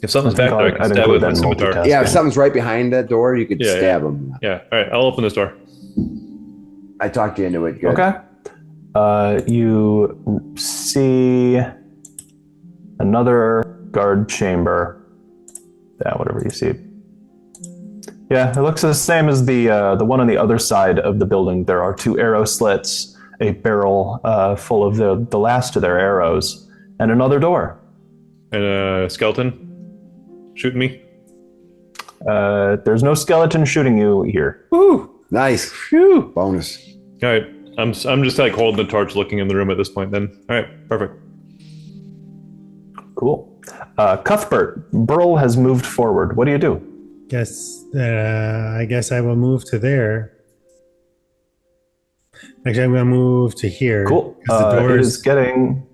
if something's I think back there, I I'd can stab it include with my that scimitar. multitasking. Yeah, if something's right behind that door, you could Yeah, stab them. Yeah. All right. I'll open this door. I talked you into it. Good. Okay. You see another guard chamber. Yeah, whatever you see. Yeah, it looks the same as the one on the other side of the building. There are 2 arrow slits, a barrel full of the last of their arrows, and another door. And a skeleton shooting me. There's no skeleton shooting you here. Woo! Nice. Phew! Bonus. All right. I'm just like holding the torch, looking in the room at this point. Then. All right. Perfect. Cool. Cuthbert, Burl has moved forward. What do you do? I guess I will move to there. Actually, I'm gonna move to here. Cool. 'Cause the door It is. is getting...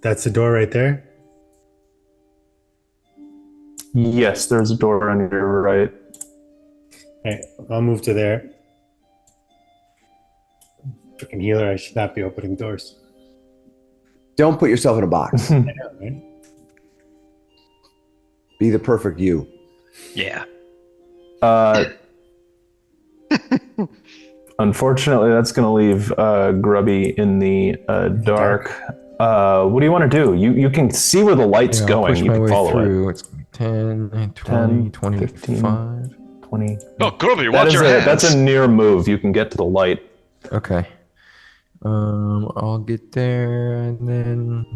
That's the door right there. Yes, there's a door on your right. Okay, I'll move to there. Freaking healer! I should not be opening doors. Don't put yourself in a box. I know, right? Be the perfect you. Yeah. Unfortunately, that's going to leave Grubby in the dark. What do you want to do? You can see where the light's Yeah, I'll going. push You my can way follow it. through. It's 10, 20, 25. 20. Oh, Grubby, That watch is your hands. that's a near move. You can get to the light. Okay. I'll get there and then.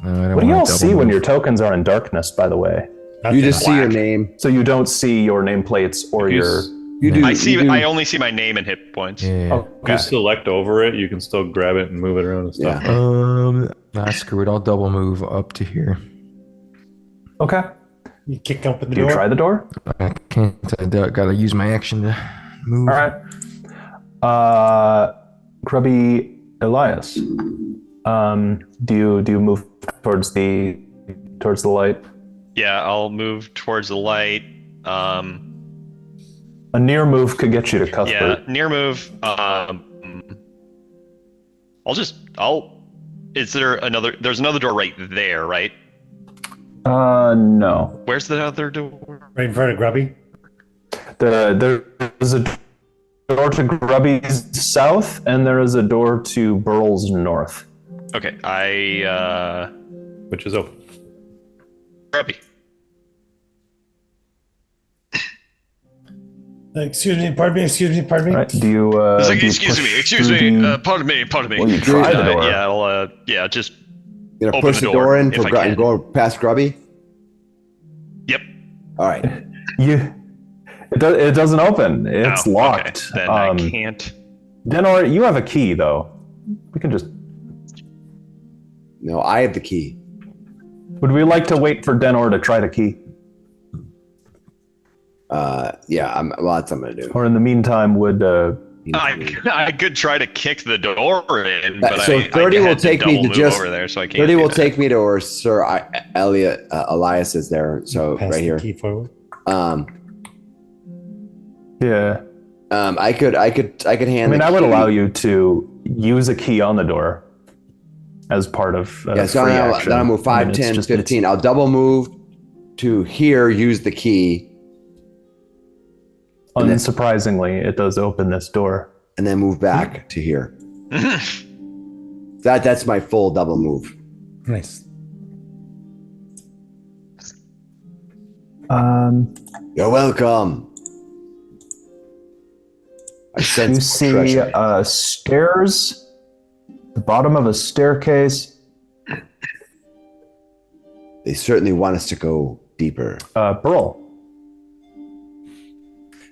No, I don't What do wanna y'all double see when move. your tokens are in darkness, by the way? You just see your Black. name. So you don't see your nameplates or your... You do. I see. you do- I only see my name and hit points. Yeah. If you select over it, you can still grab it and move it around and stuff. Yeah. Nah, screw it. I'll double move up to here. Okay. You kick open the Do you door. try the door? I can't. I gotta use my action to move. All right. Grubby Elias. Do you move towards the light? Yeah, I'll move towards the light. A near move could get you to Yeah, Cuthbert. near move. Is there another? There's another door right there, right? No. Where's the other door? Right in front of Grubby. There's a door to Grubby's south, and there is a door to Burl's north. Okay, Which is open. Grubby. Excuse me, pardon me, All right. Do you? It's like, do you excuse push me, excuse through me. the- Pardon me. Well, you try the door. Yeah, I'll. Just. You're gonna Open push the the door door in if for I can. and go past Grubby. Yep. All right. You It doesn't open. It's Oh, locked. Okay. Then I can't. Denor, you have a key though. We can just. No, I have the key. Would we like to wait for Denor to try the key? Yeah, well, that's what I'm going to do. Or in the meantime, would I could try to kick the door in, but So 30 I will had take to me double to move just over there, so I can't. 30 do will that. take me to where Sir Elliot Elias is there. So Pass right the here. key forward. yeah. I could hand. I mean, the I would key. allow you to use a key on the door as part of Yeah, so free then action. I'll move 5, I mean, it's 10, just- 15. I'll double move to here, use the key, Unsurprisingly, it does open this door. and then move back to here. That's my full double move. Nice. You're welcome. I You sense see treasure. stairs, the bottom of a staircase. They certainly want us to go deeper. Burl,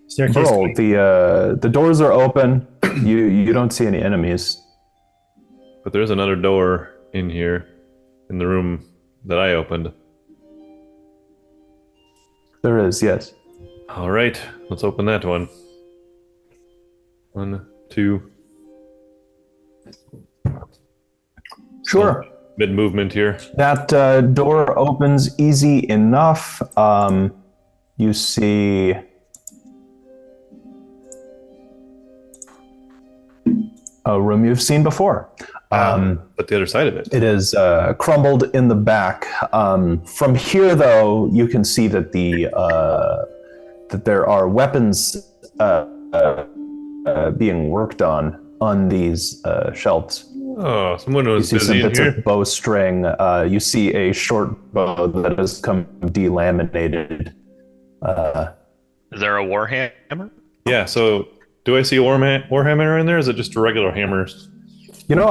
Staircase. the doors are open. You don't see any enemies. But there's another door in here, in the room that I opened. There is, yes. All right, let's open that one. 1, 2. Sure. Mid movement here. That door opens easy enough. You see a room you've seen before. But the other side of it. It is crumbled in the back. From here, though, you can see that that there are weapons being worked on these shelves. Oh, someone You was see some busy in bits here. of bowstring. You see a short bow that has come delaminated. Is there a warhammer? Yeah. So, do I see a warhammer in there? Or is it just a regular hammer? You know,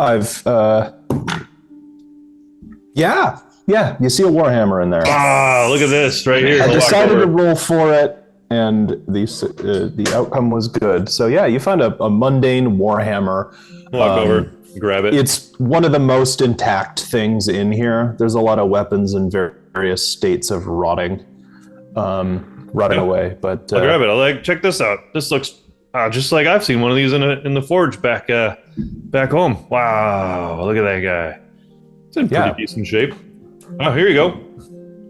yeah, you see a warhammer in there. Ah, look at this right here. I I'll walk decided to over. roll for it, and the outcome was good. So yeah, you find a mundane warhammer. Walk over, grab it. It's one of the most intact things in here. There's a lot of weapons in various states of rotting away. But I'll grab it. I'll check this out. This looks just like I've seen one of these in the forge back home. Wow, look at that guy. It's in pretty decent shape. Oh, here you go.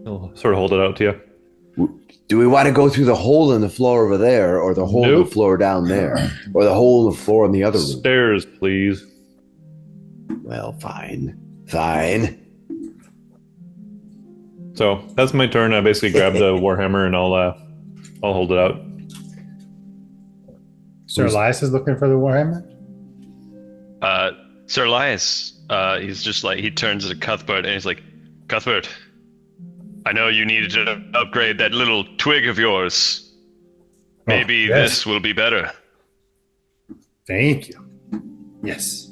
I'll sort of hold it out to you. Do we want to go through the hole in the floor over there, or the hole in Nope. the floor down there, or the hole in the floor in the other room? Stairs, please. Well, fine. So that's my turn. I basically grab the warhammer and I'll hold it out. Sir Elias is looking for the warhammer. Sir Elias, he's just like, he turns to Cuthbert and he's like, Cuthbert, I know you needed to upgrade that little twig of yours. Maybe yes. this will be better. Thank you. Yes.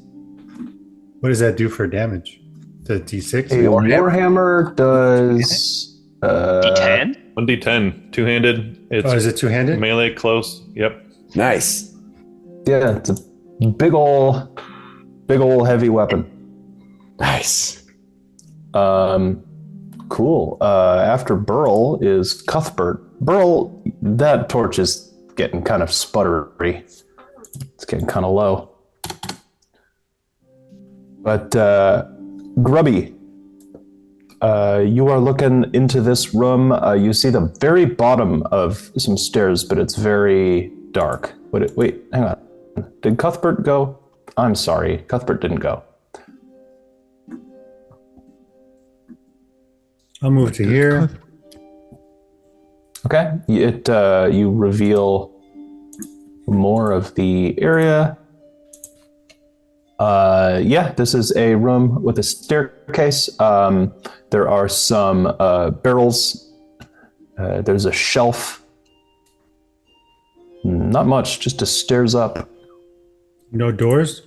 What does that do for damage? The D6? a warhammer does. D10? 1d10, two-handed. It's Oh, is it two-handed? melee, close. Yep. Nice. Yeah, it's a big ol' heavy weapon. Nice. Cool. After Burl is Cuthbert. Burl, that torch is getting kind of sputtery. It's getting kind of low. But Grubby, you are looking into this room. You see the very bottom of some stairs, but it's very dark. Wait, hang on. Did Cuthbert go? I'm sorry, Cuthbert didn't go. I'll move to here. Okay. You reveal more of the area. This is a room with a staircase. There are some barrels. There's a shelf. Not much, just a stairs up. No doors?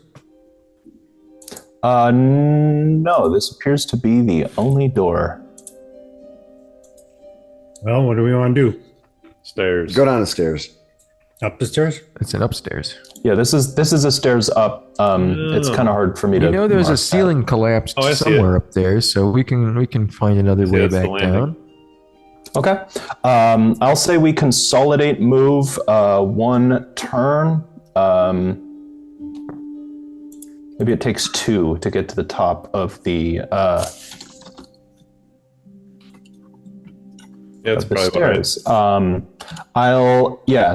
No, this appears to be the only door. Well, what do we want to do? Stairs. Go down the stairs. Up the stairs? It's an upstairs. Yeah, this is a stairs up. It's kind of hard for me to. You know, there's mark a ceiling collapsed Oh, I see somewhere up there, so we can find another way that's the back landing. down. Okay. I'll say we consolidate move one turn. Maybe it takes 2 to get to the top of the Yeah, that's of the probably about right. stairs.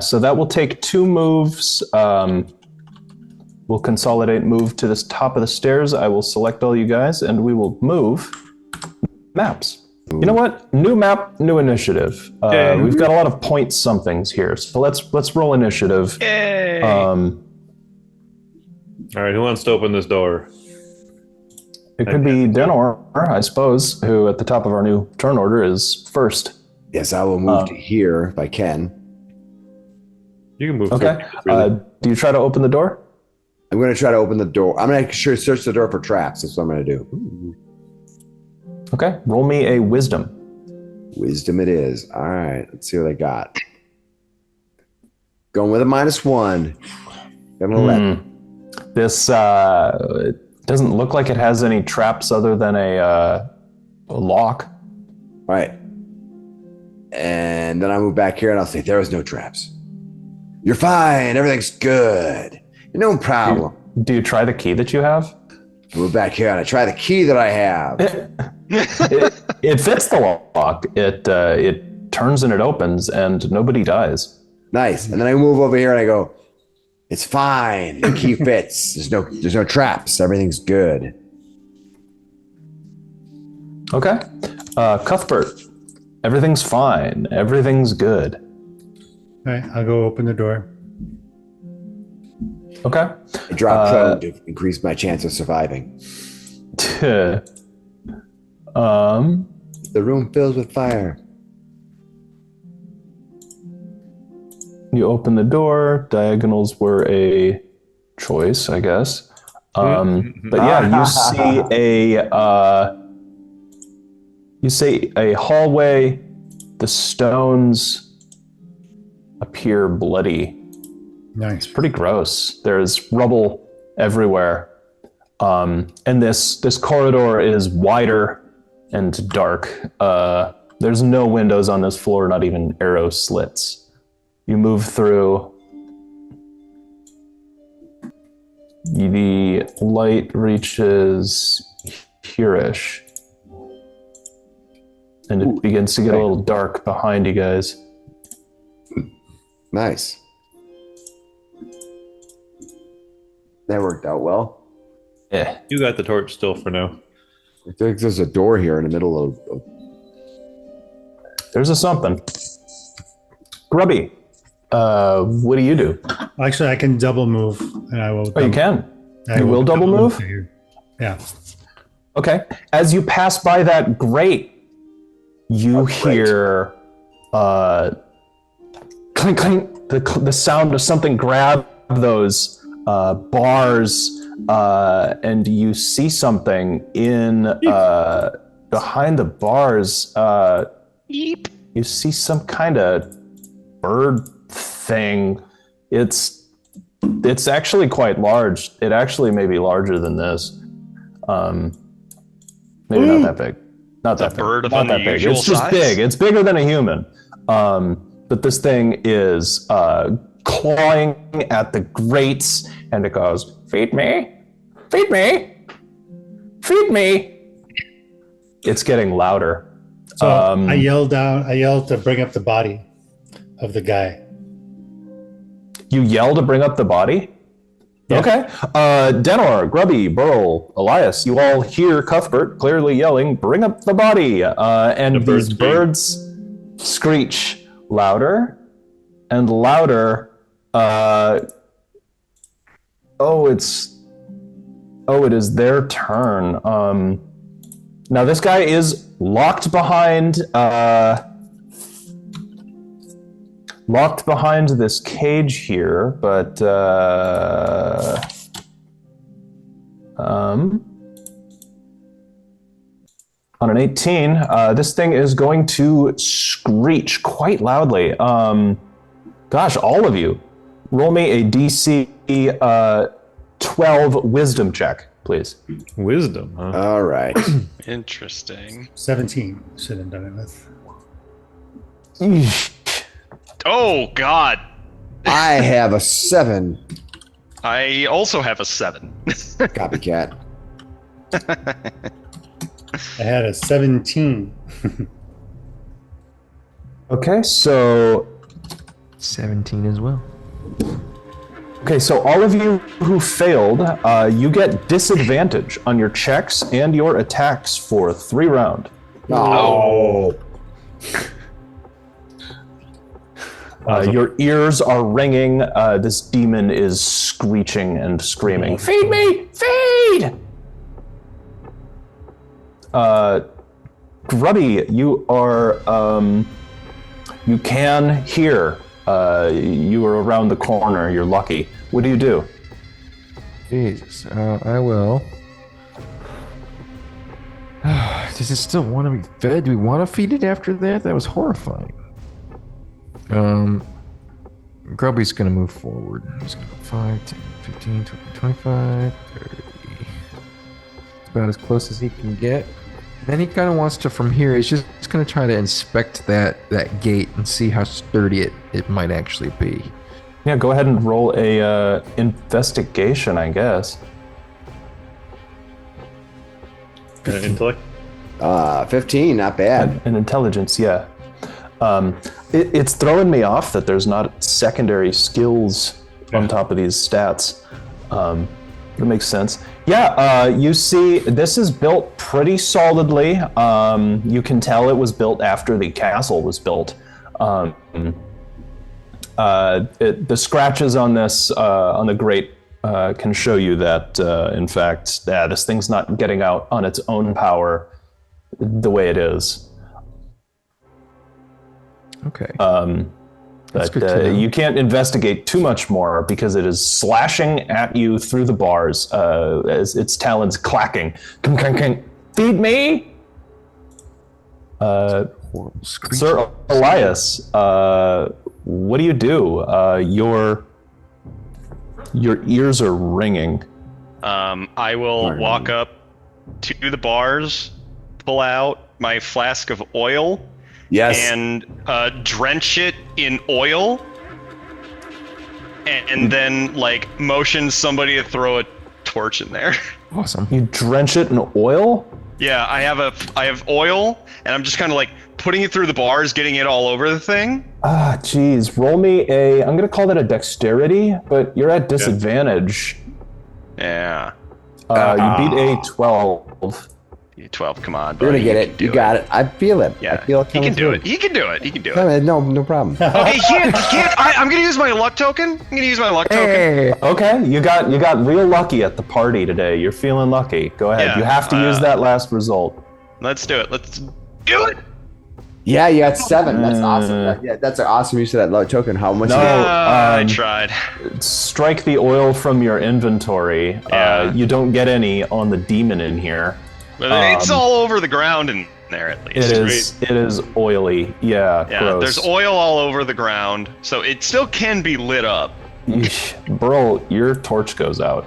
So that will take 2 moves. We'll consolidate move to this top of the stairs. I will select all you guys, and we will move maps. You know what? New map, new initiative. We've got a lot of point somethings here, so let's roll initiative. Yay! All right, who wants to open this door? It could be Denor, I suppose, who at the top of our new turn order is first. Yes, I will move to here if I can. You can move. Okay. Really. Do you try to open the door? I'm going to try to open the door. I'm going to search the door for traps. That's what I'm going to do. Okay. Roll me a wisdom. Wisdom it is. All right. Let's see what I got. Going with a -1. Got an 11. This it doesn't look like it has any traps other than a lock. All right. And then I move back here and I'll say, there was no traps. You're fine. Everything's good. No problem. Do you try the key that you have? I move back here and I try the key that I have. It fits the lock. It turns and it opens, and nobody dies. Nice. And then I move over here and I go, it's fine. The key fits. There's no traps. Everything's good. Okay. Cuthbert, everything's fine. Everything's good. All right, I'll go open the door. Okay. I drop prone to increase my chance of surviving. The room fills with fire. You open the door. Diagonals were a choice, I guess. But yeah, you see a hallway. The stones appear bloody. Nice. Pretty gross. There's rubble everywhere. And this corridor is wider and dark. There's no windows on this floor, not even arrow slits. You move through. The light reaches here-ish. And it begins to get a little dark behind you guys. Nice. That worked out well. Yeah. You got the torch still for now. I think there's a door here in the middle of There's a something. Grubby, what do you do? Actually, I can double move, and I will. Oh, you can. I You will double move? here. Yeah. Okay. As you pass by that grate, you hear clink, clink, the sound of something grab those bars, and you see something in behind the bars. Yeep. You see some kind of bird thing. It's actually quite large. It actually may be larger than this. Maybe not that big. Not that big. Bird of Not that big. unusual It's just size? big. It's bigger than a human. But this thing is clawing at the grates, and it goes, "Feed me, feed me, feed me." It's getting louder. So I yelled to bring up the body of the guy. You yell to bring up the body? Yeah. Okay. Denor, Grubby, Burl, Elias, you all hear Cuthbert clearly yelling, "Bring up the body." And The these birds birds screech louder and louder. It is their turn. Now this guy is locked behind this cage here, but On an 18, this thing is going to screech quite loudly. Gosh, all of you, roll me a DC 12 wisdom check, please. Wisdom, huh? All right. Interesting. 17 should have done it with. Oh God! I have a 7. I also have a 7. Copycat. I had a 17. Okay, so 17 as well. so all of you who failed, you get disadvantage on your checks and your attacks for 3 rounds. Oh. Your ears are ringing. This demon is screeching and screaming. Feed me! Feed! Grubby, you are, you can hear. You are around the corner. You're lucky. What do you do? Jesus, I will. Does it still want to be fed? Do we want to feed it after that? That was horrifying. Grubby's gonna move forward. He's gonna go 5, 10, 15, 20, 25, 30. It's about as close as he can get. Then he kind of wants to, from here, he's just gonna try to inspect that gate and see how sturdy it might actually be. Yeah, go ahead and roll a investigation, I guess. Intellect? 15, not bad. An intelligence, yeah. It's throwing me off that there's not secondary skills on top of these stats. That makes sense. Yeah, you see, this is built pretty solidly. You can tell it was built after the castle was built. The scratches on this, on the grate, can show you that, in fact, this thing's not getting out on its own power the way it is. Okay. But good to know. you can't investigate too much more because it is slashing at you through the bars as its talons clacking. Feed me! Sir Elias, what do you do? Your ears are ringing. I will walk up to the bars, pull out my flask of oil, Yes. and drench it in oil, and then like motion somebody to throw a torch in there. Awesome. You drench it in oil? Yeah, I have oil, and I'm just kind of like putting it through the bars, getting it all over the thing. Ah, geez. Roll me I'm gonna call that a dexterity, but you're at disadvantage. Yeah. You beat a 12. 12, come on, You're buddy. gonna get it. You got it. I feel it. Yeah, I feel it he coming can do through. it. He can do it. He can do it. No problem. Okay, he can't. I'm gonna use my luck token. I'm gonna use my luck token. Hey. Okay, you got real lucky at the party today. You're feeling lucky. Go ahead. Yeah, You have to use that last result. Let's do it. Let's do it. Yeah, you got 7. That's awesome. Yeah, that's an awesome use of that low token. How much? No. I tried. Strike the oil from your inventory. Yeah. You don't get any on the demon in here. But it's all over the ground in there at least. It is oily. Yeah, Yeah, gross. there's oil all over the ground, so it still can be lit up. Eesh. Bro, your torch goes out.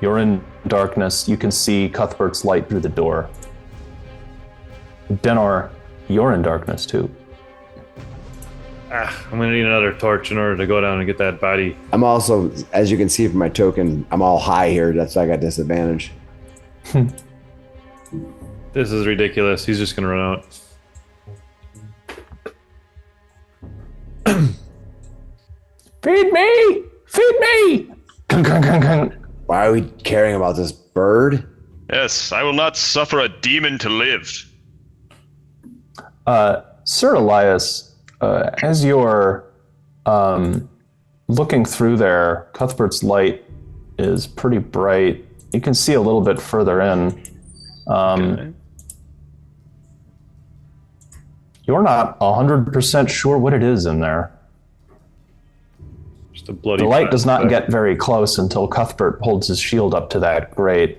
You're in darkness. You can see Cuthbert's light through the door. Denar, you're in darkness too. I'm gonna need another torch in order to go down and get that body. I'm also, as you can see from my token, I'm all high here. That's why I got disadvantage. This is ridiculous. He's just gonna run out. Feed me! Feed me! Why are we caring about this bird? Yes, I will not suffer a demon to live. Sir Elias, as you're looking through there, Cuthbert's light is pretty bright. You can see a little bit further in. Okay. You're not 100% sure what it is in there. Just a bloody. The light does not fire. get very close until Cuthbert holds his shield up to that grate.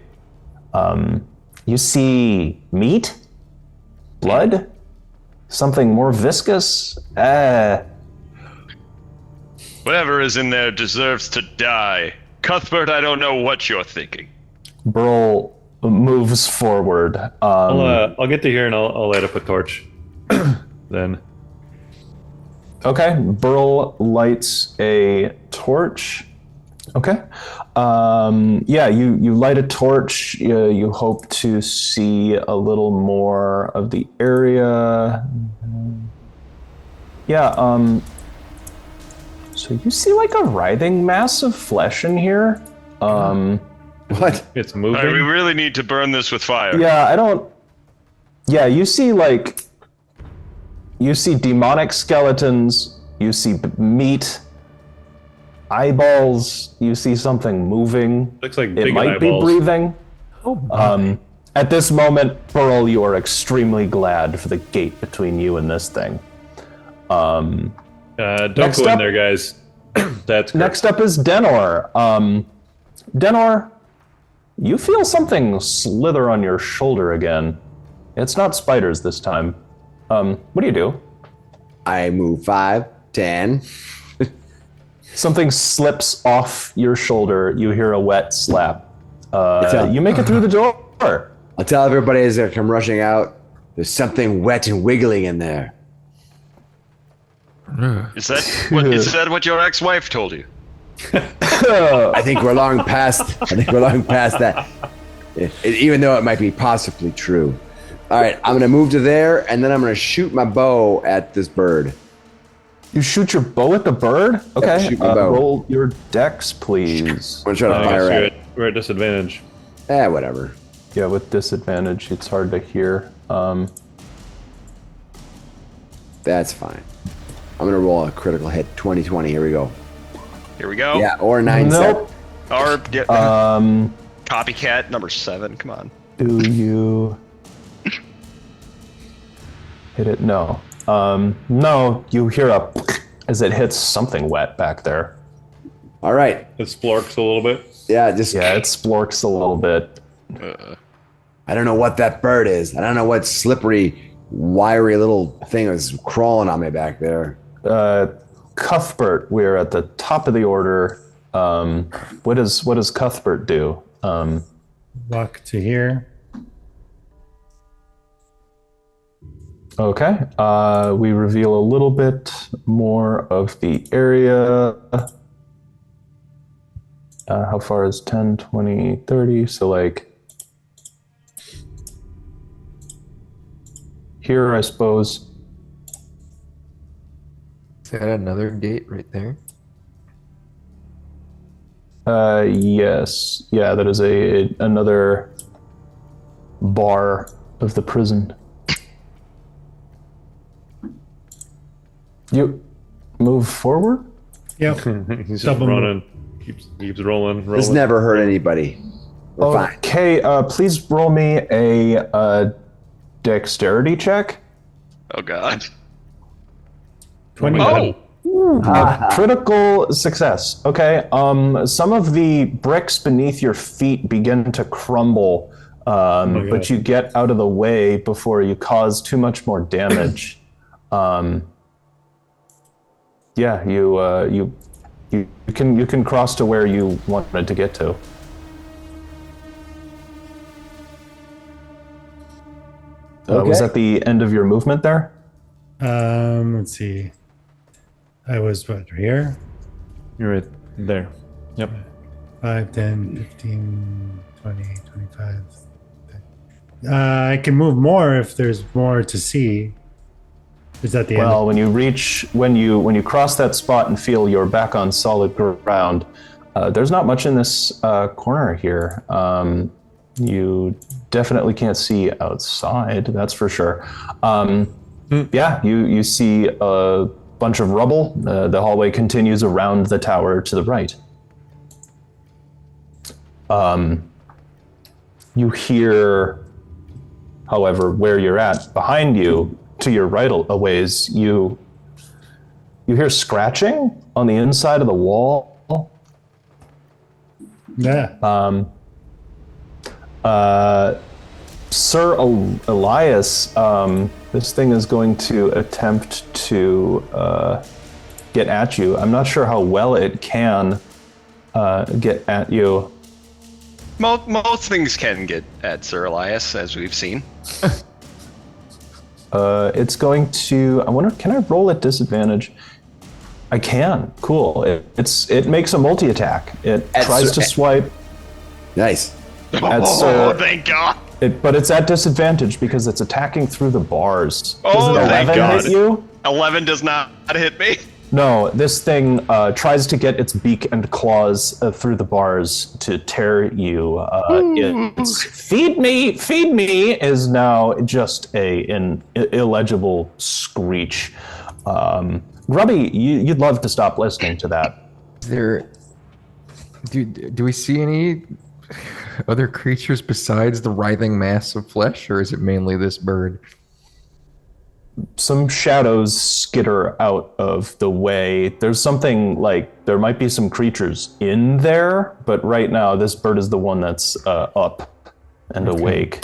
You see meat, blood, something more viscous. Whatever is in there deserves to die. Cuthbert, I don't know what you're thinking. Burl moves forward. I'll get to here and I'll light up a torch. Then. Okay, Burl lights a torch. Okay. Yeah, you light a torch. You hope to see a little more of the area. Yeah, so you see like a writhing mass of flesh in here. What? It's moving. All right, we really need to burn this with fire. Yeah, you see demonic skeletons, you see meat, eyeballs, you see something moving. Looks like It big might eyeballs. be breathing. At this moment, Burl, you are extremely glad for the gate between you and this thing. Don't Next go in up- there, guys. That's correct. Next up is Denor. Denor, you feel something slither on your shoulder again. It's not spiders this time. What do you do? I move 5, 10. Something slips off your shoulder. You hear a wet slap. a- You make it through the door. I'll tell everybody as they come rushing out, there's something wet and wiggling in there. Is that what your ex-wife told you? I think we're long past that. Even though it might be possibly true. All right, I'm going to move to there, and then I'm going to shoot my bow at this bird. You shoot your bow at the bird? Okay, shoot my bow. roll your dex, please. I'm going to try to fire at it. We're at disadvantage. Whatever. Yeah, with disadvantage, it's hard to hear. That's fine. I'm going to roll a critical hit. 2020. Here we go. Here we go. Yeah, or 9 Nope. Our Um, copycat number 7. Come on. do you hit it? No. No, you hear a as it hits something wet back there. All right. It splorks a little bit. Yeah, just Yeah, it splorks a little bit. I don't know what that bird is. I don't know what slippery, wiry little thing is crawling on me back there. Cuthbert, we're at the top of the order. What does Cuthbert do? Walk to here. Okay. We reveal a little bit more of the area. How far is 10, 20, 30? So like here, I suppose. Is that another gate right there? Yes. Yeah, that is another bar of the prison. You move forward? Yep. He's just Double running. Keeps rolling. This never hurt anybody. We're fine. Okay, please roll me a dexterity check. Oh God. 21. Critical success. Okay. Some of the bricks beneath your feet begin to crumble, but you get out of the way before you cause too much more damage. Yeah, you can cross to where you wanted to get to. Was that the end of your movement there? Let's see. I was what, here? You're right there. Yep. 5, 10, 15, 20, 25. I can move more if there's more to see. Is that the end? Well, when you cross that spot and feel you're back on solid ground, there's not much in this corner here. You definitely can't see outside, that's for sure. Yeah, you see a bunch of rubble. The hallway continues around the tower to the right. You hear, however, where you're at, behind you, to your right a ways, you hear scratching on the inside of the wall. Yeah. Sir Elias, this thing is going to attempt to get at you. I'm not sure how well it can get at you. Most things can get at Sir Elias, as we've seen. It's going to. I wonder. Can I roll at disadvantage? I can. Cool. It makes a multi-attack. It tries to swipe. Nice. Oh, thank God. But it's at disadvantage because it's attacking through the bars. Oh, Does an thank 11 God. hit you? 11 does not hit me. No, this thing tries to get its beak and claws through the bars to tear you. It's feed me is now just an illegible screech. Grubby, you'd love to stop listening to that. Do we see any other creatures besides the writhing mass of flesh, or is it mainly this bird? Some shadows skitter out of the way. There's something like there might be some creatures in there, but right now this bird is the one that's up and awake.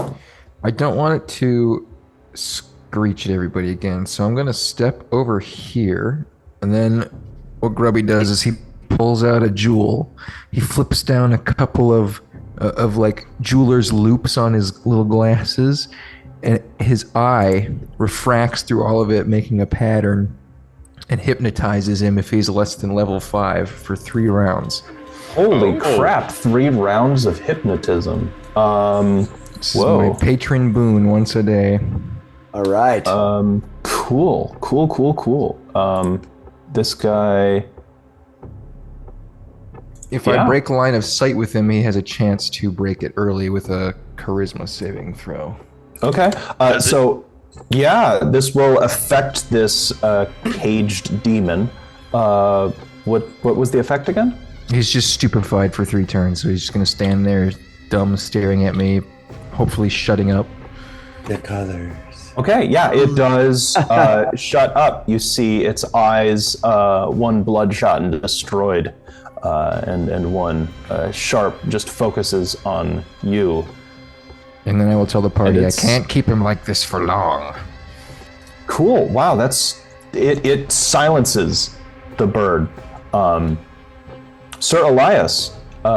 I don't want it to screech at everybody again, so I'm gonna step over here, and then what Grubby does is he pulls out a jewel. He flips down a couple of like jeweler's loops on his little glasses, and his eye refracts through all of it, making a pattern, and hypnotizes him if he's less than level 5 for 3 rounds. Holy crap, 3 rounds of hypnotism. This is my patron boon once a day. All right. Cool. This guy... If I break line of sight with him, he has a chance to break it early with a charisma saving throw. Okay. This will affect this caged demon. What was the effect again? He's just stupefied for 3 turns, so he's just gonna stand there, dumb, staring at me, hopefully shutting up. The colors. Okay, yeah, it does shut up. You see its eyes, one bloodshot and destroyed, and one sharp just focuses on you. And then I will tell the party, I can't keep him like this for long. Cool. Wow, that's it. It silences the bird. Sir Elias, you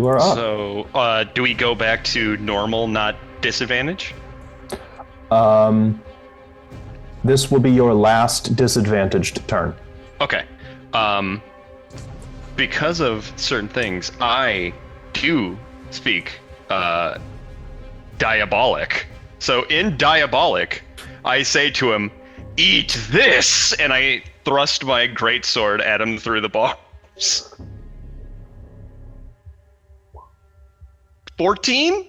are up. So, do we go back to normal, not disadvantage? This will be your last disadvantaged turn. Okay. Because of certain things, I do speak diabolic. So in diabolic, I say to him, "Eat this!" and I thrust my greatsword at him through the bars. 14?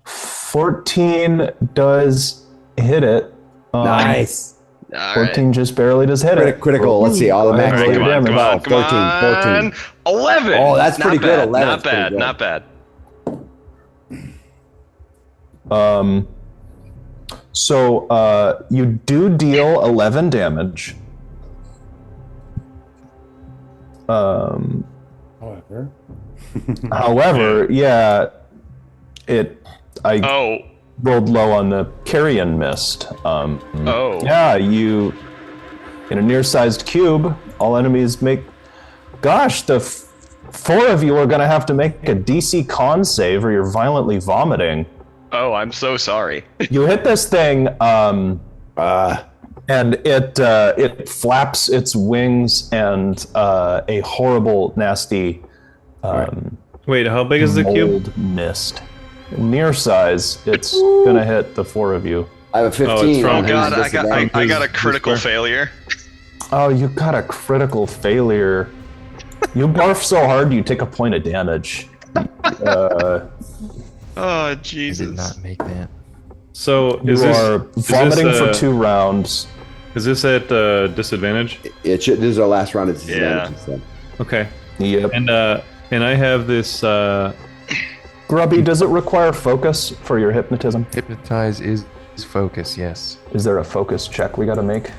14 does hit it. Nice. 14 just barely does hit it. Critical. Let's see. All the max All right, come on, 14. 11. Oh, that's pretty good. 11 Not bad. Not bad. So you do deal 11 damage. However, yeah, I rolled low on the carrion mist. Yeah, you, in a near-sized cube, all enemies make... Gosh, the 4 of you are going to have to make a DC con save or you're violently vomiting. Oh, I'm so sorry. You hit this thing, and it flaps its wings, and a horrible, nasty... Wait, how big is the cube? mold mist. Near size, it's gonna hit the 4 of you. I have a 15. Oh, it's from- Oh god, I got a critical failure. Oh, you got a critical failure. You barf so hard, you take a point of damage. Oh, I Jesus. did not make that. So You are vomiting for 2 rounds. Is this at disadvantage? This is our last round of disadvantage. Yeah. Okay. Yep. And I have this. Grubby, does it require focus for your hypnotism? Hypnotize is focus, yes. Is there a focus check we gotta make?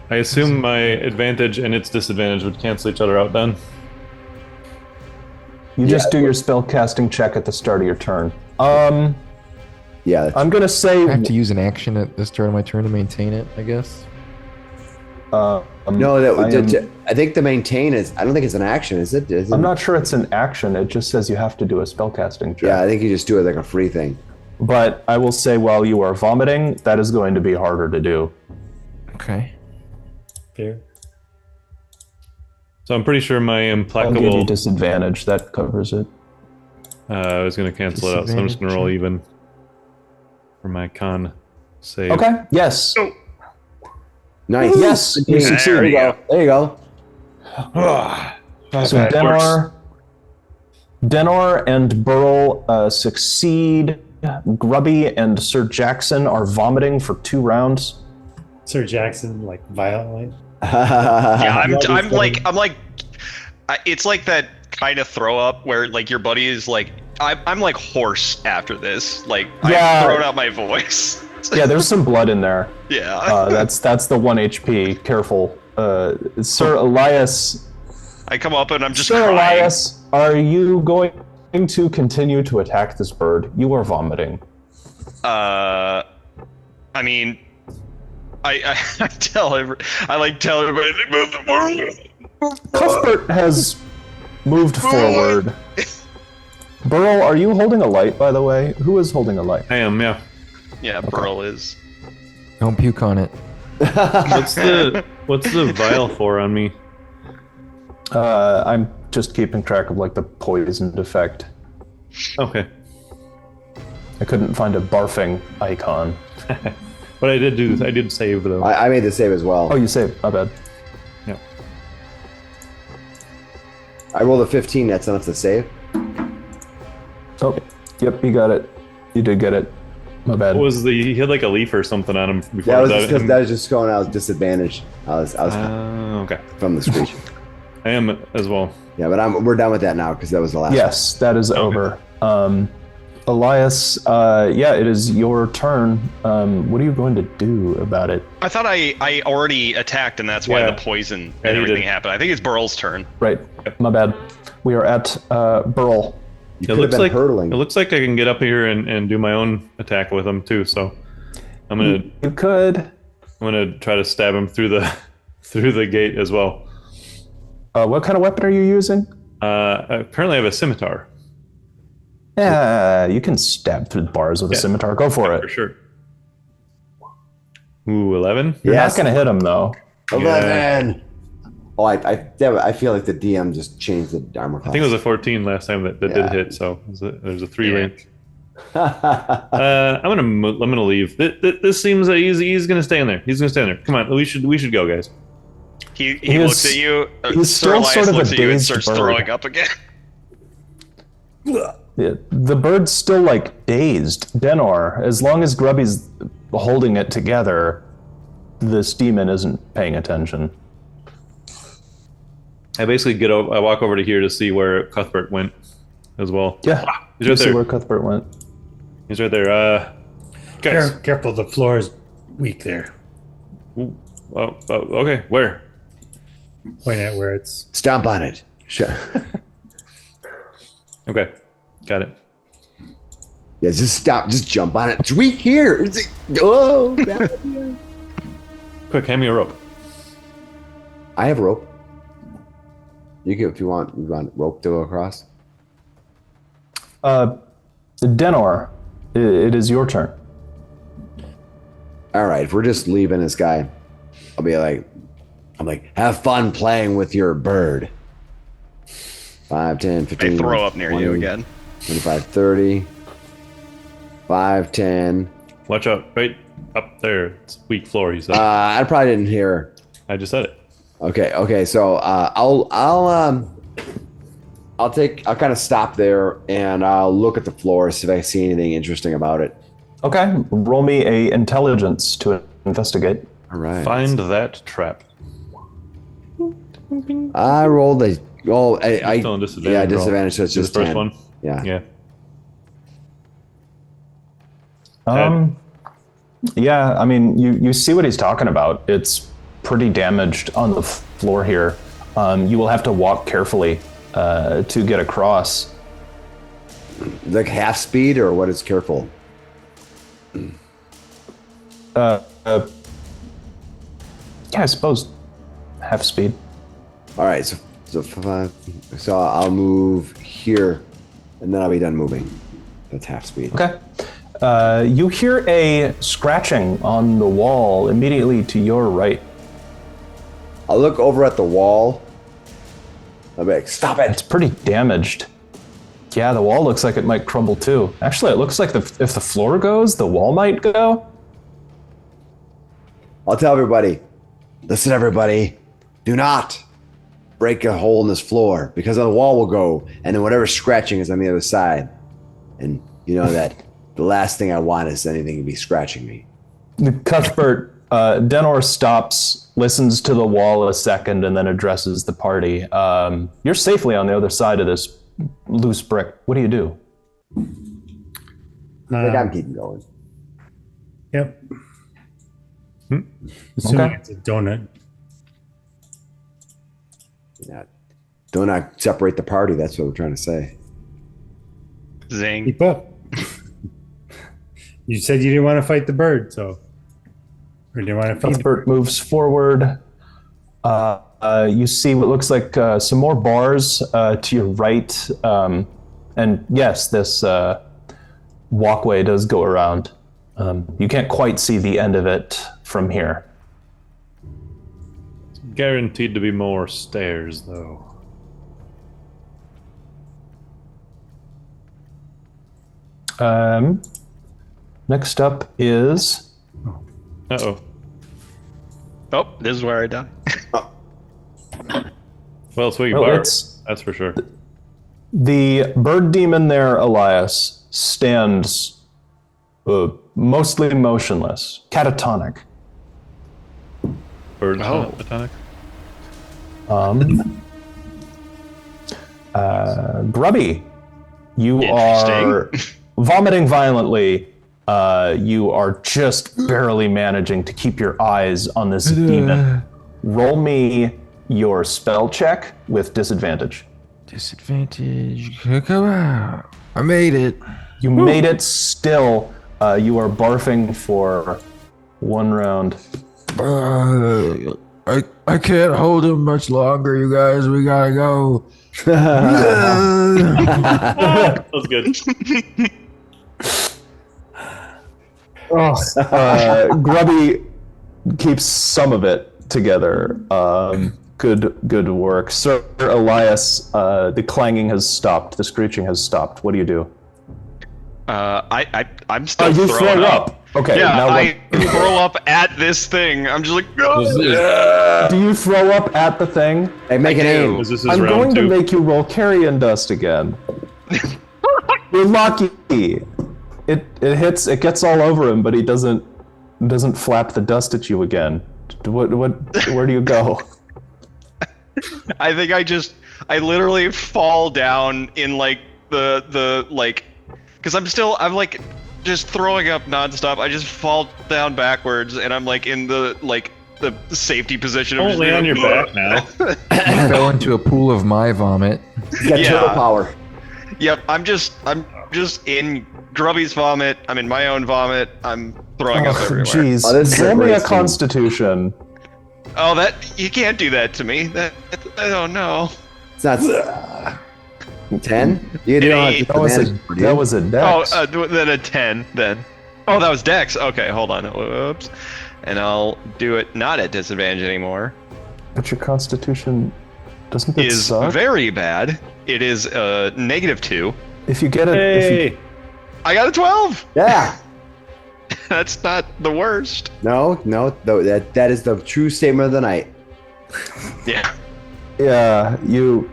I assume my advantage and its disadvantage would cancel each other out then. You just do your spell casting check at the start of your turn. Yeah. I'm gonna say I have to use an action at the start of my turn to maintain it, I guess. No, I think the maintain is. I don't think it's an action, is it? I'm not sure it's an action. It just says you have to do a spell casting check. Yeah, I think you just do it like a free thing. But I will say, while you are vomiting, that is going to be harder to do. Okay. Fair. So I'm pretty sure my I'll implacable. give you disadvantage. That covers it. I was going to cancel it out, so I'm just going to roll even for my con save. Okay. Yes. Nice. Yes. You succeed. There you go. There you go. So Denor and Burl succeed. Grubby and Sir Jackson are vomiting for 2 rounds. Sir Jackson, like violently. Yeah, I'm like, it's like that kind of throw up where like your buddy is like, I'm like hoarse after this. Like I've thrown out my voice. Yeah, there's some blood in there. Yeah. That's the 1 HP. Careful. Sir Elias. I come up and I'm just Sir crying. Elias, are you going to continue to attack this bird? You are vomiting. I mean, I tell everybody to move the world. Cuthbert has moved forward. Burl, are you holding a light, by the way? Who is holding a light? I am, yeah. Yeah, Burl is. Don't puke on it. What's the vial for on me? I'm just keeping track of like the poisoned effect. Okay. I couldn't find a barfing icon. But I did save though. I made the save as well. Oh, you saved. My bad. Yeah. I rolled a 15. That's enough to save. Oh, yep, you got it. You did get it. My bad. What was he had like a leaf or something on him before. Yeah, that was just going. I was disadvantaged. I was Okay. from the screech. I am as well. Yeah, but we're done with that now because that was the last. Yes, that is over. Elias, it is your turn. What are you going to do about it? I thought I already attacked, and that's why the poison and you everything did. happened. I think it's Burl's turn. Right, my bad. We are at Burl. You could have been hurtling. It looks like I can get up here and do my own attack with him too. So I'm gonna try to stab him through the gate as well. What kind of weapon are you using? Currently I have a scimitar. Yeah, you can stab through the bars with a scimitar. Go for For it. sure. Ooh, 11. You're Yes. not going to hit him though. 11. Oh, I feel like the DM just changed the armor class. I think it was a 14 last time that did hit. So there's a 3 range. I'm gonna leave. This seems that he's gonna stay in there. He's gonna stay in there. Come on, we should go, guys. He looks at you. he's Sir still Elias sort of a looks at you and dazed starts bird. throwing up again. Yeah, the bird's still like dazed. Denor, as long as Grubby's holding it together, this demon isn't paying attention. I basically I walk over to here to see where Cuthbert went as well. Yeah, He's you right see there. where Cuthbert went. He's right there. Guys. Careful, the floor is weak there. Ooh, oh, okay. Where? Point at where it's. Stomp on it. Sure. Okay, got it. Yeah, just stop. Just jump on it. It's weak here. Oh, bad. Quick, hand me a rope. I have rope. You can, if you want rope to go across. Denor, it is your turn. All right, if we're just leaving this guy, I'm like, have fun playing with your bird. 5, 10, 15. They throw up near 20, you again. 25, 30. 5, 10. Watch out! Right up there. It's weak floor. He said. I probably didn't hear. I just said it. Okay. So I'll kind of stop there and I'll look at the floor, see if I see anything interesting about it. Okay, roll me a intelligence to investigate. All right. Find that trap. I rolled a. Oh, I Still in disadvantage. yeah, roll. disadvantage. So it's Do just the first 10. one. Yeah. Yeah, I mean, you see what he's talking about. It's pretty damaged on the floor here. You will have to walk carefully to get across. Like half speed, or what is careful? Yeah, I suppose half speed. All right, so I'll move here, and then I'll be done moving. That's half speed. Okay. You hear a scratching on the wall immediately to your right. I'll look over at the wall. I'll be like, stop it! It's pretty damaged. Yeah, the wall looks like it might crumble too. Actually, it looks like if the floor goes, the wall might go. I'll tell everybody, listen, everybody, do not break a hole in this floor, because the wall will go, and then whatever scratching is on the other side. And you know that the last thing I want is anything to be scratching me. Cuthbert, Denor stops, listens to the wall a second, and then addresses the party. You're safely on the other side of this loose brick. What do you do? I think I'm keeping going. Yep. Assuming Okay. it's a donut. Yeah. Do not separate the party. That's what we're trying to say. Zing. Keep up. You said you didn't want to fight the bird, so. Or didn't want to feed the Cuthbert moves forward. You see what looks like some more bars to your right. And yes, this walkway does go around. You can't quite see the end of it from here. Guaranteed to be more stairs, though. Next up is... Uh-oh. Oh, this is where I die. Well, sweet Oh, bar. it's- That's for sure. The bird demon there, Elias, stands mostly motionless, catatonic. Bird Oh. attack. Grubby, you Interesting. are vomiting violently. You are just barely managing to keep your eyes on this demon. Roll me your spell check with disadvantage. Disadvantage. Come on. I made it. You made it still. You are barfing for one round. I can't hold him much longer, you guys. We gotta go. That was good. Grubby keeps some of it together. Good work. Sir Elias, the clanging has stopped. The screeching has stopped. What do you do? I'm still You throwing throw up. up. Okay, Yeah, now I what? throw up at this thing. I'm just like, Do you throw up at the thing? Hey, make an aim. Is this his I'm round going two? to make you roll carrion dust again. You're lucky. It hits. It gets all over him, but he doesn't flap the dust at you again. Where do you go? I think I literally fall down in like the like, because I'm like just throwing up nonstop. I just fall down backwards, and I'm like in the safety position. of Don't just lay being on your like, back now. I fell into a pool of my vomit. You got Yeah. turtle power. Yep, I'm just in Grubby's vomit. I'm in my own vomit. I'm throwing up everywhere. Jeez. Oh, this is a Roll me great a scene. Constitution. Oh, that you can't do that to me. Oh no. It's not 10. You don't have Eight. to That was manage, do you? that was a dex. Oh, then a 10 then. Oh, that was Dex. Okay, hold on. Whoops. And I'll do it not at disadvantage anymore. But your Constitution doesn't it Is suck? very bad. It is -2. If you get it, if you, Hey! I got a 12. Yeah. That's not the worst. No, that is the true statement of the night. Yeah. yeah, you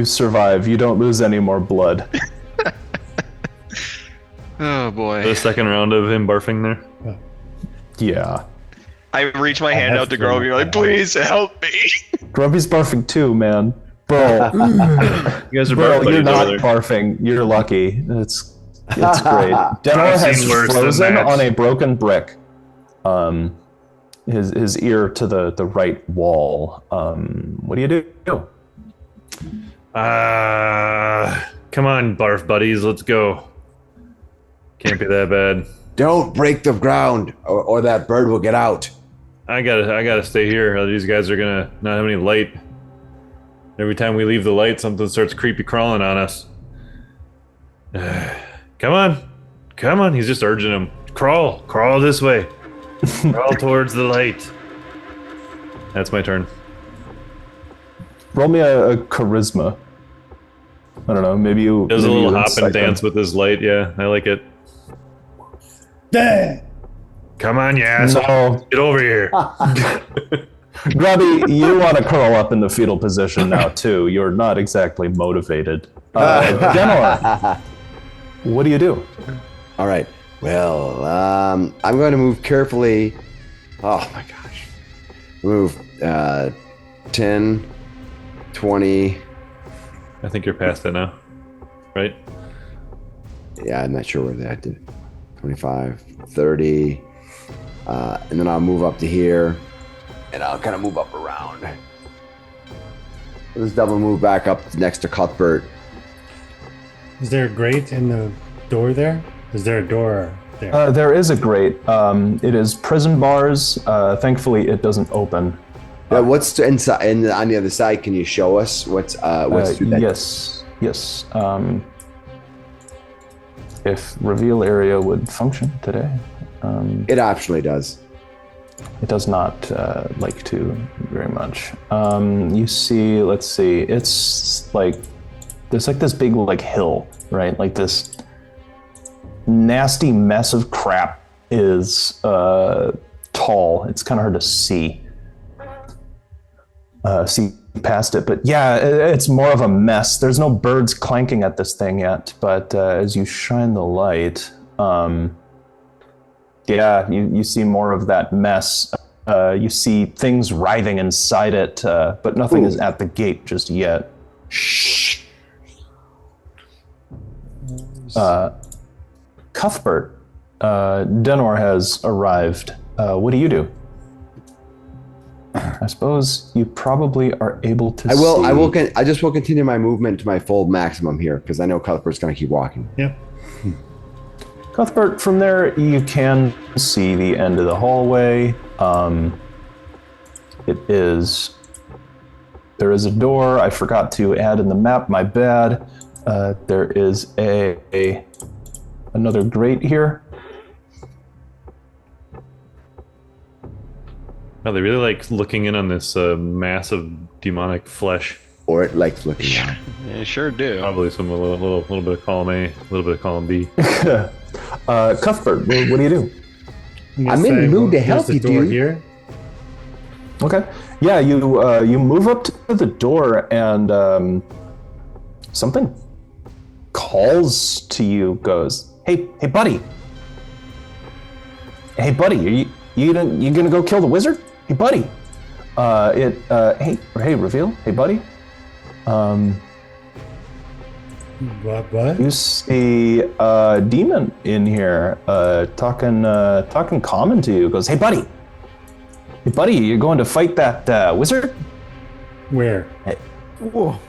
survive. You don't lose any more blood. Oh boy. The second round of him barfing there. Yeah. I reach my hand out to Grove. You're like, please help me. Grumpy's barfing too, man. Bro, You guys are bro, barf you're buddies not over there. barfing. You're lucky. It's great. Denor I've has seen worse than frozen that. on a broken brick. his ear to the right wall. What do you do? Come on, barf buddies, let's go. Can't be that bad. Don't break the ground, or that bird will get out. I gotta stay here. Or these guys are gonna not have any light. Every time we leave the light, something starts creepy crawling on us. Come on. He's just urging him. Crawl this way. Crawl towards the light. That's my turn. Roll me a charisma. I don't know. Maybe you Does a maybe little you hop incite and dance them. with his light. Yeah, I like it. Dang. Come on, you asshole. No, Get over here. Grubby, you want to curl up in the fetal position now too. You're not exactly motivated. Denor, what do you do? All right. Well, I'm going to move carefully. Oh my gosh. Move 10, 20. I think you're past it now, right? Yeah, I'm not sure where that did. 25, 30. And then I'll move up to here. And I'll kind of move up around. Let's double move back up next to Cuthbert. Is there a grate in the door there? Is there a door there? There is a grate. It is prison bars. Thankfully, it doesn't open. What's inside and on the other side? Can you show us what's through that? Yes. If reveal area would function today, It optionally does. it does not like to very much. You see, let's see. It's like there's like this big like hill, right? Like this nasty mess of crap is tall. It's kind of hard to see past it, but yeah, it's more of a mess. There's no birds clanking at this thing yet, but as you shine the light, yeah, you see more of that mess. You see things writhing inside it, but nothing is at the gate just yet. Shh. Cuthbert, Denor has arrived. What do you do? I suppose you probably are able to I will. see. I just will continue my movement to my full maximum here because I know Cuthbert's going to keep walking. Yep. Cuthbert, from there you can see the end of the hallway. There is a door. I forgot to add in the map. My bad. There is another grate here. Oh, they really like looking in on this massive demonic flesh. Or it likes looking out. Yeah, sure do. Probably some a little bit of column A, a little bit of column B. Cuthbert, what do you do? I'm in the mood to help you, the door dude. here. Okay. Yeah, you move up to the door and something calls to you. Goes, hey buddy. Hey buddy, you gonna go kill the wizard? Hey buddy. Hey reveal. Hey buddy. What? You see a demon in here talking common to you. Goes, hey buddy, you're going to fight that wizard? Where? Whoa.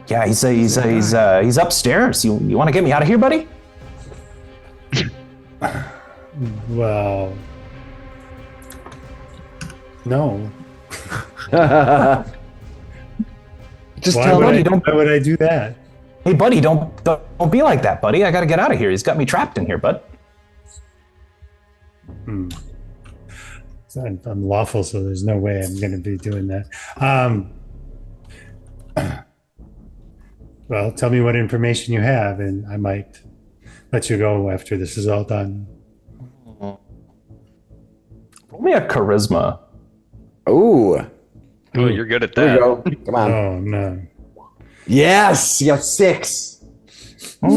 Yeah, he's upstairs. You want to get me out of here, buddy? Well, no. Just Why tell would, me. I, why would I do that? Hey, buddy, don't be like that, buddy. I gotta get out of here. He's got me trapped in here, bud. I'm lawful, so there's no way I'm going to be doing that. Well, tell me what information you have, and I might let you go after this is all done. Roll me a charisma. Ooh. Oh, you're good at There you that. go. Come on. Oh, no. Yes. You got 6. I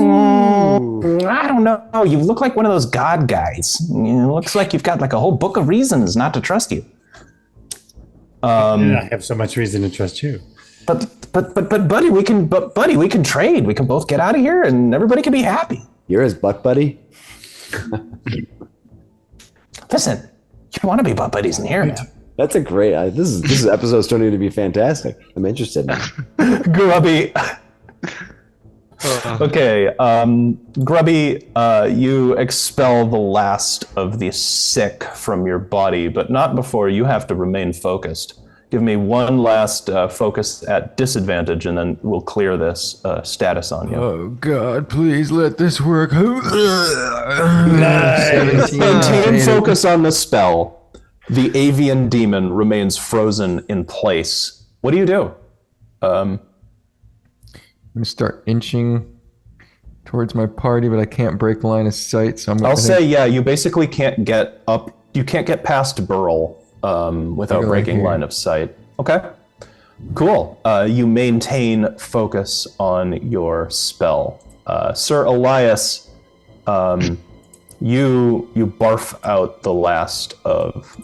don't know. You look like one of those god guys. It looks like you've got like a whole book of reasons not to trust you. And I have so much reason to trust you. But buddy, we can trade. We can both get out of here, and everybody can be happy. You're his butt buddy. Listen, You want to be butt buddies in here, man. That's a great. This episode's turning to be fantastic. I'm interested now. Grubby. Okay, Grubby, you expel the last of the sick from your body, but not before you have to remain focused. Give me one last focus at disadvantage, and then we'll clear this status on you. Oh God, please let this work. Nice. Maintain focus on the spell. The avian demon remains frozen in place. What do you do? I'm gonna start inching towards my party, but I can't break line of sight. So I'll say, you basically can't get up. You can't get past Burl without breaking line of sight. Okay, cool. You maintain focus on your spell, Sir Elias. You barf out the last of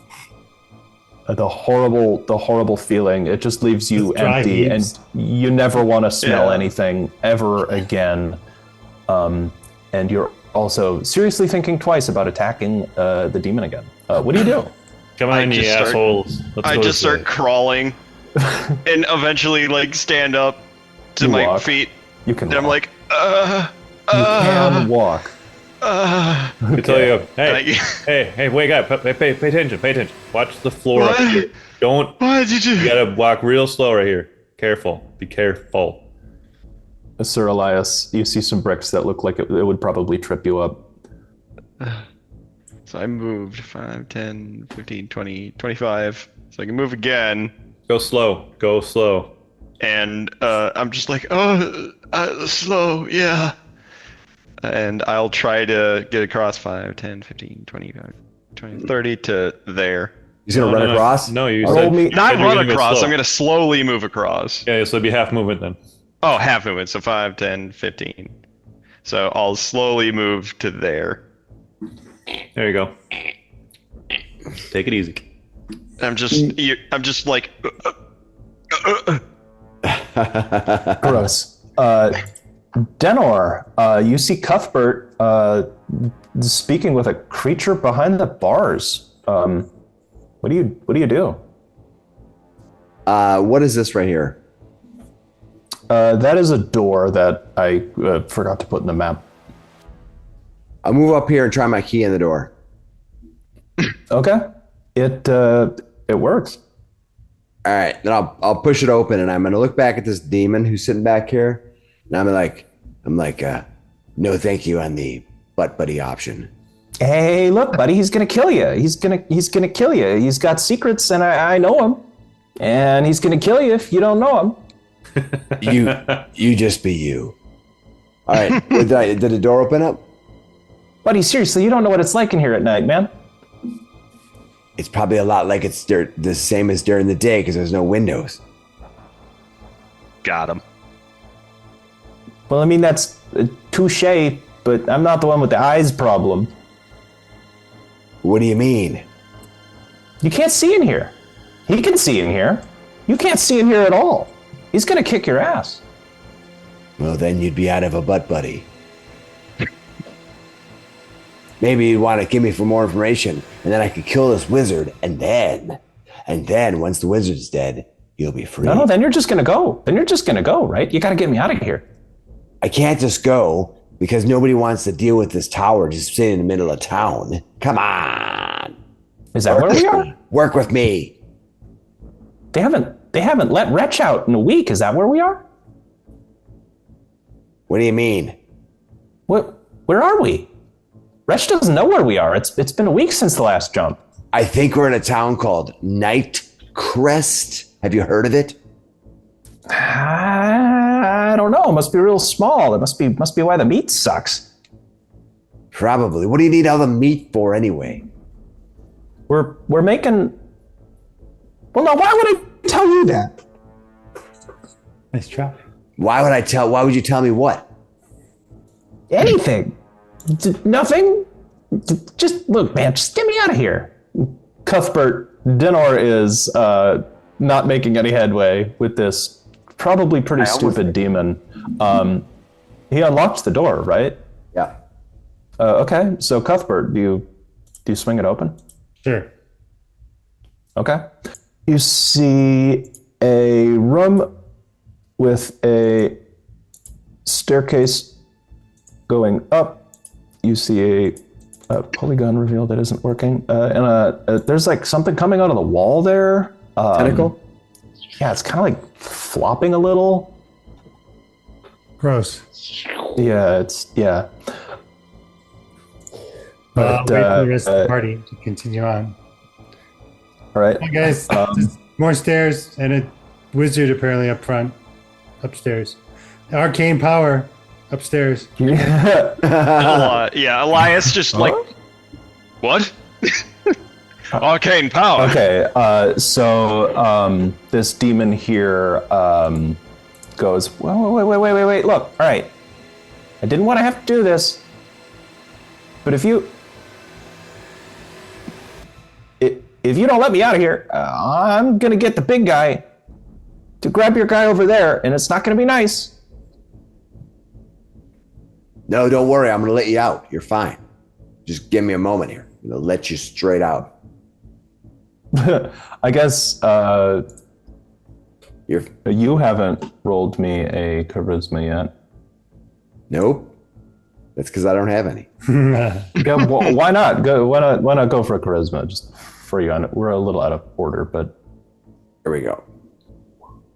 the horrible feeling. It just leaves you empty, and you never want to smell anything ever again. And you're also seriously thinking twice about attacking the demon again. What do you do? Come on, you assholes. I just start crawling and eventually stand up to my feet. You can. And I'm like, you can walk. I tell you, hey, wake up! Pay attention! Watch the floor. What? Up here. Don't. What did you? You gotta walk real slow right here. Careful. Be careful. Sir Elias, you see some bricks that look like it would probably trip you up. So I moved 5, 10, 15, 20, 25. So I can move again. Go slow. And I'm just like, slow, yeah. And I'll try to get across 5, 10, 15, 20, 30 to there. He's gonna run across? No, you Roll said me- Not you're run gonna go across, slow. I'm going to slowly move across. Yeah, so it'd be half movement then. Oh, half movement, so 5, 10, 15. So I'll slowly move to there. There you go. Take it easy. I'm just like... Gross. Denor, you see Cuthbert speaking with a creature behind the bars. What do you do? What is this right here? That is a door that I forgot to put in the map. I'll move up here and try my key in the door. Okay, it works. All right, then I'll push it open, and I'm gonna look back at this demon who's sitting back here, and I'm like, no, thank you on the butt buddy option. Hey, look, buddy, he's gonna kill you. He's gonna kill you. He's got secrets, and I know him, and he's gonna kill you if you don't know him. You just be you. All right, did the door open up? Buddy, seriously, you don't know what it's like in here at night, man. It's probably a lot like it's the same as during the day because there's no windows. Got him. Well, I mean, that's touche, but I'm not the one with the eyes problem. What do you mean? You can't see in here. He can see in here. You can't see in here at all. He's gonna kick your ass. Well, then you'd be out of a butt buddy. Maybe you'd want to give me for more information, and then I could kill this wizard, and then once the wizard's dead, you'll be free. No, then you're just gonna go. Right? You gotta get me out of here. I can't just go because nobody wants to deal with this tower just sitting in the middle of town. Come on. Is that where we are? Work with me. They haven't let Wretch out in a week. Is that where we are? What do you mean? Where are we? Wretch doesn't know where we are. It's been a week since the last jump. I think we're in a town called Night Crest. Have you heard of it? I don't know. It must be real small. It must be why the meat sucks. Probably. What do you need all the meat for anyway? We're making. Well, now why would I tell you that? Nice try. Why would you tell me what? Anything. Nothing. Just look, man. Just get me out of here. Cuthbert, Denor is not making any headway with this probably pretty stupid demon. He unlocked the door, right? Yeah. Okay. So Cuthbert, do you swing it open? Sure. Okay. You see a room with a staircase going up. You see a polygon reveal that isn't working. And there's like something coming out of the wall there. Tentacle? Yeah, it's kind of like flopping a little. Gross. Yeah, Wait for the rest of the party to continue on. All right. Hey guys, just more stairs and a wizard apparently up front, upstairs. Arcane power upstairs. Yeah, Elias just like, what? Arcane power. Okay, so this demon here goes, wait, look, all right. I didn't want to have to do this, but if you don't let me out of here, I'm gonna get the big guy to grab your guy over there, and it's not gonna be nice. No, don't worry. I'm going to let you out. You're fine. Just give me a moment here. I'm going to let you straight out. I guess You're you haven't rolled me a charisma yet. Nope. That's because I don't have any. Why not? Why not go for a charisma? Just for you on it. We're a little out of order, but Here we go.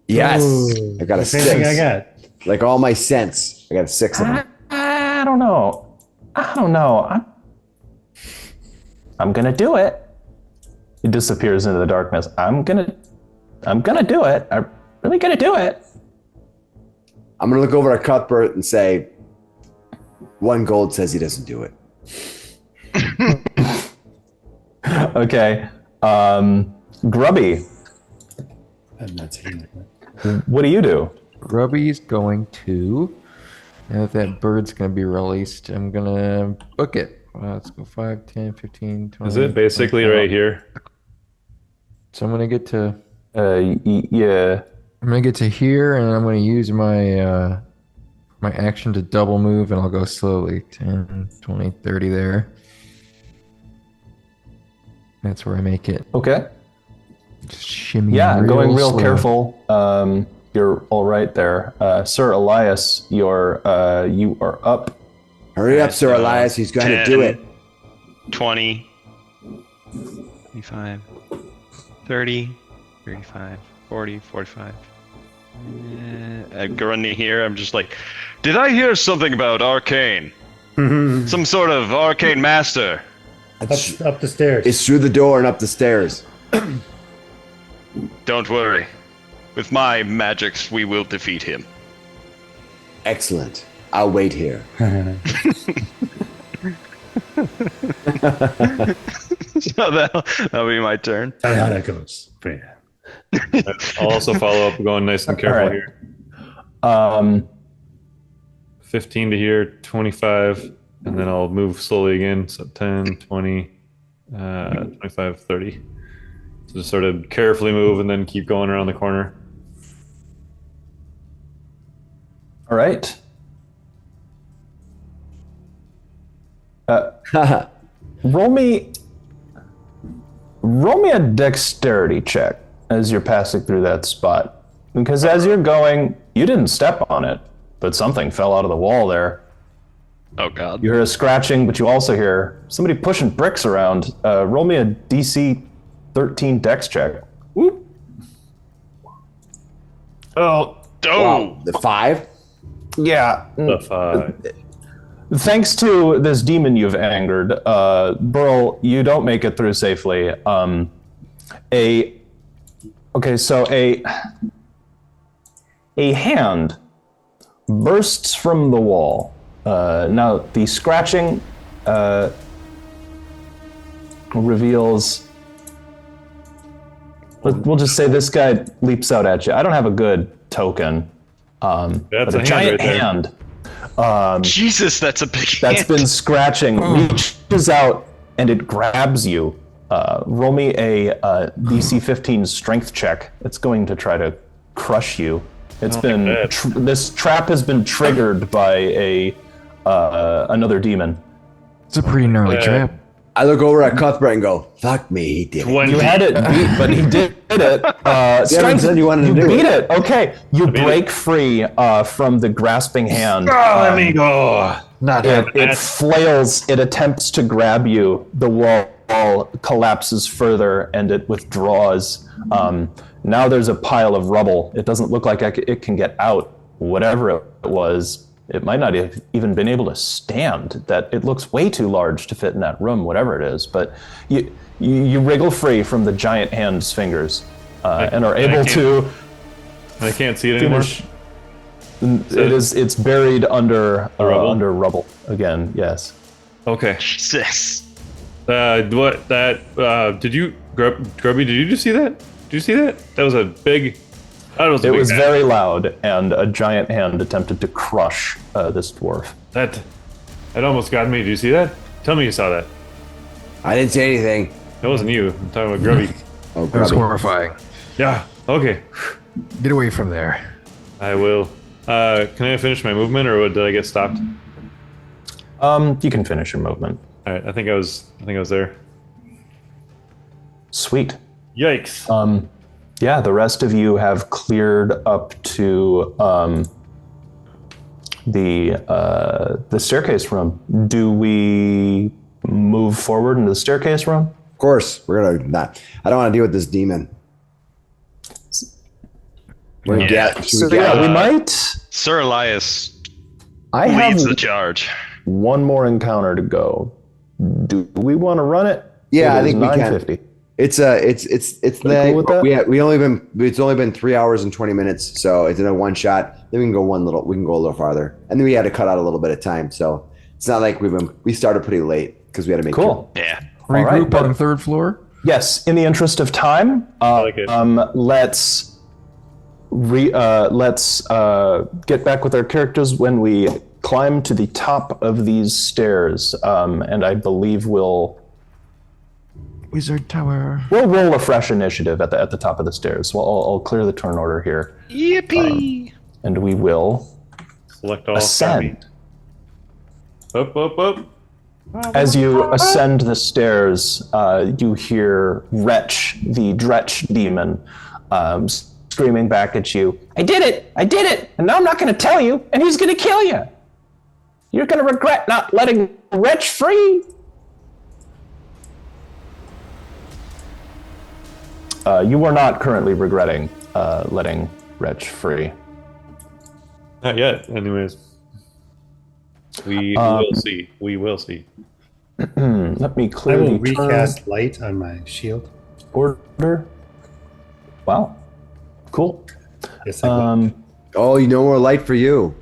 Yes. Ooh, I got a the same 6. thing I got. Like all my scents. I got a 6 of them. I don't know. I'm gonna do it. He disappears into the darkness. I'm gonna do it. I'm really gonna do it. I'm going to look over at Cuthbert and say, 1 gold says he doesn't do it. Okay. Grubby, I'm not saying that. what do you do? Grubby's going to. Now that bird's going to be released, I'm going to book it. Let's go 5, 10, 15, 20. Is it basically 25. right here? So I'm going to get to. Yeah. I'm going to get to here, and I'm going to use my my action to double move, and I'll go slowly. 10, 20, 30 there. That's where I make it. Okay. Just shimmy. Yeah, going real slow. careful. You're all right there, Sir Elias. You are up. Hurry up, Sir Elias. He's going to do it. 20, 25, 30, 35, 40, 45. I go in here. I'm just like, did I hear something about arcane? Some sort of arcane master. Up the stairs. It's through the door and up the stairs. Don't worry. With my magics, we will defeat him. Excellent. I'll wait here. So that'll be my turn. That's how that goes. But yeah. I'll also follow up, going nice and careful All right. here. 15 to here, 25, and then I'll move slowly again. So 10, 20, 25, 30. So just sort of carefully move and then keep going around the corner. All right. Roll me a dexterity check as you're passing through that spot. Because as you're going, you didn't step on it, but something fell out of the wall there. Oh god. You hear a scratching, but you also hear somebody pushing bricks around. Roll me a DC 13 dex check. Whoop. Oh, Wow. The 5? yeah. The 5. Thanks to this demon you've angered, Burl, you don't make it through safely. A hand bursts from the wall. Now the scratching reveals. We'll just say this guy leaps out at you. I don't have a good token. That's But a a hand giant right there. hand Jesus, that's a big that's hand. been scratching reaches out and it grabs you. Roll me a DC 15 strength check. It's going to try to crush you. It's been bad. this trap has been triggered by another demon. It's a pretty gnarly Yeah. trap. I look over at Cuthbert and go, "Fuck me, he did it." 20. You had it beat, but he did it. Strength, said you wanted to do beat it. it. Okay, you break free from the grasping hand. Let me go. Not It flails. It attempts to grab you. The wall collapses further, and it withdraws. Now there's a pile of rubble. It doesn't look like it can get out. Whatever it was, it might not have even been able to stand. That it looks way too large to fit in that room, whatever it is. But you wriggle free from the giant hand's fingers and are able to. I can't see it anymore. It's buried under rubble? under rubble again. Yes. Okay. Jesus. What that? Did you, Grubby? Did you just see that? Did you see that? That was a big. That was. A It big was guy. very loud, and a giant hand attempted to crush this dwarf. That almost got me. Did you see that? Tell me you saw that. I didn't say anything. That wasn't you. I'm talking about Grubby. Oh, That was Grubby. horrifying. Yeah. Okay. Get away from there. I will. Can I finish my movement, or did I get stopped? You can finish your movement. All right. I think I was there. Sweet. Yikes. Yeah, the rest of you have cleared up to the staircase room. Do we move forward into the staircase room? Of course, we're gonna not. I don't want to deal with this demon. We're gonna Yeah. should We might. Sir Elias I have leads the charge. one more encounter to go. Do we want to run it? Yeah, It I is think we can. 9:50. It's cool with that? it's only been 3 hours and 20 minutes, so it's in a one shot. Then we can go we can go a little farther, and then we had to cut out a little bit of time, so it's not like we started pretty late because we had to make Cool. Yeah. All right, Regroup on the third floor. Yes, in the interest of time, like it. let's get back with our characters when we climb to the top of these stairs, and I believe we'll Wizard Tower. roll a fresh initiative at the top of the stairs. Well, I'll clear the turn order here, Yippee! and we will Select all. ascend. Up, up, up. As you ascend the stairs, you hear Wretch, the Dretch demon, screaming back at you, I did it! And now I'm not going to tell you, and he's going to kill you! You're going to regret not letting Wretch free! You are not currently regretting letting Wretch free. Not yet. Anyways, we will see. We will see. Let me I clear will the turn recast light on my shield. order. Wow. Cool. Yes, I will. Oh, you know more light for you.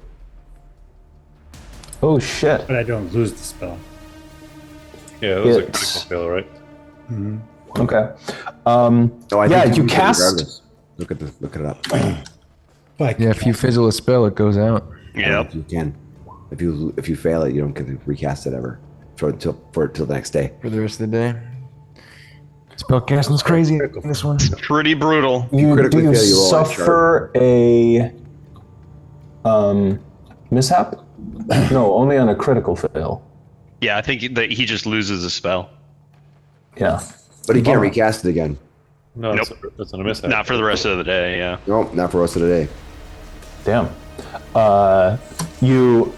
Oh, shit. But I don't lose the spell. Yeah, that was a It's- critical fail, right? Okay. Oh, I Yeah, think you can cast- regardless. Look it up. But Yeah, if you fizzle a spell, it goes out. Yep. If you can. If you fail it, you don't get to recast it ever for till the next day. For the rest of the day. Spellcasting's crazy in this one. Pretty brutal. Do you critically fail, you roll a suffer a mishap? No, only on a critical fail. Yeah, I think that he just loses a spell. Yeah. But he can't recast it again. No, Nope. that's not a mishap. Not for the rest of the day, yeah. No, not for the rest of the day. Damn. You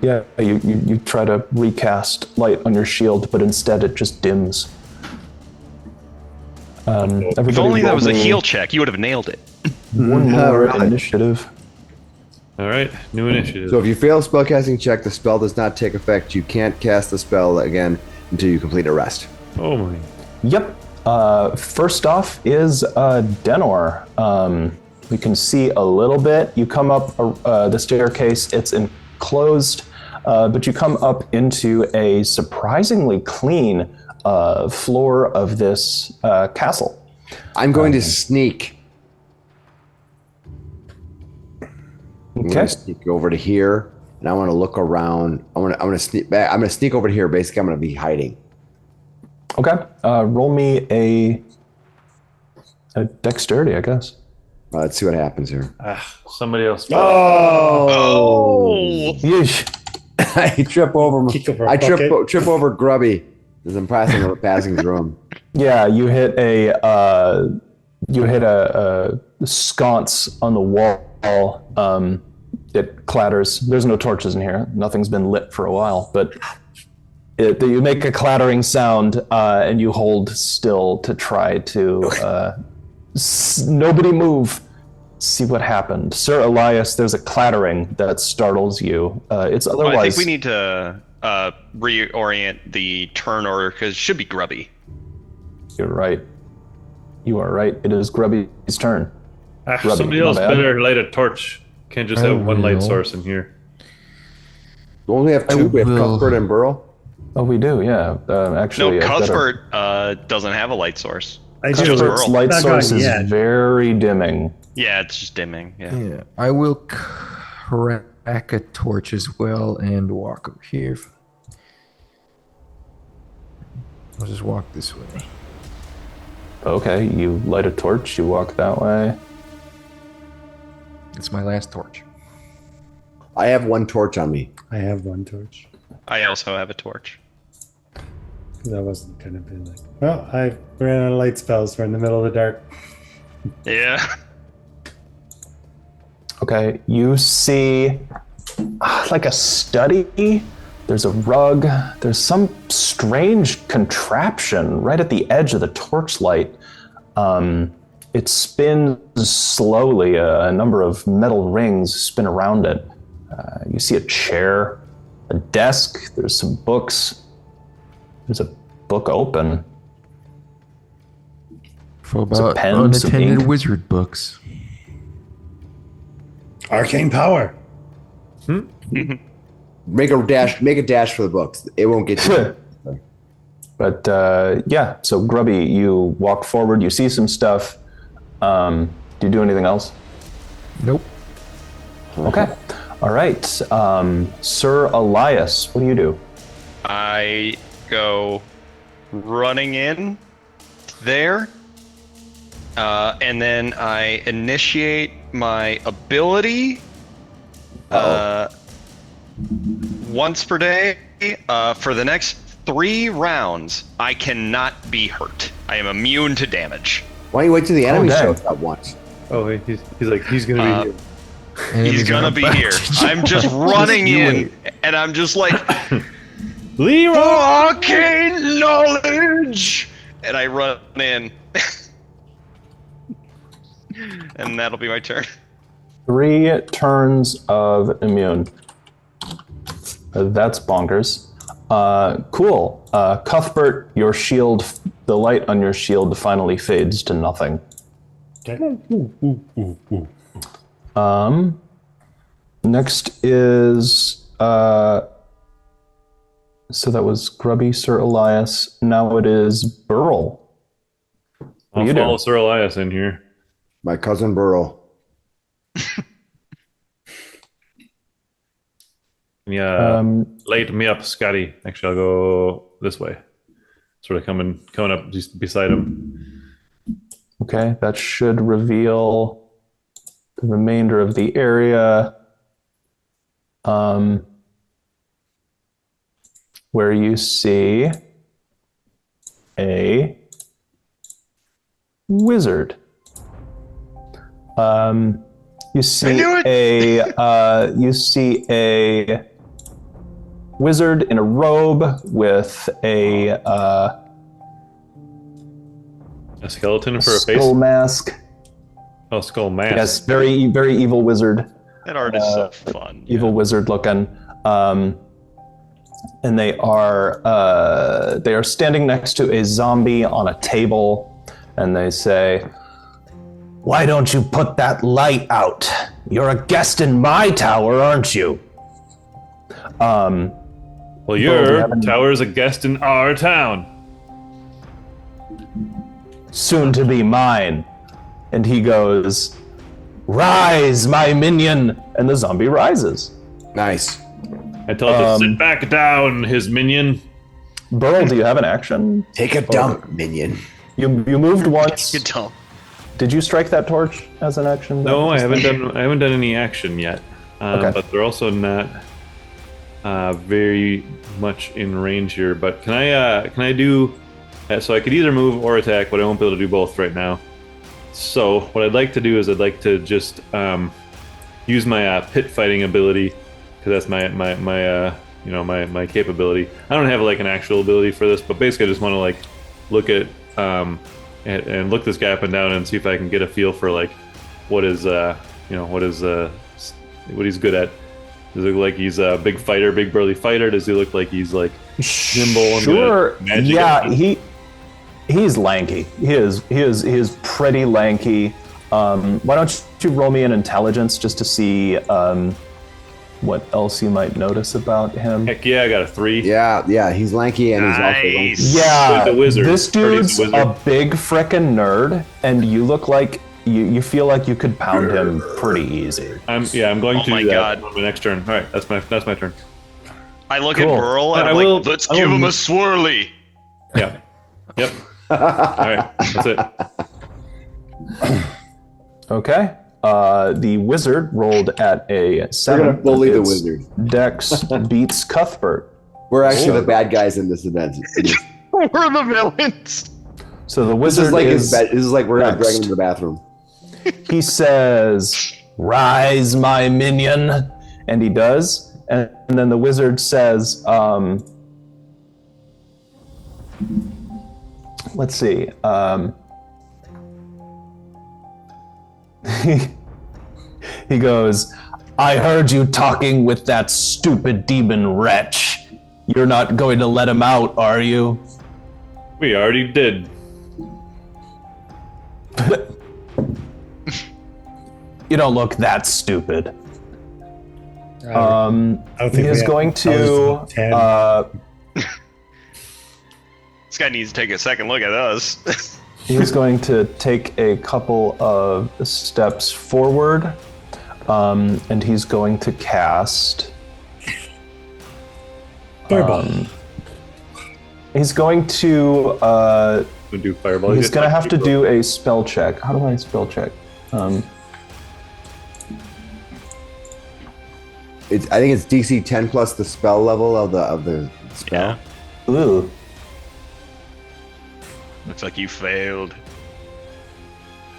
yeah, you try to recast light on your shield, but instead it just dims. If only that was a heal check, you would have nailed it. One more Alright. initiative. All right, new initiative. So if you fail a spellcasting check, the spell does not take effect. You can't cast the spell again until you complete a rest. oh my. Yep. First off is Denor. We can see a little bit. You come up the staircase. It's enclosed, but you come up into a surprisingly clean floor of this castle. I'm going to sneak. I'm Okay. going to sneak over to here, and I want to look around. I want to sneak back. I'm going to sneak over to here. Basically, I'm going to be hiding. Okay. Roll me a dexterity, I guess. Let's see what happens here. Somebody else. Oh! Yeesh. I trip over. Kick over a I trip bucket. trip over Grubby as I'm passing through him. Yeah, you hit a sconce on the wall. It clatters. There's no torches in here. Nothing's been lit for a while, but you make a clattering sound, and you hold still to try to nobody move. See what happened. Sir Elias, there's a clattering that startles you. It's otherwise... Well, I think we need to reorient the turn order because it should be Grubby. You're right. You are right. It is Grubby's turn. Grubby, Somebody my else bad. better light a torch. Can't just have one light source in here. We only have two. We have will- Cuthbert and Burl. Oh, we do, yeah. Actually, No, I've got a- Cuthbert doesn't have a light source. I do. Cuthbert's light Not source going is yet. very dimming. Yeah, it's just dimming. Yeah. Yeah, I will crack a torch as well and walk over here. I'll just walk this way. Okay, you light a torch, you walk that way. It's my last torch. I have one torch on me. I have one torch. I also have a torch. Because I wasn't going to be like, well, I ran out of light spells. We're in the middle of the dark. Yeah. Okay, you see like a study. There's a rug. There's some strange contraption right at the edge of the torchlight. It spins slowly. A number of metal rings spin around it. You see a chair, a desk. There's some books. There's a book open. For a about pen, some unattended ink. wizard books. Arcane power. Make a dash for the books. It won't get you. But yeah, so Grubby, you walk forward, you see some stuff. Do you do anything else? Nope. Okay. All right. Sir Elias, what do you do? I go running in there, and then I initiate my ability once per day for the next 3 rounds. I cannot be hurt. I am immune to damage. Why don't you wait till the enemy dang. shows up once? Oh, he's like he's gonna be here. He's gonna be here. I'm just running in, and I'm just like, Leroy! arcane knowledge, and I run in, and that'll be my turn. 3 turns of immune. That's bonkers. Cool. Cuthbert, your shield, the light on your shield finally fades to nothing. Okay. Next is so that was Grubby, Sir Elias. Now it is Burl. I'll you follow doing? Sir Elias in here. My cousin Burl. Yeah, light me up, Scotty. Actually, I'll go this way. Sort of coming up just beside him. Okay, that should reveal the remainder of the area. Where you see a wizard. You see a wizard in a robe with a skeleton for a face. skull mask. Oh, skull mask. Yes, very, very evil wizard. That art is so fun. Evil wizard looking. And they are standing next to a zombie on a table, and they say, "Why don't you put that light out? You're a guest in my tower, aren't you?" Well, your tower's a guest in our town. Soon to be mine. And he goes, "Rise, my minion!" And the zombie rises. Nice. I tell him to sit back down, his minion. Burl, do you have an action? Take a dump, minion. You moved once. Good tell. Did you strike that torch as an action? No, I haven't done any action yet. Okay. But they're also not. very much in range here. But can I do? So I could either move or attack, but I won't be able to do both right now. So what I'd like to do is I'd like to just use my pit fighting ability, because that's my capability. I don't have like an actual ability for this, but basically I just want to like look at and look this guy up and down and see if I can get a feel for like what he's good at. Does he look like he's a big fighter, big burly fighter? Does he look like he's like nimble? Sure. And magic? Yeah, he's lanky. He is pretty lanky. Why don't you roll me an intelligence just to see what else you might notice about him? Heck yeah, I got a 3. Yeah, he's lanky and he's also lanky. Yeah, The wizard. this dude's He's a a big frickin' nerd, and you look like you feel like you could pound him pretty easy. I'm going to my do that God. on my next turn. All right, that's my turn. I look Cool. at Burl and I I'm will- like, let's I give will- him a swirly. Yeah. Yep. All right, that's it. Okay. The wizard rolled at a 7. We're gonna bully the Its wizard. Dex beats Cuthbert. We're actually the bad guys in this event. We're the villains. So the This wizard is like is this is like we're gonna drag next. him to the bathroom. He says, "Rise, my minion," and he does. And then the wizard says, "Let's see." He goes, "I heard you talking with that stupid demon wretch. You're not going to let him out, are you?" We already did. You don't look that stupid. I don't think He we is have- going I was to 10. This guy needs to take a second look at us. He's going to take a couple of steps forward, and he's going to cast. Fireball. He's going to. We'll do fireball. He's going to have to do a spell check. How do I spell check? I think it's DC 10 plus the spell level of the spell. Ooh. Looks like you failed.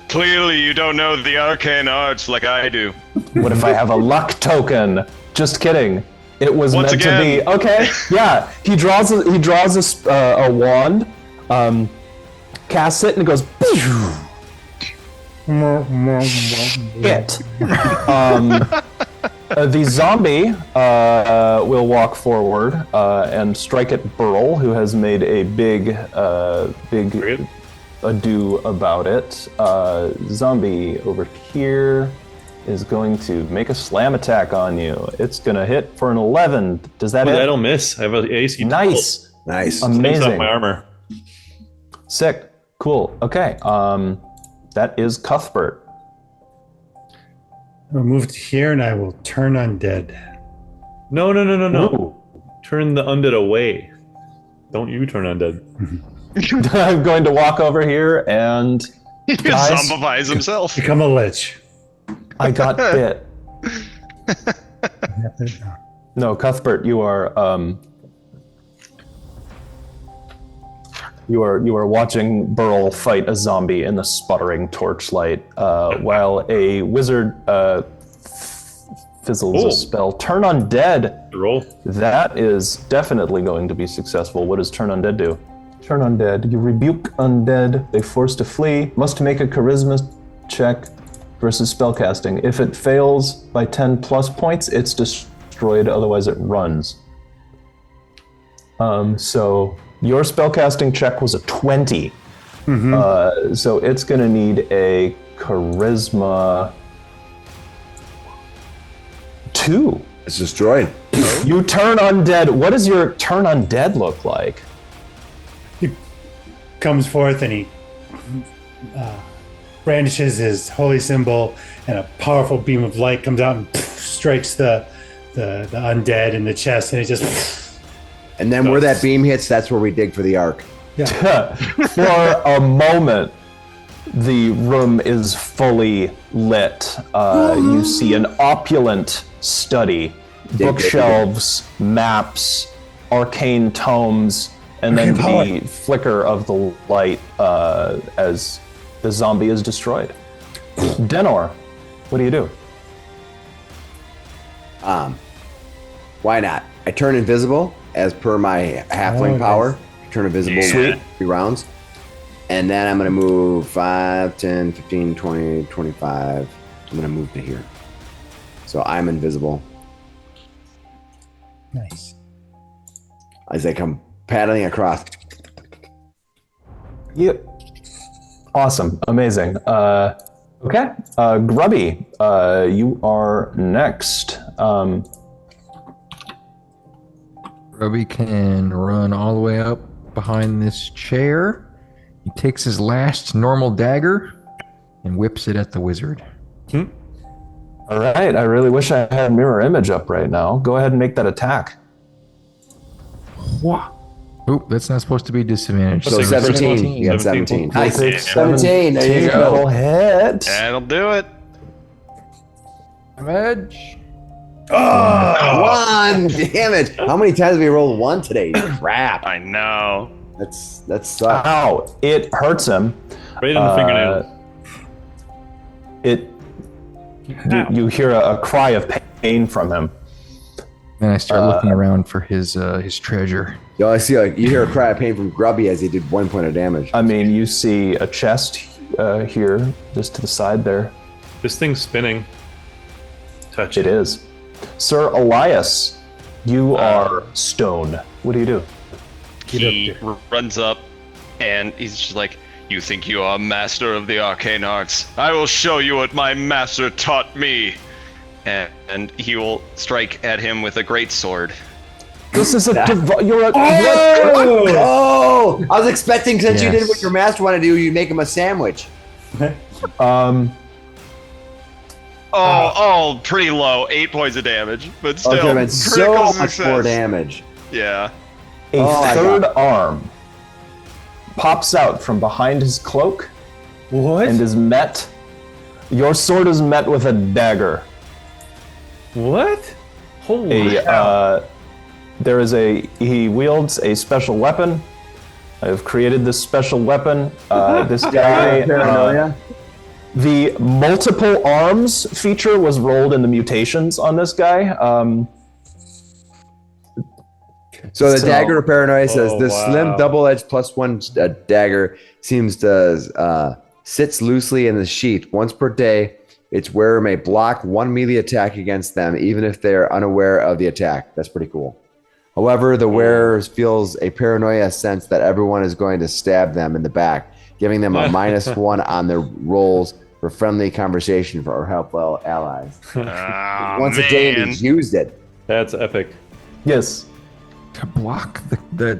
Clearly, you don't know the arcane arts like I do. What if I have a luck token? Just kidding. It was Once meant to again. be. Okay. Yeah. He draws a wand, casts it, and it goes. Hit. The zombie will walk forward and strike at Burl, who has made a big ado about it. Zombie over here is going to make a slam attack on you. It's going to hit for an 11. Does that hit? I don't miss. I have an AC. Nice. Nice. Takes Amazing. off my armor. Sick. Cool. Okay. That is Cuthbert. I'll move to here and I will turn undead. No. Ooh. Turn the undead away. Don't you turn undead. I'm going to walk over here and He Guys. zombifies himself. Become a lich. I got bit. No, Cuthbert, you are watching Burl fight a zombie in the sputtering torchlight, while a wizard fizzles Ooh. a spell. Turn undead. Roll. That is definitely going to be successful. What does Turn Undead do? Turn Undead. You rebuke undead. They force to flee. Must make a charisma check versus spellcasting. If it fails by 10 plus points, it's destroyed. Otherwise, it runs. So your spellcasting check was a 20. So it's going to need a charisma 2. It's destroyed. You turn undead. What does your turn undead look like? He comes forth and he brandishes his holy symbol, and a powerful beam of light comes out and strikes the undead in the chest, and it just. And then where that beam hits, that's where we dig for the arc. For a moment, the room is fully lit. You see an opulent study bookshelves, maps, arcane tomes, and then the flicker of the light as the zombie is destroyed. Denor, what do you do? Why not? I turn invisible as per my halfling power. I turn invisible Sweet. 3 rounds. And then I'm going to move 5, 10, 15, 20, 25. I'm going to move to here. So I'm invisible. Nice. As I come paddling across. Yep. Awesome. Amazing. Okay. Grubby, you are next. Grubby can run all the way up behind this chair. He takes his last normal dagger and whips it at the wizard. All right. I really wish I had mirror image up right now. Go ahead and make that attack. Oop, that's not supposed to be disadvantaged. So 17. You got 17. Nice. Take 17. There you go. That'll hit. That'll do it. Damage. Oh, 1 damage. How many times have we rolled 1 today? Crap. I know. That sucks. Ow. It hurts him. Right in the fingernails. You hear a cry of pain from him. And I start looking around for his treasure. Yo, I see. You hear a cry of pain from Grubby as he did 1 point of damage. I mean, you see a chest here, just to the side there. This thing's spinning. Touch It is. Sir Elias, you are stone. What do you do? He runs up and he's just like, "You think you are master of the arcane arts? I will show you what my master taught me." And he will strike at him with a great sword. This is you're a Oh! I was expecting, since you did Yes. what your master wanted to do, you make him a sandwich. Pretty low, 8 points of damage, but still, Okay, man, so critical much success. more damage. Yeah. a my third arm pops out from behind his cloak What? and is met. Your sword is met with a dagger. What? Holy He wields a special weapon. I've created this special weapon. This guy, Paranoia. the multiple arms feature was rolled in the mutations on this guy. So the dagger of paranoia says Oh, this wow. slim double-edged +1 dagger seems to sits loosely in the sheath. Once per day, its wearer may block 1 melee attack against them, even if they are unaware of the attack. That's pretty cool. However, the wearer feels a paranoia sense that everyone is going to stab them in the back, giving them a -1 on their rolls for friendly conversation or helpful allies. Once a day, and he's used it. That's epic. Yes. To block the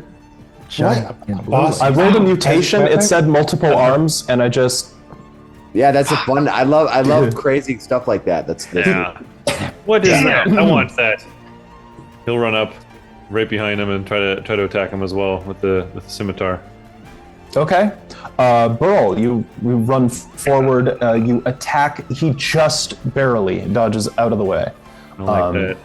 giant Boss. I rolled a mutation. As a It said multiple arms, and I just Yeah, that's a fun. I love crazy stuff like that. That's Yeah. What is that? I want that. He'll run up right behind him and try to attack him as well with the scimitar. okay. Burl, you run forward. You attack. He just barely dodges out of the way. I like that.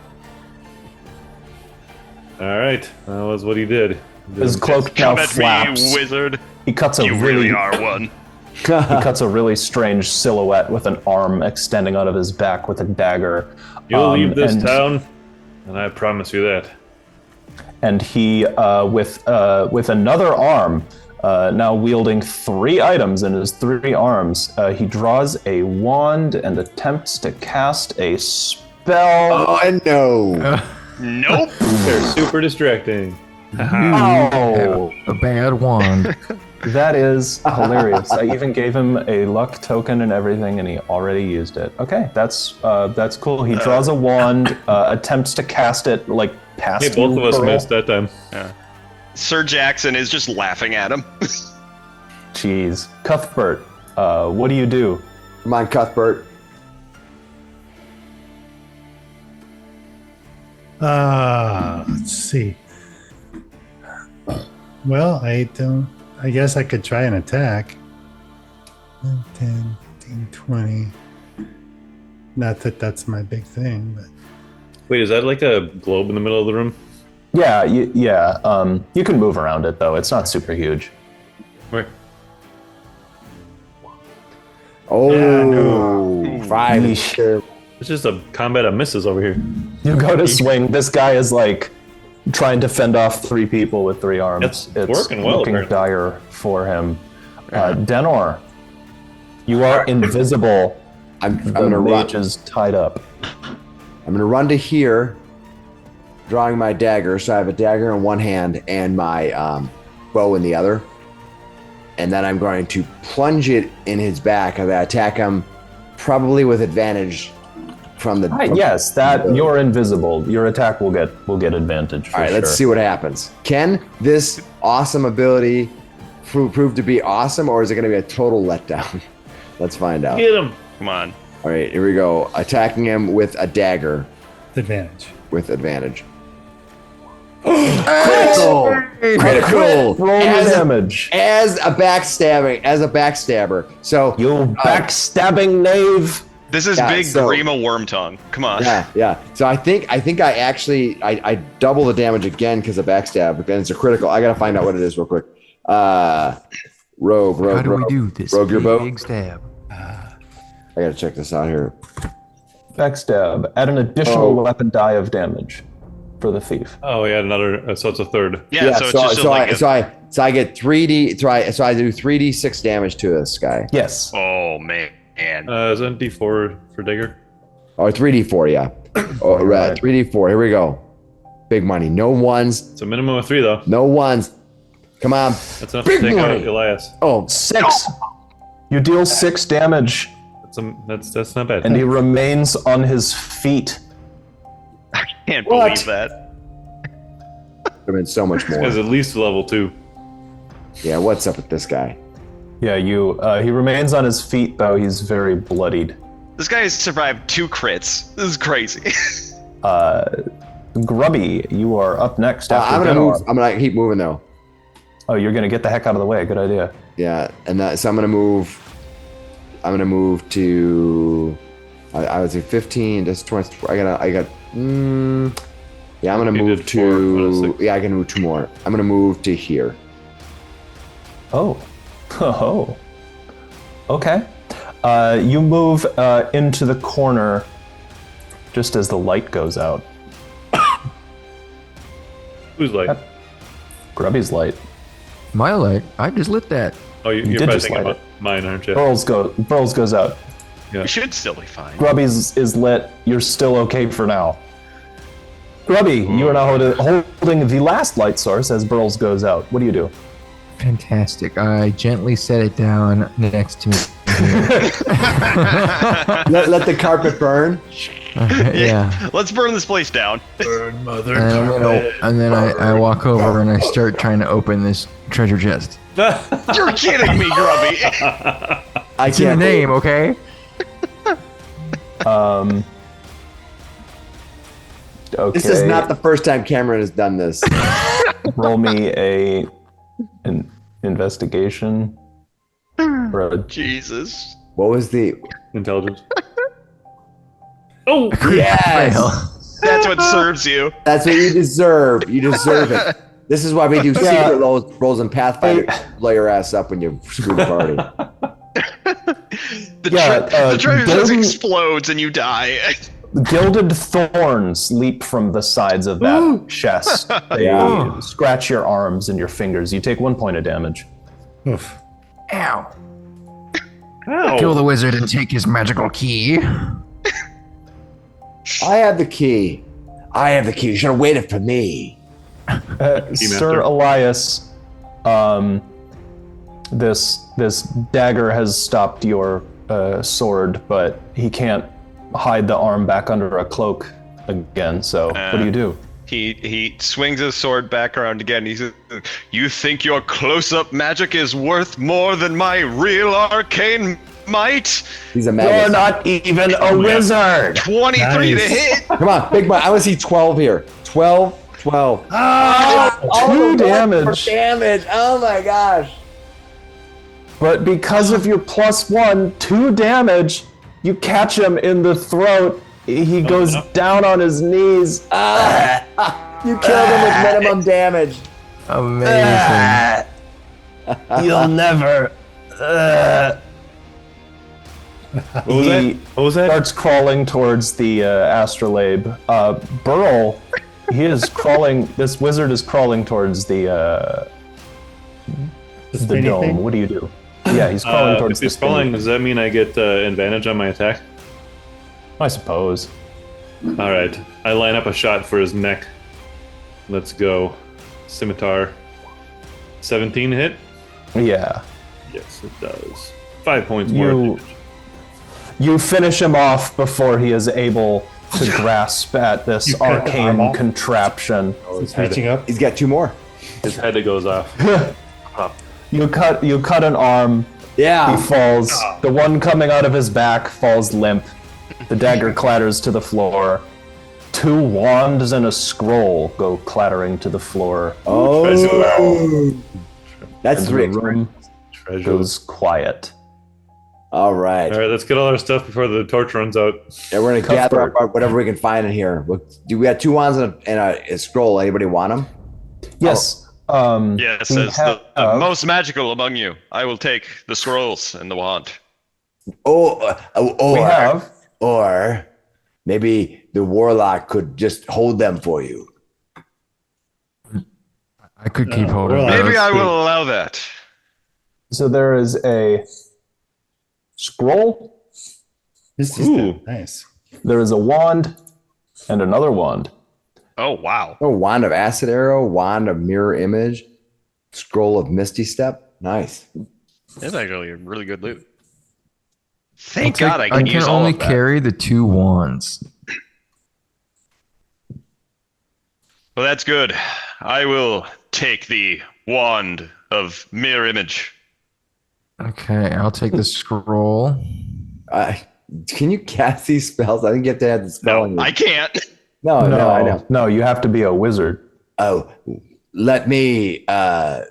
All right, that was what he did. His cloak now Come at flaps. me, wizard. He cuts a You really are one. He cuts a really strange silhouette with an arm extending out of his back with a dagger. You'll leave this and, town, and I promise you that. And he, with another arm, now wielding 3 items in his 3 arms, he draws a wand and attempts to cast a spell. Oh, I know. Nope. They're super distracting. Oh, a bad wand. that is hilarious. I even gave him a luck token and everything, and he already used it. Okay, that's cool. He draws a wand, attempts to cast it like past Hey, both you, of us Pearl. missed that time. Sir Jackson is just laughing at him. Jeez, Cuthbert, what do you do? Come on, Cuthbert. Let's see. Well, I guess I could try an attack. 10, 15, 20. Not that that's my big thing, but Wait, is that like a globe in the middle of the room? Yeah, you can move around it though. It's not super huge. Where? Oh, 5. Yeesh. It's just a combat of misses over here. You go to swing. This guy is like trying to fend off 3 people with 3 arms. It's working well, looking apparently. dire for him. Denor, you are invisible. I'm The gonna run. mage is tied up. I'm gonna run to here, drawing my dagger. So I have a dagger in one hand and my bow in the other. And then I'm going to plunge it in his back as I attack him, probably with advantage from the. Yes, you're invisible. Your attack will get advantage. For All right, sure. let's see what happens. Can this awesome ability prove to be awesome, or is it going to be a total letdown? Let's find out. Get him! Come on. All right, here we go. Attacking him with a dagger Advantage. with advantage. Critical! Critical! Roll the damage. As a backstabber. So You backstabbing knave. This is Yeah, big so- Grima Wormtongue. Come on. yeah. So I think I actually double the damage again because of backstab, but then it's a critical. I gotta find out what it is real quick. Rogue. How do we do this? Rogue your bow. Big stab. I gotta check this out here. Backstab. Add an additional weapon die of damage for the thief. Oh, yeah, another. So it's a third. Yeah, so it's just like so I get 3d. So I do 3d6 damage to this guy. Yes. oh man. Is that D4 for Digger? Oh, 3d4, yeah. Oh, right. 3d4. Here we go. Big money. No ones. It's a minimum of 3, though. No ones. Come on. That's enough Big to take out money. Elias. Oh, 6. You deal 6 damage, That's not bad. and he remains on his feet. Can't What? believe that. could have been so much This guy's more. at least level 2. Yeah, what's up with this guy? Yeah, he remains on his feet though. He's very bloodied. This guy has survived 2 crits. This is crazy. Grubby, you are up next. After I'm gonna Denor. move. I'm gonna keep moving though. Oh, you're gonna get the heck out of the way. Good idea. Yeah, so I'm gonna move. I'm gonna move to. I would say 15. Just 20. Yeah, I'm gonna You move did 4 out of to. 6. Yeah, I can move 2 more. I'm gonna move to here. Oh. Oh. Okay. You move into the corner just as the light goes out. Who's like? Grubby's light. My light. I just lit that. Oh, you're did probably just thinking light about mine, aren't you? Burls goes out. We should still be fine. Grubby's is lit. You're still okay for now. Grubby, you are now holding the last light source as Burls goes out. What do you do? Fantastic. I gently set it down next to me. Let the carpet burn. Yeah. Let's burn this place down. Burn, mother. And then I walk over and I start trying to open this treasure chest. You're kidding me, Grubby. I It's in the can't. name, okay? Okay. This is not the first time Cameron has done this. Roll me an investigation. Or a- Jesus. What was the? Intelligence. Oh! Yes. That's what serves you. That's what you deserve. You deserve it. This is why we do secret rolls in Pathfinder. Blow your ass up when you screw the party. The treasure just golden- explodes and you die. Gilded thorns leap from the sides of that chest. They scratch your arms and your fingers. You take 1 point of damage. Oof. Ow. Ow. Kill the wizard and take his magical key. I have the key. You should have waited for me. Sir Elias, this dagger has stopped your sword, but he can't hide the arm back under a cloak again. So what do you do? He swings his sword back around again. He says, "You think your close-up magic is worth more than my real arcane might? He's a You're magnet. not even a wizard. 23 to Nice. hit. Come on, big man. I want to see 12 here. 12. 2 damage. Damage. Oh my gosh. But because of your +1, 2 damage, you catch him in the throat He goes down on his knees. You killed him with minimum damage. Amazing. You'll never. What was that? What was that? Starts crawling towards the astrolabe. Burl, he is crawling. This wizard is crawling towards the spinny dome. thing? What do you do? Yeah, he's crawling towards If he's the spinny crawling, thing. does that mean I get advantage on my attack? I suppose. All right. I line up a shot for his neck. Let's go. Scimitar. 17 hit? Yeah. Yes, it does. 5 points more. You finish him off before he is able to grasp at this You cut the arm arcane off? contraption. It's reaching up. He's got 2 more. His head goes off. You cut an arm. Yeah. He falls. The one coming out of his back falls limp. The dagger clatters to the floor. 2 wands and a scroll go clattering to the floor. Oh. That's And 3. the room Treasure. goes quiet. All right. All right, let's get all our stuff before the torch runs out. Yeah, we're gonna gather Cuthbert. up whatever we can find in here. We got 2 wands and a scroll. Anybody want them? Yes. Yes, we as the have- most magical among you, I will take the scrolls and the wand. Or we have. or maybe the warlock could just hold them for you. I could keep hold of well, those. Maybe I will allow that. So there is a scroll. This is Ooh. nice. There is a wand and another wand. Oh, wow. Oh, wand of acid arrow, wand of mirror image, scroll of misty step. Nice. That's actually a really good loot. I'll Thank take- God I can use all only of that. carry the 2 wands. Well, that's good. I will take the wand of mirror image. Okay, I'll take the scroll. Can you cast these spells? I think you have to have the spell. No, I can't. No, I know. No, you have to be a wizard. Oh, let me. Can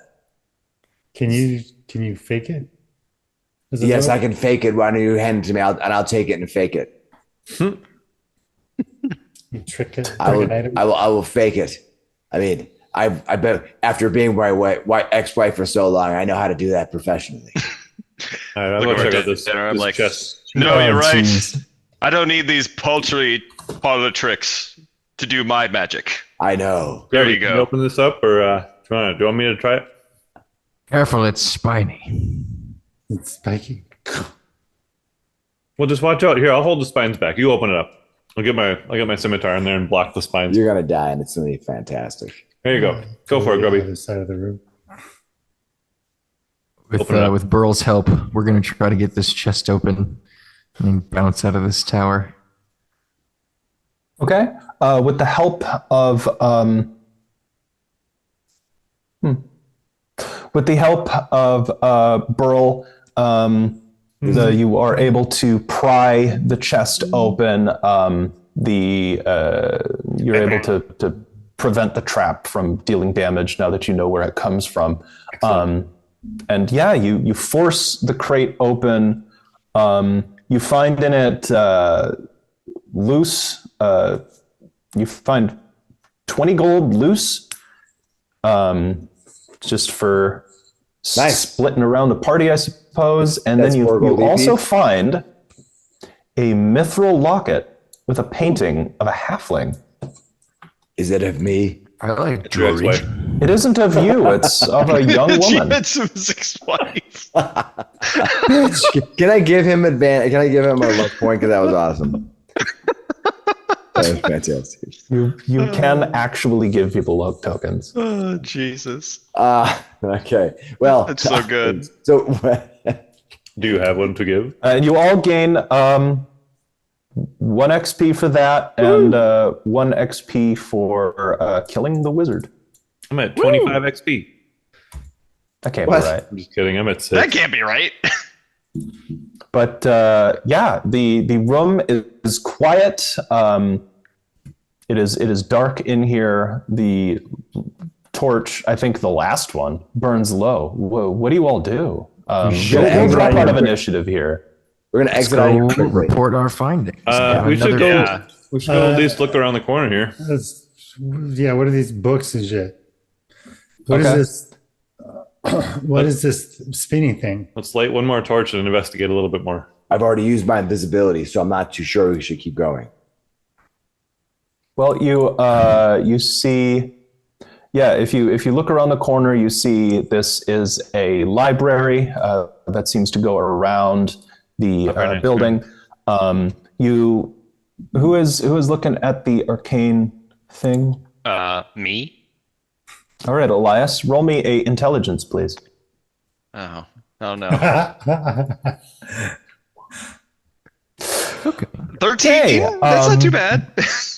you fake it? Is it Yes, though? I can fake it. Why don't you hand it to me? I'll take it and fake it. You trick it. I Trick will. an item. I will fake it. I mean, I bet after being my ex-wife for so long, I know how to do that professionally. All right, I'll Look go check at out this, dinner, I'm this like, chest. No, you're right. jeez. I don't need these paltry parlor tricks to do my magic. I know. There Gary, you can go. open this up, or do you want me to try it? Careful, it's spiny. It's spiky. Well, just watch out. Here, I'll hold the spines back. You open it up. I'll get my scimitar in there and block the spines. You're gonna die, and it's gonna be fantastic. There you go. Go for it, The Grubby. other side of the room. Open it up. With Burl's help, we're gonna try to get this chest open and then bounce out of this tower. Okay. With the help of Burl, you are able to pry the chest open. You're able to prevent the trap from dealing damage now that you know where it comes from. And yeah, you force the crate open. You find in it loose. You find 20 gold loose. Just for Nice. splitting around the party, I suppose. And That's then you 4 gold also each. find a mithril locket with a painting of a halfling. Is it of me? I like Your jewelry. ex-wife. It isn't of you, it's of a young She woman. had some ex-wife. Can I give him advantage? Can I give him a luck point? Because that was awesome. That was fantastic. You can actually give people luck tokens. Oh, Jesus. Okay. Well, That's so good. So Do you have one to give? And you all gain 1 XP for that and 1 XP for killing the wizard. I'm at 25 XP. That can't What? be right. I'm just kidding. I'm at 6. That can't be right. But yeah, the room is quiet. It is dark in here. The torch, I think the last one, burns low. Whoa, what do you all do? We'll drop out of initiative here. We're gonna Let's exit out of go here quickly. report our findings. Have We should another go. food. We should go at least look around the corner here. Yeah, what are these books and shit? What is Okay. this? What is this spinning thing? Let's light one more torch and investigate a little bit more. I've already used my invisibility, so I'm not too sure we should keep going. Well, you see, yeah. If you look around the corner, you see this is a library that seems to go around the very nice. building. Who is looking at the arcane thing? Me? All right, Elias, roll me a intelligence, please. Oh no. 13? Hey, That's not too bad.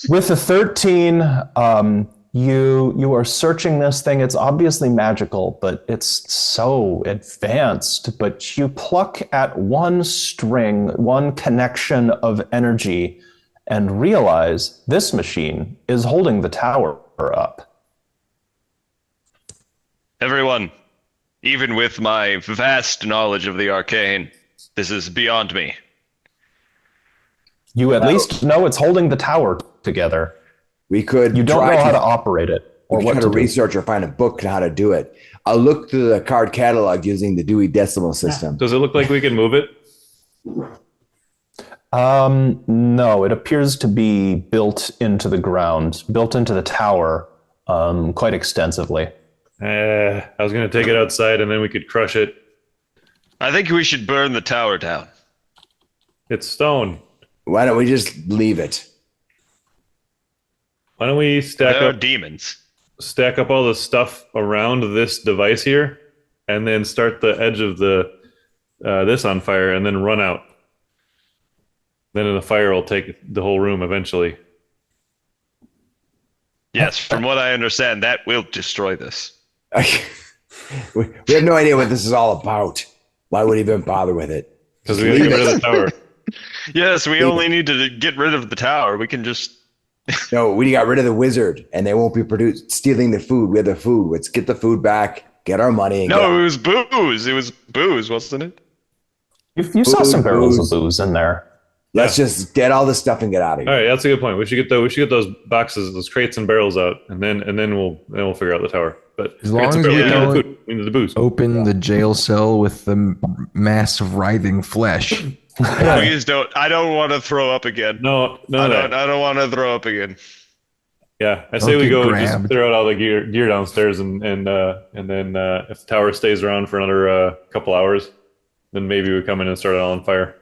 With a 13, you are searching this thing. It's obviously magical, but it's so advanced. But you pluck at one string, one connection of energy, and realize this machine is holding the tower up. Everyone, even with my vast knowledge of the arcane, this is beyond me. You at least know it's holding the tower together. We could. You don't know how to operate it or we what try to to do. research or find a book on how to do it. I'll look through the card catalog using the Dewey Decimal System. Does it look like we can move it? No, it appears to be built into the ground, built into the tower, quite extensively. I was going to take it outside and then we could crush it. I think we should burn the tower down. It's stone. Why don't we just leave it? Why don't we There are demons. stack up all the stuff around this device here, and then start the edge of the this on fire, and then run out. Then the fire will take the whole room eventually. Yes, from what I understand, that will destroy this. We have no idea what this is all about. Why would he even bother with it? Because we got to get rid of the tower. Yes, we only need to get rid of the tower. We can just... No, we got rid of the wizard, and they won't be stealing the food. We have the food. Let's get the food back, get our money. And No, it was booze. It was booze, wasn't it? You saw some barrels booze. of booze in there. Let's just get all this stuff and get out of All here. right, that's a good point. We should get those boxes, those crates and barrels out, and then we'll figure out the tower. But As long crates and as we barrels, don't- need the food. We need the booze. Open the jail cell with the mass of writhing flesh. Please don't. I don't want to throw up again. No, I no. don't want to throw up again. Yeah, I say Don't we get go grabbed. just clear out all the gear downstairs, and then if the tower stays around for another couple hours, then maybe we come in and start it all on fire.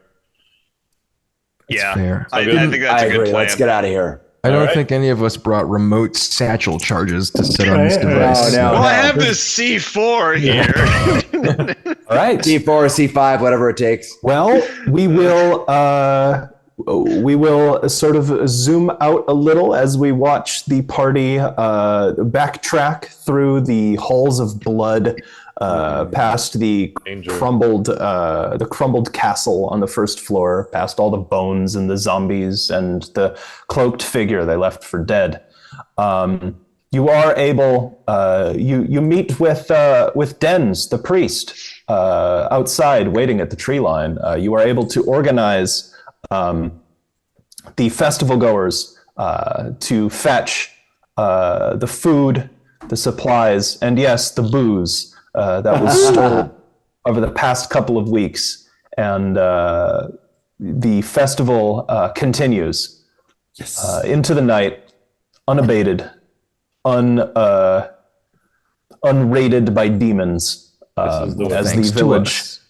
Yeah, fair. I good. think that's I a good agree. plan. Let's get out of here. I don't Alright. think any of us brought remote satchel charges to set on this Right, device. no. Well, I have this C4 here. All right. C4, C5, whatever it takes. Well, we will sort of zoom out a little as we watch the party backtrack through the halls of blood, past the Danger. crumbled castle on the first floor, past all the bones and the zombies and the cloaked figure they left for dead. You are able. You meet with Dens, the priest, outside waiting at the tree line. You are able to organize the festival goers to fetch the food, the supplies, and yes, the booze that was stolen over the past couple of weeks. And the festival continues into the night, unabated, unraided by demons, This is the way. as the Thanks to village, us.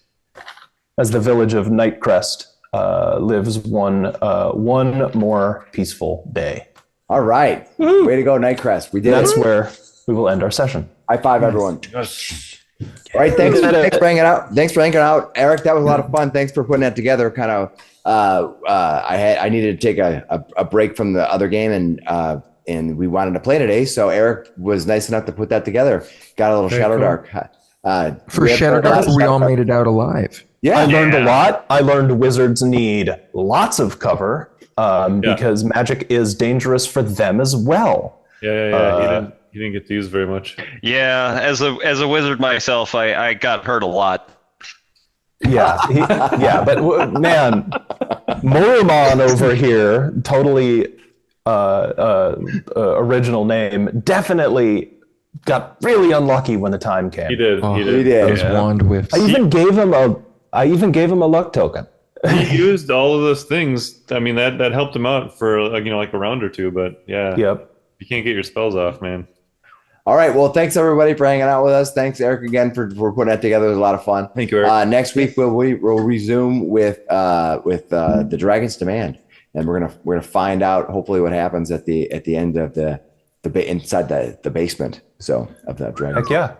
as the village of Nightcrest lives one more peaceful day. All right. Way to go, Nightcrest. We did That's it. where we will end our session. High five, everyone. All right. Thanks for hanging out. Thanks for hanging out, Eric. That was a lot of fun. Thanks for putting that together. Kind of, I needed to take a break from the other game, and we wanted to play today. So Eric was nice enough to put that together. Got a little Very ShadowDark. For ShadowDark, we all made it out alive. Yeah. I learned a lot. I learned wizards need lots of cover because magic is dangerous for them as well. Yeah. He didn't get to use very much. Yeah, as a wizard myself, I got hurt a lot. Yeah, but man, Morumon over here, totally original name, definitely got really unlucky when the time came. He did. Oh, He did. Those Yeah. wand whiffs. I even gave him a luck token. He used all of those things. I mean, that helped him out for like a round or two. But yeah, Yep. you can't get your spells off, man. All right. Well, thanks everybody for hanging out with us. Thanks, Eric, again for putting that together. It was a lot of fun. Thank you, Eric. Next week we'll resume with the Dragon's Demand, and we're gonna find out hopefully what happens at the end of the inside the basement. So of the dragon. Heck yeah.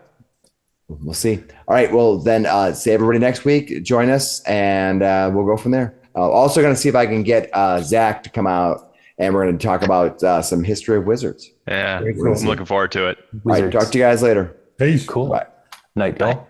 We'll see. All right. Well, then see everybody next week. Join us, and we'll go from there. Also, going to see if I can get Zach to come out, and we're going to talk about some history of wizards. Yeah, Very cool. I'm looking forward to it. All right. Talk to you guys later. Peace. Cool. Bye. Night, y'all.